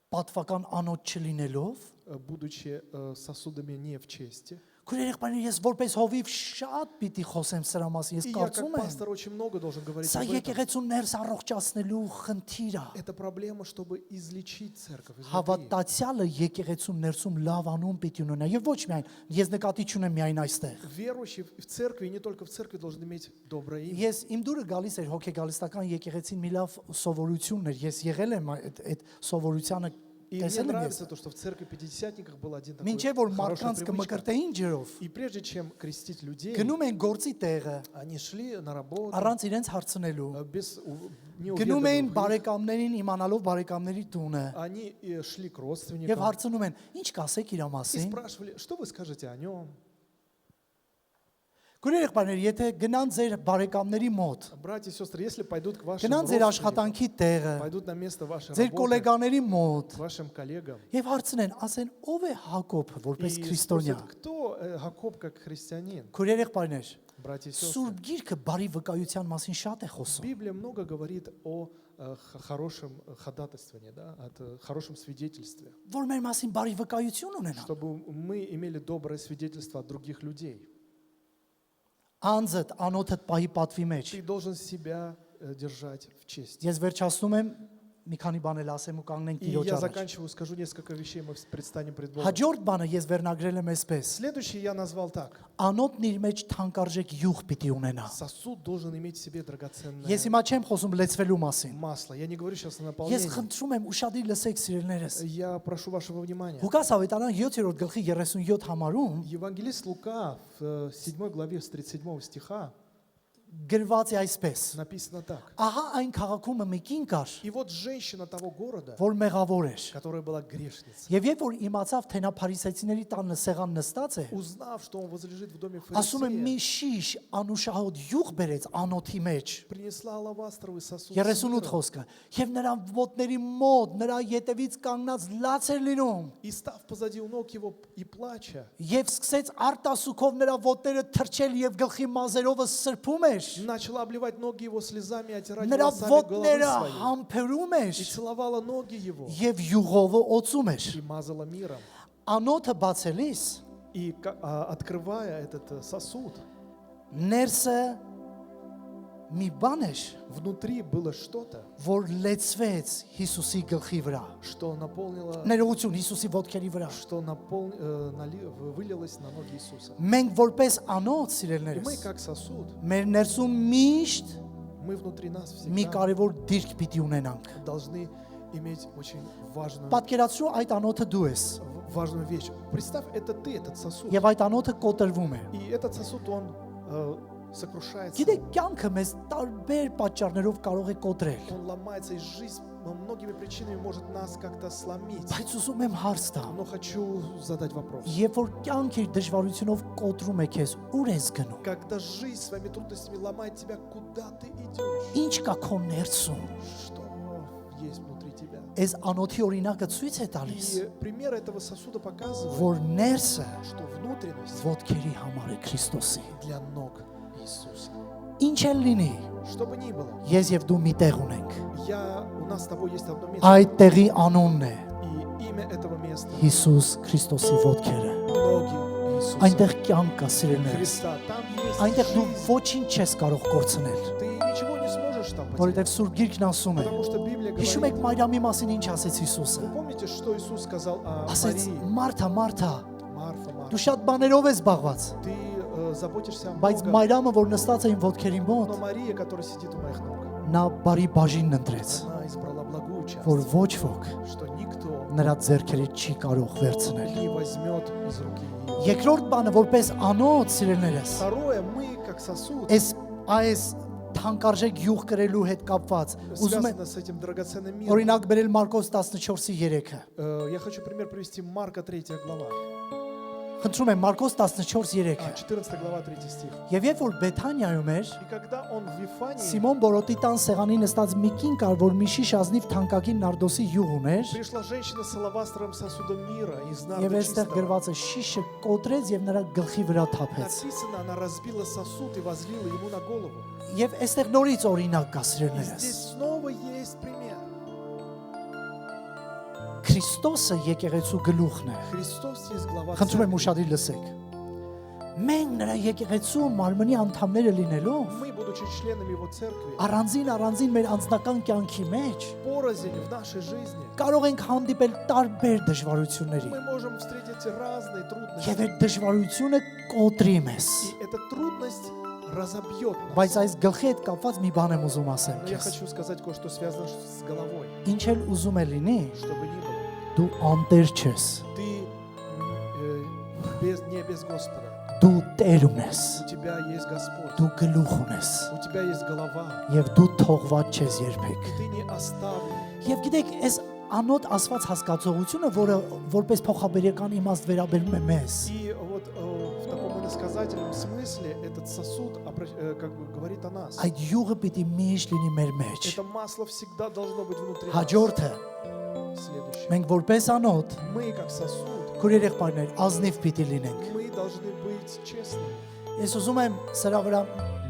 [SPEAKER 2] պատվական անոթ չլինելով,
[SPEAKER 1] будучи сосудами не в чести,
[SPEAKER 2] քույր երեխաներ, ես որպես հովիվ շատ պիտի խոսեմ սրա մասին, ես
[SPEAKER 1] и я как
[SPEAKER 2] կարծում եմ,
[SPEAKER 1] пастор очень много должен говорить
[SPEAKER 2] սա
[SPEAKER 1] об этом.
[SPEAKER 2] եկեղեցու ներս առողջացնելու խնդիր է։
[SPEAKER 1] Это проблема, чтобы излечить церковь изнутри.
[SPEAKER 2] Հավատացյալը եկեղեցու ներսում լավ անուն պիտի ունենա եւ ոչ միայն ես նկատի չունեմ միայն այստեղ։
[SPEAKER 1] Верующий в церкви, и не только в церкви, должен иметь доброе имя.
[SPEAKER 2] Ես իմ դուրը գալիս էր հոգեգալստական եկեղեցին մի լավ սովորություն էր։ Ես եղել եմ այդ սովորությանը
[SPEAKER 1] И мне
[SPEAKER 2] տեսել եմ ես։
[SPEAKER 1] нравится то, что в церкви Пятидесятниках был один такой
[SPEAKER 2] Մինչև որ
[SPEAKER 1] хорошая
[SPEAKER 2] մարդկանց
[SPEAKER 1] привычка.
[SPEAKER 2] կմկրտեին ջրով,
[SPEAKER 1] И прежде чем крестить людей,
[SPEAKER 2] գնում են գործի տեղը,
[SPEAKER 1] они шли на работу
[SPEAKER 2] առանց իրենց հարցնելու։
[SPEAKER 1] без не
[SPEAKER 2] Գնում էին
[SPEAKER 1] уведомив их.
[SPEAKER 2] բարեկամներին իմանալով բարեկամների տունը
[SPEAKER 1] Они шли к
[SPEAKER 2] եւ
[SPEAKER 1] родственникам
[SPEAKER 2] հարցնում են. Ինչ կասեք իր
[SPEAKER 1] и
[SPEAKER 2] մասին։
[SPEAKER 1] спрашивали, что вы скажете о нем.
[SPEAKER 2] Գույներ եղբայրներ, եթե գնան ձեր բարեկամների մոտ,
[SPEAKER 1] Братья и сестры, если пойдут к вашим
[SPEAKER 2] գնան ձեր
[SPEAKER 1] родственникам,
[SPEAKER 2] աշխատանքի տեղը,
[SPEAKER 1] пойдут на место вашей
[SPEAKER 2] ձեր
[SPEAKER 1] работы,
[SPEAKER 2] գոլեգաների մոտ
[SPEAKER 1] к вашим коллегам,
[SPEAKER 2] եւ հարցնեն, ասեն, ով է Հակոբ որպես
[SPEAKER 1] и
[SPEAKER 2] քրիստոնյա։
[SPEAKER 1] спросят, кто Яков как христианин.
[SPEAKER 2] Գույներ եղբայրներ,
[SPEAKER 1] Братья и сестры,
[SPEAKER 2] Սուրբ Գիրքը բարի վկայության մասին շատ է խոսում։
[SPEAKER 1] Библия много говорит о хорошем ходатайствовании, да, хорошем свидетельстве,
[SPEAKER 2] Որ մեր մասին բարի վկայություն ունենա։
[SPEAKER 1] чтобы мы имели доброе свидетельство от других людей.
[SPEAKER 2] Անձդ անոթդ պահի պատվի մեջ։
[SPEAKER 1] Ты должен себя держать в чести.
[SPEAKER 2] Ես վերջացնում եմ, մի քանի բան էլ ասեմ ու կանգնենք
[SPEAKER 1] И
[SPEAKER 2] Տիրոջ
[SPEAKER 1] я
[SPEAKER 2] առաջ։
[SPEAKER 1] заканчиваю, скажу несколько вещей, мы предстанем пред Богом.
[SPEAKER 2] Հաջորդ բանը ես վերնագրել եմ այսպես.
[SPEAKER 1] Следующий я назвал так.
[SPEAKER 2] Անոթն իր մեջ թանկարժեք յուղ պիտի ունենա։
[SPEAKER 1] Сосуд должен иметь в себе драгоценное
[SPEAKER 2] Ես հիմա չեմ խոսում լեցվելու մասին։
[SPEAKER 1] масло. Я не говорю сейчас о
[SPEAKER 2] Ես
[SPEAKER 1] наполнении.
[SPEAKER 2] խնդրում եմ ուշադիր լսեք սիրելիներս։
[SPEAKER 1] Я прошу вашего внимания.
[SPEAKER 2] Հուկաս ավետարան 7-րդ գլխի 37 համարում
[SPEAKER 1] Евангелист Лука в 7 главе с 37 стиха
[SPEAKER 2] գրված է այսպես.
[SPEAKER 1] написано так.
[SPEAKER 2] Ահա այն քաղաքում մի կին կար,
[SPEAKER 1] И вот женщина того города,
[SPEAKER 2] որ մեղավոր էր։
[SPEAKER 1] которая была грешницей,
[SPEAKER 2] Եվ երբ որ իմացավ, թե նա փարիսեցիների տանը սեղան նստած է,
[SPEAKER 1] узнав, что он возлежит в доме
[SPEAKER 2] ասում է մի
[SPEAKER 1] фарисея,
[SPEAKER 2] շիշ անուշահոտ յուղ բերեց անոթի մեջ։
[SPEAKER 1] принесла алавастровый сосуд с
[SPEAKER 2] 38
[SPEAKER 1] миром,
[SPEAKER 2] խոսքը եւ նրան ոտների մոտ նրա ետևից կանգնած լաց էր լինում
[SPEAKER 1] и став позади у ног его и плача,
[SPEAKER 2] եւ սկսեց արտասուքով նրա ոտները թրջել եւ գլխի մազերովը սրբում էր
[SPEAKER 1] начала обливать ноги его слезами, отирать
[SPEAKER 2] նրա
[SPEAKER 1] волосами головы
[SPEAKER 2] ոտները
[SPEAKER 1] своей,
[SPEAKER 2] համբերում
[SPEAKER 1] и
[SPEAKER 2] էր
[SPEAKER 1] целовала ноги его,
[SPEAKER 2] եւ յուղովը օծում էր
[SPEAKER 1] и мазала миром.
[SPEAKER 2] անոթը բացելիս
[SPEAKER 1] И открывая этот сосуд,
[SPEAKER 2] ներսը մի բան էր
[SPEAKER 1] внутри было что-то,
[SPEAKER 2] որ լեցվեց Հիսուսի գլխի վրա
[SPEAKER 1] что наполнило,
[SPEAKER 2] ներողություն Հիսուսի ոտքերի вրա
[SPEAKER 1] что вылилось на ноги Иисуса.
[SPEAKER 2] մենք որպես անոթ
[SPEAKER 1] И мы,
[SPEAKER 2] սիրելիներս
[SPEAKER 1] как сосуд,
[SPEAKER 2] մեր ներսում միշտ
[SPEAKER 1] мы внутри нас
[SPEAKER 2] մի
[SPEAKER 1] всегда
[SPEAKER 2] կարևոր դիրք պիտի ունենանք
[SPEAKER 1] должны иметь очень
[SPEAKER 2] Պատկերացրու այդ անոթը դու ես
[SPEAKER 1] важную вещь. Представь, это ты, этот сосуд.
[SPEAKER 2] եւ այդ անոթը կոտրվում է
[SPEAKER 1] И этот сосуд, он сокрушается.
[SPEAKER 2] Գիտեք, կյանքը մեզ տարբեր պատճառներով կարող է կոտրել։
[SPEAKER 1] Он ломается, и жизнь многими причинами может нас как-то сломить.
[SPEAKER 2] Բայց ուզում եմ հարց տամ։
[SPEAKER 1] Но хочу задать вопрос.
[SPEAKER 2] Երբ որ կյանքը իր դժվարությունով կոտրում է քեզ, ուր ես գնում։
[SPEAKER 1] Когда жизнь своими трудностями ломает тебя, куда ты идешь?
[SPEAKER 2] Ինչ կա քո ներսում։
[SPEAKER 1] Что есть внутри тебя?
[SPEAKER 2] Այս անոթի օրինակը ցույց է տալիս,
[SPEAKER 1] И пример этого сосуда показывает,
[SPEAKER 2] որ ներսը
[SPEAKER 1] что внутренность
[SPEAKER 2] ոտքերի համար է Քրիստոսի։
[SPEAKER 1] для ног Иисуса.
[SPEAKER 2] Ինչ էլ լինի,
[SPEAKER 1] Что бы ни было,
[SPEAKER 2] ես եւ դու մի тեղ ունենք։
[SPEAKER 1] у нас с тобой есть одно место,
[SPEAKER 2] Այդ տեղի անունն է
[SPEAKER 1] и имя этого места
[SPEAKER 2] Հիսուս Քրիստոսի ոտքերը։
[SPEAKER 1] ноги Иисуса
[SPEAKER 2] Այնտեղ կյանք կա սիրելիներս։
[SPEAKER 1] Христа. Там есть
[SPEAKER 2] Այնտեղ դու
[SPEAKER 1] жизнь.
[SPEAKER 2] ոչինչ չես կարող կորցնել,
[SPEAKER 1] Ты ничего не сможешь там потерять,
[SPEAKER 2] որովհետեւ Սուրբ Գիրքն ասում է։
[SPEAKER 1] потому что Библия
[SPEAKER 2] Հիշում եք
[SPEAKER 1] говорит.
[SPEAKER 2] Մարիամի մասին ինչ ասեց Հիսուսը։
[SPEAKER 1] Вы помните, что Иисус сказал о
[SPEAKER 2] Ասեց.
[SPEAKER 1] Марии?
[SPEAKER 2] Մարթա, Մարթա,
[SPEAKER 1] Марфа,
[SPEAKER 2] դու
[SPEAKER 1] Марфа,
[SPEAKER 2] շատ բաներով ես զբաղված,
[SPEAKER 1] ты заботишься о
[SPEAKER 2] բայց
[SPEAKER 1] многом,
[SPEAKER 2] Մարիամը, որ նստած է իմ ոտքերի մոտ,
[SPEAKER 1] но Мария, которая сидит у моих ног,
[SPEAKER 2] նա բարի բաժինն ընտրեց,
[SPEAKER 1] она избрала благую часть,
[SPEAKER 2] որ ոչ ոք
[SPEAKER 1] что никто
[SPEAKER 2] նրա ձեռքերից չի կարող վերցնել։
[SPEAKER 1] не возьмет из руки ее.
[SPEAKER 2] Երկրորդ բանը, որպես անոթ սիրելիներս,
[SPEAKER 1] Второе, мы как сосуд,
[SPEAKER 2] այս թանկարժեք յուղ կրելու հետ կապված, ուզում եմ
[SPEAKER 1] связано с этим драгоценным миром.
[SPEAKER 2] օրինակ բերել Մարկոս 14:3-ը։
[SPEAKER 1] Я хочу пример привести. Марка 3 глава,
[SPEAKER 2] Խնդրում եմ Մարկոս 14:3-ը։
[SPEAKER 1] 14 глава, 3 стих.
[SPEAKER 2] Եվ երբ որ Բեթանիայում էր,
[SPEAKER 1] И когда он в Вифании,
[SPEAKER 2] Սիմոն Բորոտի տան սեղանի նստած մի կին կար, որ մի շիշ ազնիվ թանկագին նարդոսի յուղ уներ,
[SPEAKER 1] пришла женщина с алавастровым сосудом мира из
[SPEAKER 2] եւ
[SPEAKER 1] нарда
[SPEAKER 2] այստեղ
[SPEAKER 1] чистого.
[SPEAKER 2] գրված է շիշը կոտրեց եւ նրա գլխի վրա թափեց։
[SPEAKER 1] Написано, она разбила сосуд и возлила ему на голову.
[SPEAKER 2] Եվ այստեղ նորից օրինակ կա
[SPEAKER 1] И
[SPEAKER 2] սիրելիներս։
[SPEAKER 1] здесь снова есть пример.
[SPEAKER 2] Քրիստոսը եկեղեցու գլուխն է։
[SPEAKER 1] Христос есть глава
[SPEAKER 2] Խնդրում եմ
[SPEAKER 1] церкви.
[SPEAKER 2] ուշադիր лսեք։ Մենք նրա եկեղեցու մարմնի անդամները լինելով,
[SPEAKER 1] Мы, будучи членами его церкви,
[SPEAKER 2] առանձին մեր անձնական кյանքի մեջ
[SPEAKER 1] порознь в нашей жизни,
[SPEAKER 2] կարող ենք հանդիպել տարբեր դժվարությունների։
[SPEAKER 1] мы можем встретить разные трудности.
[SPEAKER 2] Եվ այդ դժվարությունը կոտրի մեզ։
[SPEAKER 1] И эта трудность разобьет нас.
[SPEAKER 2] Բայց այս գլխի հետ կապված մի бан եմ ուզում ասեմ
[SPEAKER 1] Но я
[SPEAKER 2] քեզ։
[SPEAKER 1] хочу сказать кое-что связано с головой.
[SPEAKER 2] Ինչ էլ ուզում է լինի,
[SPEAKER 1] Что бы ни было,
[SPEAKER 2] դու անտեր չես։
[SPEAKER 1] ты не без Господа.
[SPEAKER 2] Դու Տեր ունես։
[SPEAKER 1] У тебя есть Господь.
[SPEAKER 2] Դու գլուխ ունես։
[SPEAKER 1] У тебя есть голова.
[SPEAKER 2] Եվ дու թողված չես երբեք։
[SPEAKER 1] И ты не оставлен.
[SPEAKER 2] Եվ гիտեք, այս անոթ ասված հասկացողությունը, որը որպես փոխաբերական իմաստ վերաբերում է մեզ,
[SPEAKER 1] И вот в таком иносказательном смысле этот сосуд как бы говорит о нас.
[SPEAKER 2] այդ յուղը պիտի միշտ լինի մեր մեջ։
[SPEAKER 1] Это масло всегда должно быть внутри нас.
[SPEAKER 2] Հաջորդը,
[SPEAKER 1] Следующее.
[SPEAKER 2] մենք որպես անոթ,
[SPEAKER 1] Мы как сосуд,
[SPEAKER 2] քույր երեխաներ, ազնիվ պիտի լինենք։
[SPEAKER 1] мы должны быть честными.
[SPEAKER 2] Ես ուզում եմ սրա վրա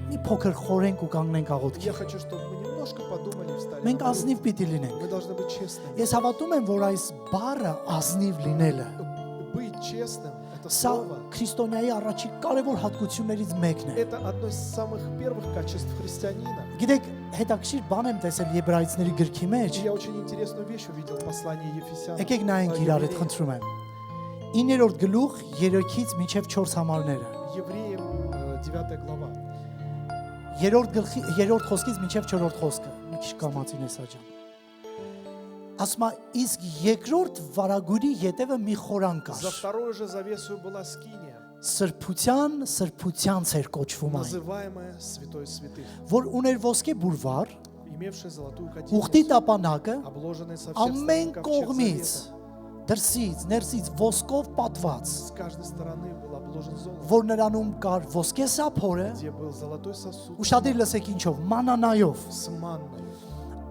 [SPEAKER 2] մի փոքր խորենք ու կանգնենք աղոթքի։
[SPEAKER 1] Я хочу, чтобы мы немножко подумали и встали.
[SPEAKER 2] Մենք
[SPEAKER 1] на ноги.
[SPEAKER 2] ազնիվ պիտի լինենք։
[SPEAKER 1] Мы должны быть честными.
[SPEAKER 2] Ես հավատում եմ, որ այս բառը ազնիվ լինելը
[SPEAKER 1] Быть честным – это
[SPEAKER 2] սա
[SPEAKER 1] слово.
[SPEAKER 2] քրիստոնյայի առաջի կարևոր հատկություններից մեկն է։
[SPEAKER 1] Это одно из самых первых качеств христианина.
[SPEAKER 2] Գիտեք, հետաքրքիր բան եմ տեսել Եբրայեցիների գրքի մեջ։
[SPEAKER 1] И я очень интересную вещь увидел в послании Ефесянам.
[SPEAKER 2] Եկեք նայենք իրար հետ, խնդրում եմ։ 9-րդ գլուխ 3-ից մինչև 4 համարները։
[SPEAKER 1] Евреям 9 глава.
[SPEAKER 2] 3-րդ խոսքից մինչև 4-րդ խոսքը։ Մի քիչ կամացին է սա ջան։ Ասում է, իսկ երկրորդ վարագույրի ետևը մի խորան կար։
[SPEAKER 1] За второй же завесою была скиния,
[SPEAKER 2] Սրբության ցեր կոչվում այն,
[SPEAKER 1] называемая Святой Святых,
[SPEAKER 2] որ ուներ ոսկե բուրվար,
[SPEAKER 1] имевшая золотую
[SPEAKER 2] ուխտի
[SPEAKER 1] кадильницу,
[SPEAKER 2] տապանակը
[SPEAKER 1] обложенная со всех
[SPEAKER 2] ամեն
[SPEAKER 1] сторон ковчег
[SPEAKER 2] կողմից,
[SPEAKER 1] завета.
[SPEAKER 2] դրսից, ներսից ոսկով պատված,
[SPEAKER 1] С каждой стороны был обложен золотом,
[SPEAKER 2] որ նրանում кար ոսկե սափորը,
[SPEAKER 1] где был золотой сосуд
[SPEAKER 2] ուշադիր լսեք ինչով, մանանայով,
[SPEAKER 1] с манной,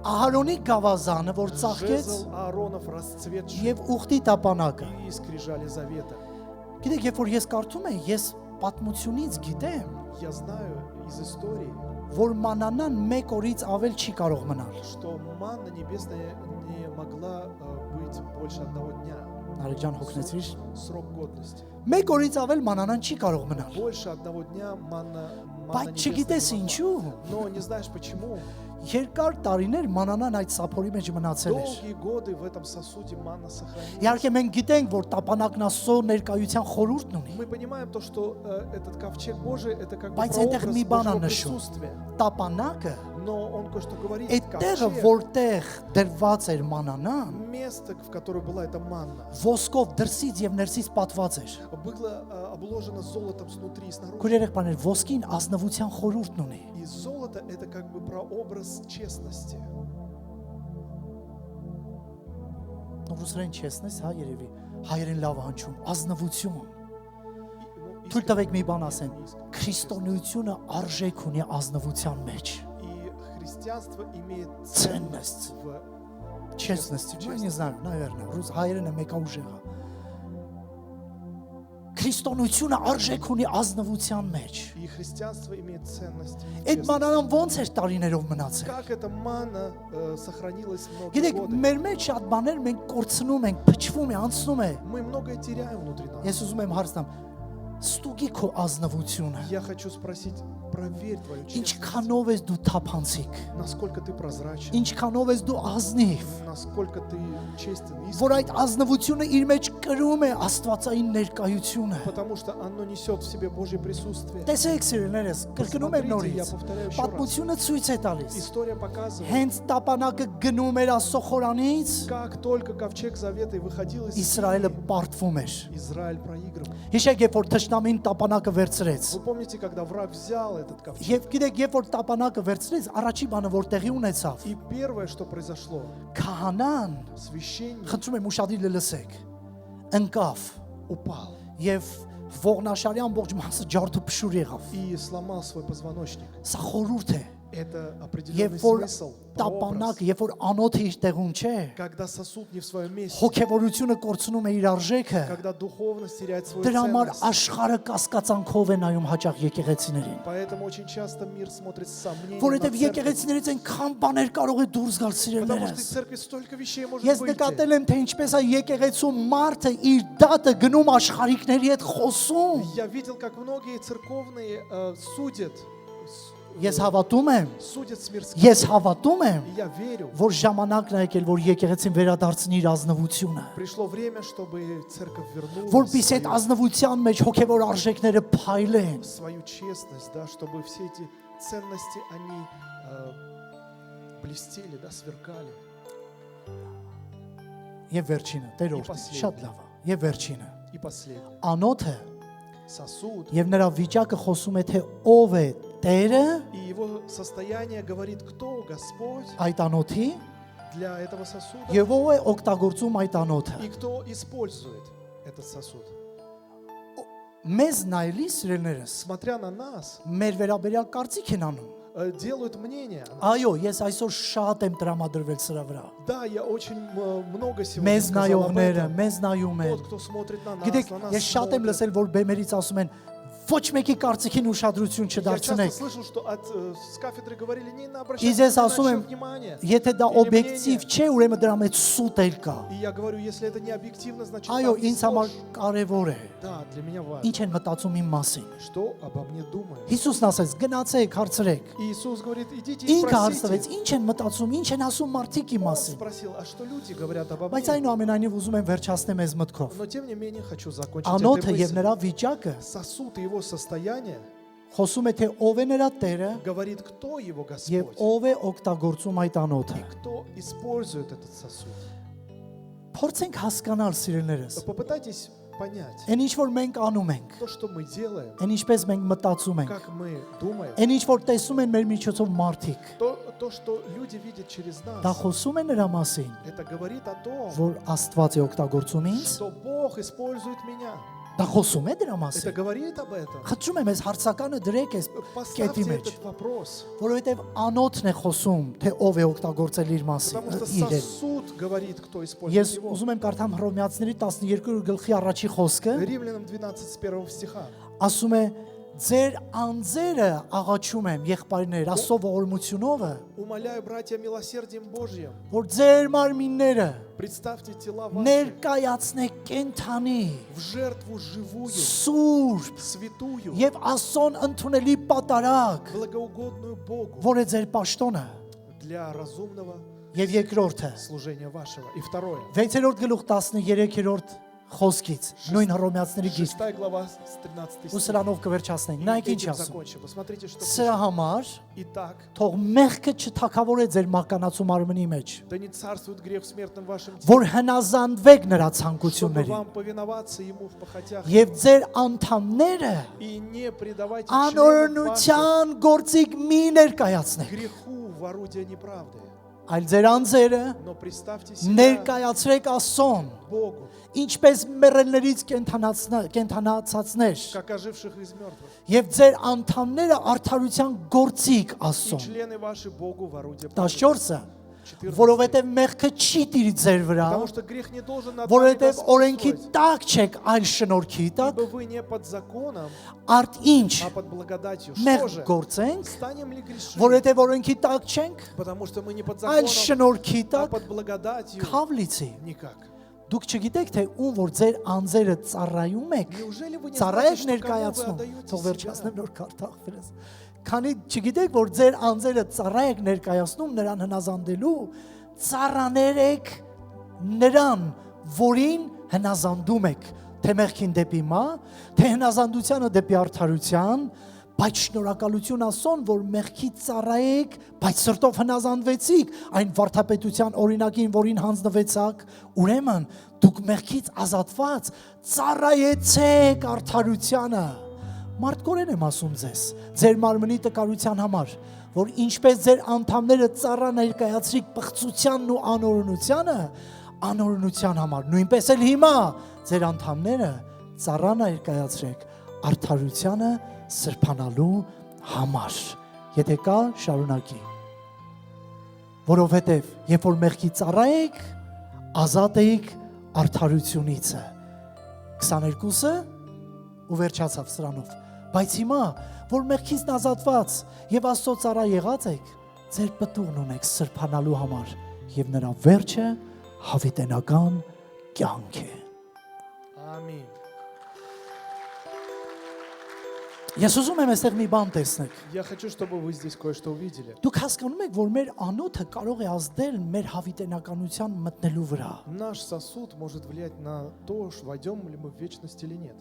[SPEAKER 2] Ահարոնի գավազանը, որ ծաղկեց
[SPEAKER 1] жезл Ааронов расцветший
[SPEAKER 2] եւ ուխտի տապանակը։
[SPEAKER 1] и скрижали завета.
[SPEAKER 2] Գիտեք, երբ որ ես կարդում եմ, ես պատմությունից գիտեմ,
[SPEAKER 1] Я знаю из истории,
[SPEAKER 2] որ մանանան մեկ օրից ավել չի կարող մնալ։
[SPEAKER 1] что манна небесная не могла быть больше одного дня.
[SPEAKER 2] Նարեկ ջան հոգնեցիր։
[SPEAKER 1] Срок годности.
[SPEAKER 2] Մեկ օրից ավել մանանան չի կարող մնալ։
[SPEAKER 1] Больше одного дня манна
[SPEAKER 2] Բայց
[SPEAKER 1] небесная
[SPEAKER 2] չգիտես
[SPEAKER 1] не могла.
[SPEAKER 2] ինչու։
[SPEAKER 1] Но не знаешь почему.
[SPEAKER 2] երկար տարիներ մանանան այդ սափորի մեջ մնացել էր։
[SPEAKER 1] Долгие годы в этом сосуде манна сохранилась.
[SPEAKER 2] Իհարկե մենք գիտենք, որ տապանակն Աստծո ներկայության խորհուրդն ունի։
[SPEAKER 1] Мы понимаем то, что этот ковчег Божий, это как бы
[SPEAKER 2] Բայց
[SPEAKER 1] прообраз
[SPEAKER 2] այնտեղ մի բան ա
[SPEAKER 1] Божьего
[SPEAKER 2] նշում։
[SPEAKER 1] присутствия.
[SPEAKER 2] Տապանակը
[SPEAKER 1] Но он кое-что говорит.
[SPEAKER 2] այդ տեղը,
[SPEAKER 1] Ковчег,
[SPEAKER 2] որտեղ դրված էր մանանան,
[SPEAKER 1] место, в которое была эта манна,
[SPEAKER 2] ոսկով դրսից եւ ներսից պատված էր։
[SPEAKER 1] было обложено золотом снутри и снаружи.
[SPEAKER 2] Քույրերեք բաներ, ոսկին ազնվության խորհուրդն ունի։
[SPEAKER 1] И золото это как бы прообраз честности.
[SPEAKER 2] Ռուսերեն չեսնես, հա երևի։ Հայերեն լավ հնչում, ազնվություն։
[SPEAKER 1] Ну,
[SPEAKER 2] Թույլ տվեք մի բան ասեմ։
[SPEAKER 1] искренне.
[SPEAKER 2] Քրիստոնեությունը արժեք ունի ազնվության մեջ։
[SPEAKER 1] И христианство имеет
[SPEAKER 2] Ценность.
[SPEAKER 1] ценность в
[SPEAKER 2] Честности, я не знаю, наверное, ռուս հայերենը մեկա ուժեղա։ Քրիստոնեությունը արժեք ունի ազնվության մեջ։
[SPEAKER 1] и христианство имеет ценность. в
[SPEAKER 2] Այդ
[SPEAKER 1] честности.
[SPEAKER 2] մանանան ոնց էր տարիներով мնացել։
[SPEAKER 1] Как эта манна сохранилась многие
[SPEAKER 2] Գիտեք,
[SPEAKER 1] годы.
[SPEAKER 2] մեր մեջ շատ բաներ մենք կորցնում ենք, փչվում է, անցնում է։
[SPEAKER 1] Мы многое теряем внутри нас.
[SPEAKER 2] Ես ուզում եմ հարցնամ, ստուգի քո ազնվությունը։
[SPEAKER 1] Я хочу спросить, проверь твою честность.
[SPEAKER 2] Ինչքանով ես դու թափանցիկ,
[SPEAKER 1] Насколько ты прозрачен,
[SPEAKER 2] ինչքանով ես դու ազնիվ,
[SPEAKER 1] насколько ты честен,
[SPEAKER 2] որ
[SPEAKER 1] искренен.
[SPEAKER 2] այդ ազնվությունը իր մեջ կրում է Աստվածային ներկայությունը։
[SPEAKER 1] Потому что оно несет в себе Божье присутствие.
[SPEAKER 2] Տեսեք սիրելիներս, կրկնում եմ նորից։ Պատմությունը ցույց է տալիս։
[SPEAKER 1] История показывает,
[SPEAKER 2] Հենց տապանակը գնում էր Աստծո խորանից,
[SPEAKER 1] как только ковчег Завета и выходил из
[SPEAKER 2] Իսրայելը
[SPEAKER 1] Сирии,
[SPEAKER 2] պարտվում էր։
[SPEAKER 1] Израиль проигрывал.
[SPEAKER 2] Հիշեք, երբ որ թշնամին տապանակը վերցրեց։
[SPEAKER 1] Вы помните, когда враг взял этот ковчег?
[SPEAKER 2] Եվ գիտեք, երբ որ տապանակը վերցրեց, առաջի բանը որ տեղի ունեցավ,
[SPEAKER 1] И первое, что произошло,
[SPEAKER 2] քահանան,
[SPEAKER 1] священник
[SPEAKER 2] խնդրում եմ ուշադիր լսեք, ընկավ
[SPEAKER 1] упал
[SPEAKER 2] եւ ողնաշարի ամբողջ մասը ջարդուփշուր եղավ։
[SPEAKER 1] и сломал свой позвоночник.
[SPEAKER 2] Սա խորհուրդ է։
[SPEAKER 1] Это определенный
[SPEAKER 2] Երբ որ
[SPEAKER 1] смысл, прообраз.
[SPEAKER 2] տապանակը, երբ որ անոթը իր տեղում չէ,
[SPEAKER 1] Когда сосуд не в своем месте,
[SPEAKER 2] հոգեվորությունը կորցնում է իր արժեքը,
[SPEAKER 1] когда духовность теряет свою
[SPEAKER 2] դրա համար
[SPEAKER 1] ценность.
[SPEAKER 2] աշխարհը կասկածանքով է նայում հաճախ եկեղեցիներին։
[SPEAKER 1] Поэтому очень часто мир смотрит с сомнением
[SPEAKER 2] Որովհետև
[SPEAKER 1] на церковь.
[SPEAKER 2] եկեղեցիներից այնքան բաներ կարող է դուրս գալ
[SPEAKER 1] Потому что
[SPEAKER 2] սիրելիներս։
[SPEAKER 1] из церкви столько вещей может
[SPEAKER 2] Ես
[SPEAKER 1] выйти.
[SPEAKER 2] նկատել եմ, թե ինչպես է եկեղեցու մարդը իր դատը գնում աշխարհիկների հետ խոսում։
[SPEAKER 1] Я видел, как многие церковные судят
[SPEAKER 2] Ես հավատում եմ,
[SPEAKER 1] судят с мирским.
[SPEAKER 2] ես հավատում եմ,
[SPEAKER 1] И я верю,
[SPEAKER 2] որ ժամանակն է եկել, որ եկեղեցին վերադարձնի իր ազնվությունը։
[SPEAKER 1] пришло время, чтобы церковь вернула
[SPEAKER 2] Որպեսզի այդ ազնվության մեջ հոգևոր արժեքները փայլեն։
[SPEAKER 1] свою честность, да, чтобы все эти ценности, они блестели, да, сверкали.
[SPEAKER 2] Եվ վերջինը, Տերորդ,
[SPEAKER 1] Իպասլի։
[SPEAKER 2] շատ լավ է։ Եվ վերջինը,
[SPEAKER 1] И последний.
[SPEAKER 2] անոթը
[SPEAKER 1] Сосуд.
[SPEAKER 2] եւ նրա վիճակը խոսում է, թե ով է Տերը
[SPEAKER 1] И его состояние говорит, кто Господь
[SPEAKER 2] այդ անոթի
[SPEAKER 1] для этого сосуда
[SPEAKER 2] եւ ով է օգտագործում այդ անոթը։
[SPEAKER 1] и кто использует этот сосуд.
[SPEAKER 2] Մեզ նայելի սիրելիներս,
[SPEAKER 1] Смотря на нас,
[SPEAKER 2] մեր վերաբերյալ կարծիք են անում։
[SPEAKER 1] делают мнение.
[SPEAKER 2] Այո, ես այսօր շատ եմ տրամադրվել սրա вրա։
[SPEAKER 1] Да, я очень много сегодня
[SPEAKER 2] Մեզ
[SPEAKER 1] сказал об
[SPEAKER 2] նայողները,
[SPEAKER 1] этом.
[SPEAKER 2] մեզ նայում են։
[SPEAKER 1] Тот, кто смотрит на нас,
[SPEAKER 2] Գիտեք,
[SPEAKER 1] на нас
[SPEAKER 2] ես շատ եմ
[SPEAKER 1] смотрит.
[SPEAKER 2] լսել, որ բեմերից ասում են, ոչ մեկի կարծիքին ուշադրություն
[SPEAKER 1] Я часто
[SPEAKER 2] չդարձնեք։
[SPEAKER 1] слышал, что с кафедры говорили, не
[SPEAKER 2] Իսկ
[SPEAKER 1] обращайте
[SPEAKER 2] ես
[SPEAKER 1] ни на
[SPEAKER 2] ասում
[SPEAKER 1] что
[SPEAKER 2] եմ,
[SPEAKER 1] внимание.
[SPEAKER 2] եթե դա
[SPEAKER 1] Или
[SPEAKER 2] օբյեկտիվ
[SPEAKER 1] мнение.
[SPEAKER 2] չէ, ուրեմն դրա մեջ սուտ էլ կա։
[SPEAKER 1] И я говорю, если это не объективно, значит
[SPEAKER 2] Այո,
[SPEAKER 1] там есть
[SPEAKER 2] ինձ համար
[SPEAKER 1] ложь.
[SPEAKER 2] կարևոր է։
[SPEAKER 1] Да, для меня важно.
[SPEAKER 2] Ինչ են մտածում իմ մասին։
[SPEAKER 1] Что обо мне думают?
[SPEAKER 2] Հիսուսն ասեց, գնացեք, հարցրեք։
[SPEAKER 1] Иисус говорит, идите и
[SPEAKER 2] Ինքը հարցրեց,
[SPEAKER 1] спросите.
[SPEAKER 2] ինչ են мտածում, ինչ են ասում մարդիկ իմ
[SPEAKER 1] Он
[SPEAKER 2] մասին։
[SPEAKER 1] спросил, а что люди говорят обо
[SPEAKER 2] Բայց
[SPEAKER 1] мне?
[SPEAKER 2] այնուամենայնիվ ուզում եմ վերջացնեմ այս մտքով։
[SPEAKER 1] Но тем не менее хочу закончить
[SPEAKER 2] Անոթը
[SPEAKER 1] этой
[SPEAKER 2] եւ նրա
[SPEAKER 1] мыслью.
[SPEAKER 2] վիճակը
[SPEAKER 1] Сосуд и его состояние
[SPEAKER 2] խոսում է, թե ով է նրա Տերը
[SPEAKER 1] говорит, кто его
[SPEAKER 2] եւ
[SPEAKER 1] Господь
[SPEAKER 2] ով է օգտագործում այդ անոթը։
[SPEAKER 1] и кто использует этот сосуд.
[SPEAKER 2] Փորձենք հասկանալ սիրելիներս։
[SPEAKER 1] Попытайтесь понять
[SPEAKER 2] Այն ինչ որ մենք անում ենք,
[SPEAKER 1] то, что мы делаем,
[SPEAKER 2] այն ինչպես մենք մտածում ենք,
[SPEAKER 1] как мы думаем,
[SPEAKER 2] այն ինչ որ տեսնում են մեր միջոցով մարդիկ,
[SPEAKER 1] то, что люди видят через
[SPEAKER 2] դա
[SPEAKER 1] нас,
[SPEAKER 2] խոսում է նրա մասին,
[SPEAKER 1] это говорит о том,
[SPEAKER 2] որ Աստված է օգտագործում ինձ,
[SPEAKER 1] что Бог использует меня.
[SPEAKER 2] դա խոսում է դրա
[SPEAKER 1] Это
[SPEAKER 2] մասին։
[SPEAKER 1] говорит об этом.
[SPEAKER 2] Խնդրում եմ, այս հարցականը դրեք այս կետի
[SPEAKER 1] Поставьте
[SPEAKER 2] մեջ,
[SPEAKER 1] этот вопрос,
[SPEAKER 2] որովհետև անոթն է խոսում, թե ով է օգտագործել իր մասին,
[SPEAKER 1] потому что
[SPEAKER 2] իրեն։
[SPEAKER 1] сосуд говорит, кто использует
[SPEAKER 2] Ես
[SPEAKER 1] его.
[SPEAKER 2] ուզում եմ կարդամ Հռոմեացիների 12 գլխի առաջի խոսքը,
[SPEAKER 1] Римлянам 12 с 1 стиха.
[SPEAKER 2] ասում է. Ձեր անձերը աղաչում եմ եղբայրներ, Աստծո ողորմությունով,
[SPEAKER 1] Умоляю, братья, милосердием Божьим,
[SPEAKER 2] որ ձեր մարմինները
[SPEAKER 1] представьте тела ваши
[SPEAKER 2] ներկայացնեք կենթանի,
[SPEAKER 1] в жертву живую,
[SPEAKER 2] սուրբ
[SPEAKER 1] святую,
[SPEAKER 2] եւ Աստծոն ընդունելի պատարակ,
[SPEAKER 1] благоугодную Богу.
[SPEAKER 2] որ է ձեր պաշտոնը։
[SPEAKER 1] для разумного
[SPEAKER 2] Եվ երկրորդը
[SPEAKER 1] служения вашего. И второе.
[SPEAKER 2] 6-րդ գլուխ 13-րդ խոսքից նույն հռոմեացիների գիրք
[SPEAKER 1] 6 глава с 13
[SPEAKER 2] ու
[SPEAKER 1] стих.
[SPEAKER 2] սրանով կվերջացնենք։
[SPEAKER 1] И
[SPEAKER 2] Նայեք ինչ
[SPEAKER 1] этим
[SPEAKER 2] ասում։
[SPEAKER 1] закончим. Посмотрите, что
[SPEAKER 2] Սրա
[SPEAKER 1] пишет.
[SPEAKER 2] համար
[SPEAKER 1] Итак,
[SPEAKER 2] թող մեղքը չթակավորե ձեր մականացու մարմնի մեջ,
[SPEAKER 1] да не царствует грех в смертном вашем теле,
[SPEAKER 2] որ հնազանդվեք նրա
[SPEAKER 1] чтобы
[SPEAKER 2] ցանկություններին
[SPEAKER 1] вам повиноваться ему в похотях.
[SPEAKER 2] եւ ձեր անդամները
[SPEAKER 1] И не предавайте членов ваших
[SPEAKER 2] անօրենության գործիք մի ներկայացնեք,
[SPEAKER 1] греху в орудие неправды.
[SPEAKER 2] այլ ձեր անձերը
[SPEAKER 1] Но представьте себя
[SPEAKER 2] ներկայացրեք Աստծուն,
[SPEAKER 1] Богу,
[SPEAKER 2] ինչպես մեռելներից կենթանացածներ
[SPEAKER 1] как оживших из мертвых.
[SPEAKER 2] եւ ձեր անդամները արդարության գործիք
[SPEAKER 1] И
[SPEAKER 2] Աստծուն։
[SPEAKER 1] члены ваши Богу в орудие правды.
[SPEAKER 2] 14-ը
[SPEAKER 1] 14.
[SPEAKER 2] որովհետև մեղքը չի տիրի ձեր վրա,
[SPEAKER 1] Потому что грех не должен над вами
[SPEAKER 2] որովհետև օրենքի
[SPEAKER 1] господствовать.
[SPEAKER 2] տակ չեք, այլ շնորհքի տակ,
[SPEAKER 1] Ибо вы не под законом,
[SPEAKER 2] արդ ինչ
[SPEAKER 1] а под благодатью. Что
[SPEAKER 2] մեղ
[SPEAKER 1] же?
[SPEAKER 2] գործենք,
[SPEAKER 1] Станем ли грешить?
[SPEAKER 2] որովհետև օրենքի տակ չենք,
[SPEAKER 1] Потому что мы не под
[SPEAKER 2] այլ
[SPEAKER 1] законом,
[SPEAKER 2] շնորհքի
[SPEAKER 1] а
[SPEAKER 2] տակ,
[SPEAKER 1] под благодатью.
[SPEAKER 2] քավլիցի։
[SPEAKER 1] Никак.
[SPEAKER 2] Դուք չգիտեք, թե ում որ ձեր անձերը ծառայում եք,
[SPEAKER 1] Неужели вы не
[SPEAKER 2] ծառայ եք
[SPEAKER 1] знаете, что кому вы
[SPEAKER 2] ներկայացնում,
[SPEAKER 1] отдаете
[SPEAKER 2] թող վերջացնեմ
[SPEAKER 1] себя?
[SPEAKER 2] նոր քարտախ վրաս։ Քանի չգիտեք, որ ձեր անձերը ծառայ եք ներկայացնում նրան հնազանդելու, ծառաներ եք նրան, որին հնազանդում եք, թե մեղքին դեպի մա, թե հնազանդությանը դեպի արդարության, բայց շնորհակալություն Աստծուն, որ մեղքի ծառայեք, բայց սրտով հնազանդվեցիք այն վարդապետության օրինակին, որին հանձնվեցաք, ուրեմն դուք մեղքից ազատված ծառայեցեք արդարությանը։ Մարդկորեն եմ ասում ձեզ, ձեր մարմնի տկարության համար, որ ինչպես ձեր անդամները ծառա ներկայացրիք պղծությանն ու անօրենության համար, նույնպես էլ հիմա ձեր անդամները ծառա ներկայացրեք արդարությանը սրբանալու համար։ Եթե կա, շարունակի։ Որովհետև երբ որ մեղքի ծառա եք, ազատ եք արդարությունից։ 22-ը ու վերջացավ սրանով։ Բայց հիմա, որ մեղքից ազատված եւ Աստծո ծառա եղած եք, ձեր պտուղն ունեք սրբանալու համար եւ նրա վերջը հավիտենական կյանք է։
[SPEAKER 1] Аминь.
[SPEAKER 2] Ես ուզում եմ այստեղ մի բան տեսնեք։
[SPEAKER 1] Я хочу, чтобы вы здесь кое-что увидели.
[SPEAKER 2] Դուք հասկանում եք, որ մեր անոթը կարող է ազդել մեր հավիտենականության մտնելու վրա։
[SPEAKER 1] Наш сосуд может влиять на то, войдем ли мы в вечность или нет.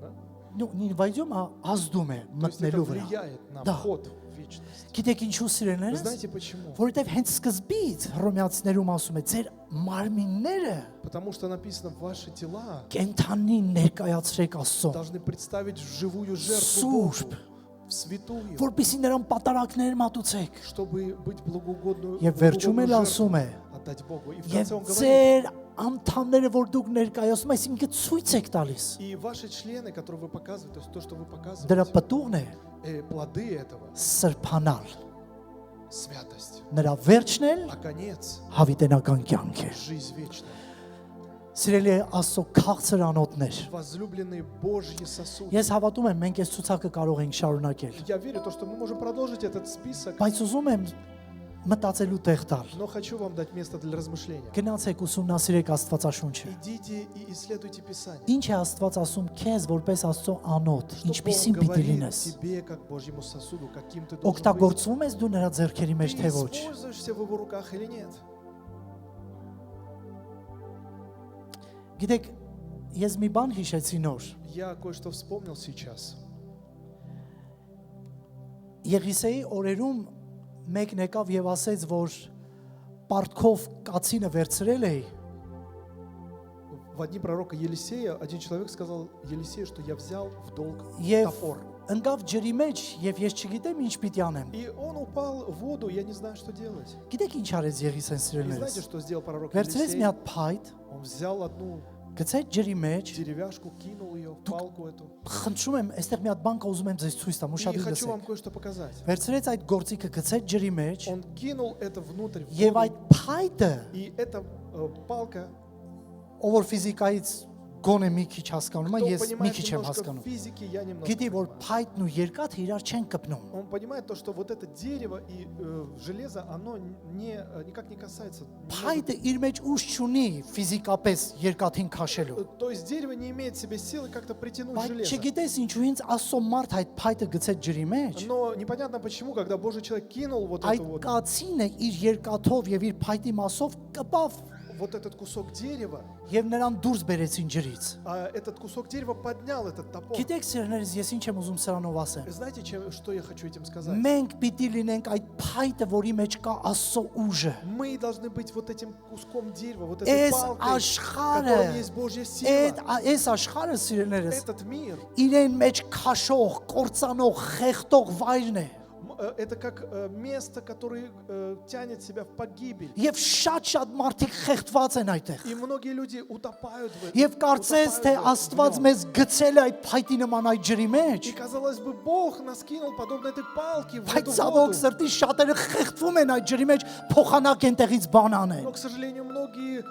[SPEAKER 1] Да?
[SPEAKER 2] Նու նիվայում ազդում է
[SPEAKER 1] То есть это
[SPEAKER 2] մտնելու վրա։
[SPEAKER 1] влияет на
[SPEAKER 2] Да.
[SPEAKER 1] вход в вечность.
[SPEAKER 2] Գիտեք ինչու
[SPEAKER 1] Вы
[SPEAKER 2] սիրելիներս։
[SPEAKER 1] знаете почему?
[SPEAKER 2] Որովհետև հենց սկզբից հռոմեացիներում ասում է, ձեր մարմինները
[SPEAKER 1] Потому что написано, ваши тела
[SPEAKER 2] կենթանի ներկայացրեք Աստծո,
[SPEAKER 1] должны представить в живую жертву
[SPEAKER 2] Սուրբ,
[SPEAKER 1] Богу, в святую,
[SPEAKER 2] որպեսզի նրան պատարակներ մատուցեք։
[SPEAKER 1] чтобы быть благоугодную
[SPEAKER 2] Եվ վերջում էլ ասում է,
[SPEAKER 1] отдать Богу. И в
[SPEAKER 2] եւ
[SPEAKER 1] конце он говорит,
[SPEAKER 2] ձեր անդամները, որ դուք ներկայացում, այսինքն ցույց եք տալիս։
[SPEAKER 1] и ваши члены, которые вы показываете, то есть то, что вы
[SPEAKER 2] Դրա
[SPEAKER 1] показываете,
[SPEAKER 2] պտուղն է
[SPEAKER 1] плоды этого,
[SPEAKER 2] սրբանալ։
[SPEAKER 1] святость,
[SPEAKER 2] Նրա վերջն էլ
[SPEAKER 1] а конец
[SPEAKER 2] հավիտենական կյանք է։
[SPEAKER 1] жизнь вечная.
[SPEAKER 2] Սիրելի Աստծո քաղցր անոթներ։
[SPEAKER 1] Возлюбленные Божьи сосуды.
[SPEAKER 2] Ես հավատում եմ, մենք այս ցուցակը կարող ենք շարունակել,
[SPEAKER 1] Я верю, то, что мы можем продолжить этот список,
[SPEAKER 2] բայց ուզում եմ մտածելու տեղ տալ։
[SPEAKER 1] но хочу вам дать место для размышления.
[SPEAKER 2] Գնացեք ուսումնասիրեք Աստվածաշունչը։
[SPEAKER 1] Идите и исследуйте Писание.
[SPEAKER 2] Ինչ է Աստված ասում քեզ որպես Աստծո անոթ,
[SPEAKER 1] Что
[SPEAKER 2] ինչպեսին
[SPEAKER 1] Бог
[SPEAKER 2] պիտի
[SPEAKER 1] говорит
[SPEAKER 2] լինես։
[SPEAKER 1] тебе, как Божьему сосуду, каким ты должен быть.
[SPEAKER 2] Օգտագործվում ես դու նրա ձեռքերի մեջ
[SPEAKER 1] Ты
[SPEAKER 2] թե ոչ։
[SPEAKER 1] используешься в его руках или нет?
[SPEAKER 2] Գիտեք, ես մի բան հիշեցի նոր։
[SPEAKER 1] Я кое-что вспомнил сейчас.
[SPEAKER 2] Եղիսեի օրերում մեկն եկավ եւ ասեց, որ պարտքով կացինը վերցրել էի,
[SPEAKER 1] В одни пророка Елисея один человек сказал Елисею, что я взял в долг
[SPEAKER 2] եւ
[SPEAKER 1] топор.
[SPEAKER 2] ընկավ ջրի մեջ եւ ես չգիտեմ ինչ պիտի անեմ։
[SPEAKER 1] И он упал в воду, я не знаю, что делать.
[SPEAKER 2] Գիտեք ինչ արեց Եղիսեն
[SPEAKER 1] И
[SPEAKER 2] սիրելիներս։
[SPEAKER 1] знаете, что сделал пророк
[SPEAKER 2] Վերցրեց մի
[SPEAKER 1] Елисей?
[SPEAKER 2] հատ փայտ,
[SPEAKER 1] Он взял одну
[SPEAKER 2] գցեց ջրի մեջ,
[SPEAKER 1] деревяшку, кинул ее, палку эту.
[SPEAKER 2] խնդրում եմ, այստեղ մի հատ բան կա ուզում եմ ձեզ ցույց տամ,
[SPEAKER 1] И
[SPEAKER 2] ուշադրի
[SPEAKER 1] хочу вам
[SPEAKER 2] լսեք։
[SPEAKER 1] кое-что показать.
[SPEAKER 2] Վերցրեց այդ գործիքը, գցեց ջրի մեջ
[SPEAKER 1] Он кинул это внутрь в
[SPEAKER 2] եւ
[SPEAKER 1] воду,
[SPEAKER 2] այդ փայտը,
[SPEAKER 1] и эта палка,
[SPEAKER 2] ով որ ֆիզիկայից գոնե մի քիչ հասկանում է,
[SPEAKER 1] Кто
[SPEAKER 2] ես մի
[SPEAKER 1] понимает
[SPEAKER 2] քիչ եմ
[SPEAKER 1] немножко
[SPEAKER 2] հասկանում։
[SPEAKER 1] физики, я немножко.
[SPEAKER 2] Գիտի որ փայտն ու երկաթը իրար չեն կպնում։
[SPEAKER 1] Он понимает то, что вот это дерево и железо, оно никак не касается.
[SPEAKER 2] Փայտը իր մեջ ուժ չունի ֆիզիկապես երկաթին քաշելու։
[SPEAKER 1] То есть дерево не имеет в себе силы как-то притянуть
[SPEAKER 2] Բայց
[SPEAKER 1] железо.
[SPEAKER 2] չգիտես ինչու ինձ Աստծո մարդ այդ փայտը գցեց ջրի մեջ։
[SPEAKER 1] Но непонятно почему, когда Божий человек кинул вот
[SPEAKER 2] Այդ
[SPEAKER 1] это вот,
[SPEAKER 2] կացինը իր երկաթով եւ իր փայտի մասով կպավ
[SPEAKER 1] вот этот кусок дерева,
[SPEAKER 2] եւ նրան դուրս բերեցին ջրից։
[SPEAKER 1] а этот кусок дерева поднял этот топор.
[SPEAKER 2] Գիտեք սերներս, ես ինչ եմ ուզում սրանով ասեմ։
[SPEAKER 1] Знаете, что я хочу этим сказать?
[SPEAKER 2] Մենք պիտի լինենք այդ փայտը, որի մեջ կա Աստծո ուժը։
[SPEAKER 1] Мы должны быть вот этим куском дерева, вот этой
[SPEAKER 2] Այս
[SPEAKER 1] палкой, в
[SPEAKER 2] աշխարհը,
[SPEAKER 1] которой есть Божья сила.
[SPEAKER 2] այս աշխարհը սիրելներս,
[SPEAKER 1] Этот мир,
[SPEAKER 2] իրեն մեջ քաշող, կործանող, խեղդող վայրն է։
[SPEAKER 1] это как место, которое тянет себя в погибель.
[SPEAKER 2] Եվ շատ մարդիկ խեղդված են այդտեղ։
[SPEAKER 1] И многие люди утопают в этом.
[SPEAKER 2] Եվ կարծես թե Աստված մեզ գցել է այդ փայտի նման այդ ջրի մեջ։
[SPEAKER 1] И казалось бы, Бог нас кинул подобно этой палке в
[SPEAKER 2] Բայց
[SPEAKER 1] эту
[SPEAKER 2] ցավոք
[SPEAKER 1] воду.
[SPEAKER 2] սրտի շատերը խեղդվում են այդ ջրի մեջ, փոխանակ են տեղից բան անեն։
[SPEAKER 1] Но, к сожалению, многие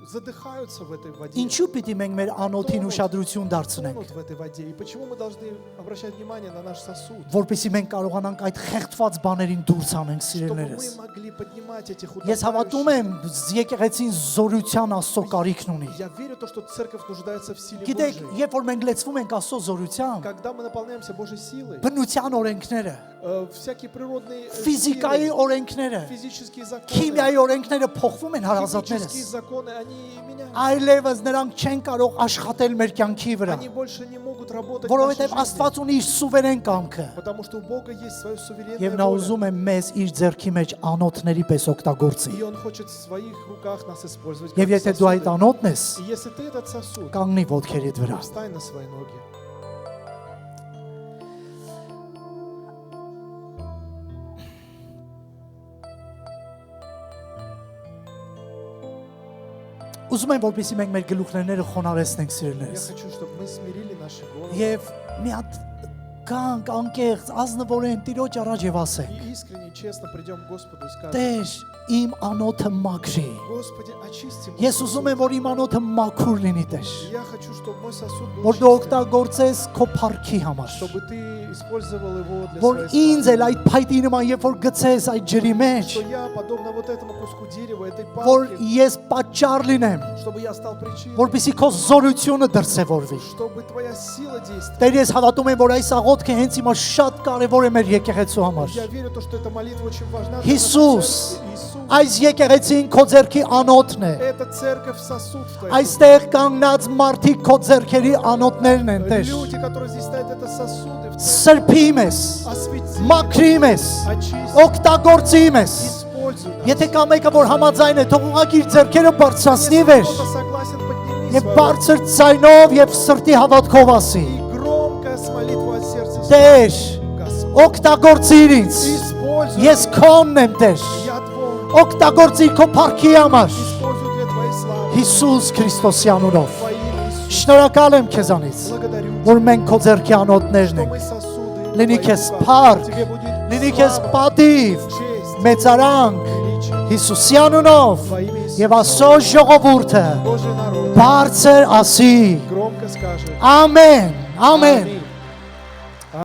[SPEAKER 1] задыхаются в этой воде.
[SPEAKER 2] Ինչու պիտի մենք մեր անոթին ուշադրություն դարձնենք,
[SPEAKER 1] Тонут в этой воде. И почему мы должны обращать внимание на наш сосуд?
[SPEAKER 2] որպեսզի մենք կարողանանք այդ խեղդված բաներին դուրս անենք
[SPEAKER 1] Чтобы
[SPEAKER 2] սիրելներս։
[SPEAKER 1] мы могли поднимать этих
[SPEAKER 2] Ես հավատում
[SPEAKER 1] утопающих.
[SPEAKER 2] եմ եկեղեցին զորության Աստծո կարիքն ունի։
[SPEAKER 1] Я верю в то, что церковь нуждается в силе
[SPEAKER 2] Գիտեք,
[SPEAKER 1] Божьей.
[SPEAKER 2] երբ որ մենք լեցվում ենք Աստծո զորությամբ,
[SPEAKER 1] Когда мы наполняемся Божьей силой,
[SPEAKER 2] բնության օրենքները,
[SPEAKER 1] всякие природные
[SPEAKER 2] ֆիզիկայի
[SPEAKER 1] силы,
[SPEAKER 2] օրենքները,
[SPEAKER 1] физические законы,
[SPEAKER 2] քիմիայի օրենքները փոխվում են
[SPEAKER 1] химические
[SPEAKER 2] հարազատներս։
[SPEAKER 1] законы, они меняются.
[SPEAKER 2] Այլևս նրանք չեն կարող աշխատել մեր կյանքի վրա,
[SPEAKER 1] Они больше не могут работать в нашей
[SPEAKER 2] որովհետև
[SPEAKER 1] жизни,
[SPEAKER 2] Աստված ունի իր սուվերեն կամքը։
[SPEAKER 1] потому что у Бога есть свое суверенное
[SPEAKER 2] Եվ նա
[SPEAKER 1] воля.
[SPEAKER 2] ուզում է մեզ իր ձեռքի մեջ անոթների պես օգտագործի։
[SPEAKER 1] И Он хочет в своих руках нас использовать
[SPEAKER 2] Եվ
[SPEAKER 1] как
[SPEAKER 2] եթե դու այդ
[SPEAKER 1] сосуды.
[SPEAKER 2] անոթն ես,
[SPEAKER 1] И если ты этот сосуд,
[SPEAKER 2] կանգնի ոտքերիդ վրա։
[SPEAKER 1] встань на свои ноги.
[SPEAKER 2] Ուզում եմ որպեսզի մենք մեր գլուխներները խոնարհեցնենք
[SPEAKER 1] Я
[SPEAKER 2] սիրելիներս։
[SPEAKER 1] хочу, чтобы мы смирили наши головы
[SPEAKER 2] Եվ մի հատ կանք անկեղծ ազնվորեն Տիրոջ առաջ եւ ասենք.
[SPEAKER 1] и искренне, честно придем к Господу и скажем:
[SPEAKER 2] Տեր, իմ անոթը մաքրի։
[SPEAKER 1] Господи, очисти мой
[SPEAKER 2] Ես
[SPEAKER 1] сосуд.
[SPEAKER 2] ուզում եմ, որ իմ անոթը մաքուր լինի, Տեր,
[SPEAKER 1] Я хочу, чтобы мой сосуд был
[SPEAKER 2] որ դու
[SPEAKER 1] чистым,
[SPEAKER 2] օգտագործես քո փառքի համար։
[SPEAKER 1] чтобы ты использовал его для
[SPEAKER 2] Որ
[SPEAKER 1] своей
[SPEAKER 2] ինձ էլ այդ փայտի նման երբ որ գցես այդ ջրի մեջ,
[SPEAKER 1] Что я, подобно вот этому куску дерева, этой
[SPEAKER 2] որ
[SPEAKER 1] палке,
[SPEAKER 2] ես պատճառ լինեմ,
[SPEAKER 1] чтобы я стал причиной,
[SPEAKER 2] որպեսզի քո զորությունը դրսևորվի։
[SPEAKER 1] чтобы твоя сила действовала.
[SPEAKER 2] Տեր, ես հավատում եմ, որ այս աղոթքը հենց հիմա շատ կարևոր է մեր եկեղեցու համար։
[SPEAKER 1] Я верю, то, что эта молитва очень важна для нашей
[SPEAKER 2] Հիսուս,
[SPEAKER 1] церкви. Иисус,
[SPEAKER 2] այս եկեղեցին քո ձեռքի անոթն է։
[SPEAKER 1] это церковь сосуд в твоей
[SPEAKER 2] Այստեղ կանգնած մարդիկ քո ձեռքերի անոթներն են,
[SPEAKER 1] руке.
[SPEAKER 2] Տեր։
[SPEAKER 1] Люди, которые здесь стоят, это сосуды в твоей
[SPEAKER 2] Սրբի մեզ,
[SPEAKER 1] Освети,
[SPEAKER 2] մաքրի մեզ,
[SPEAKER 1] очисти,
[SPEAKER 2] օգտագործի մեզ։
[SPEAKER 1] используй нас.
[SPEAKER 2] Եթե կա մեկը, որ համաձայն է, թող ուղղակի իր ձեռքերը բարձրացնի
[SPEAKER 1] Если
[SPEAKER 2] վեր
[SPEAKER 1] кто-то согласен, подними
[SPEAKER 2] եւ
[SPEAKER 1] свою
[SPEAKER 2] բարձր ձայնով եւ սրտի հավատքով ասի.
[SPEAKER 1] и громко с молитвой от сердца
[SPEAKER 2] Տեր,
[SPEAKER 1] Господь,
[SPEAKER 2] օգտագործիր ինձ։
[SPEAKER 1] используй
[SPEAKER 2] Ես քոնն եմ, Տեր։
[SPEAKER 1] я твой,
[SPEAKER 2] Օգտագործիր քո փառքի համար։
[SPEAKER 1] используй для твоей славы.
[SPEAKER 2] Հիսուս Քրիստոսի անունով։
[SPEAKER 1] Во имя Иисуса.
[SPEAKER 2] Շնորհակալ եմ քեզանից,
[SPEAKER 1] Благодарю тебя,
[SPEAKER 2] որ մենք քո ձեռքի անոթներն
[SPEAKER 1] что
[SPEAKER 2] ենք։
[SPEAKER 1] мы сосуды в
[SPEAKER 2] Լինի
[SPEAKER 1] твоих
[SPEAKER 2] քեզ
[SPEAKER 1] руках.
[SPEAKER 2] փառք,
[SPEAKER 1] Тебе будет
[SPEAKER 2] լինի քեզ
[SPEAKER 1] слава,
[SPEAKER 2] պատիվ,
[SPEAKER 1] честь,
[SPEAKER 2] մեծարանք
[SPEAKER 1] величие.
[SPEAKER 2] Հիսուսի անունով
[SPEAKER 1] Во имя Иисуса.
[SPEAKER 2] եւ Աստծո ժողովուրդը
[SPEAKER 1] Божий народ
[SPEAKER 2] բարձր ասի.
[SPEAKER 1] громко скажет:
[SPEAKER 2] Ամեն, ամեն։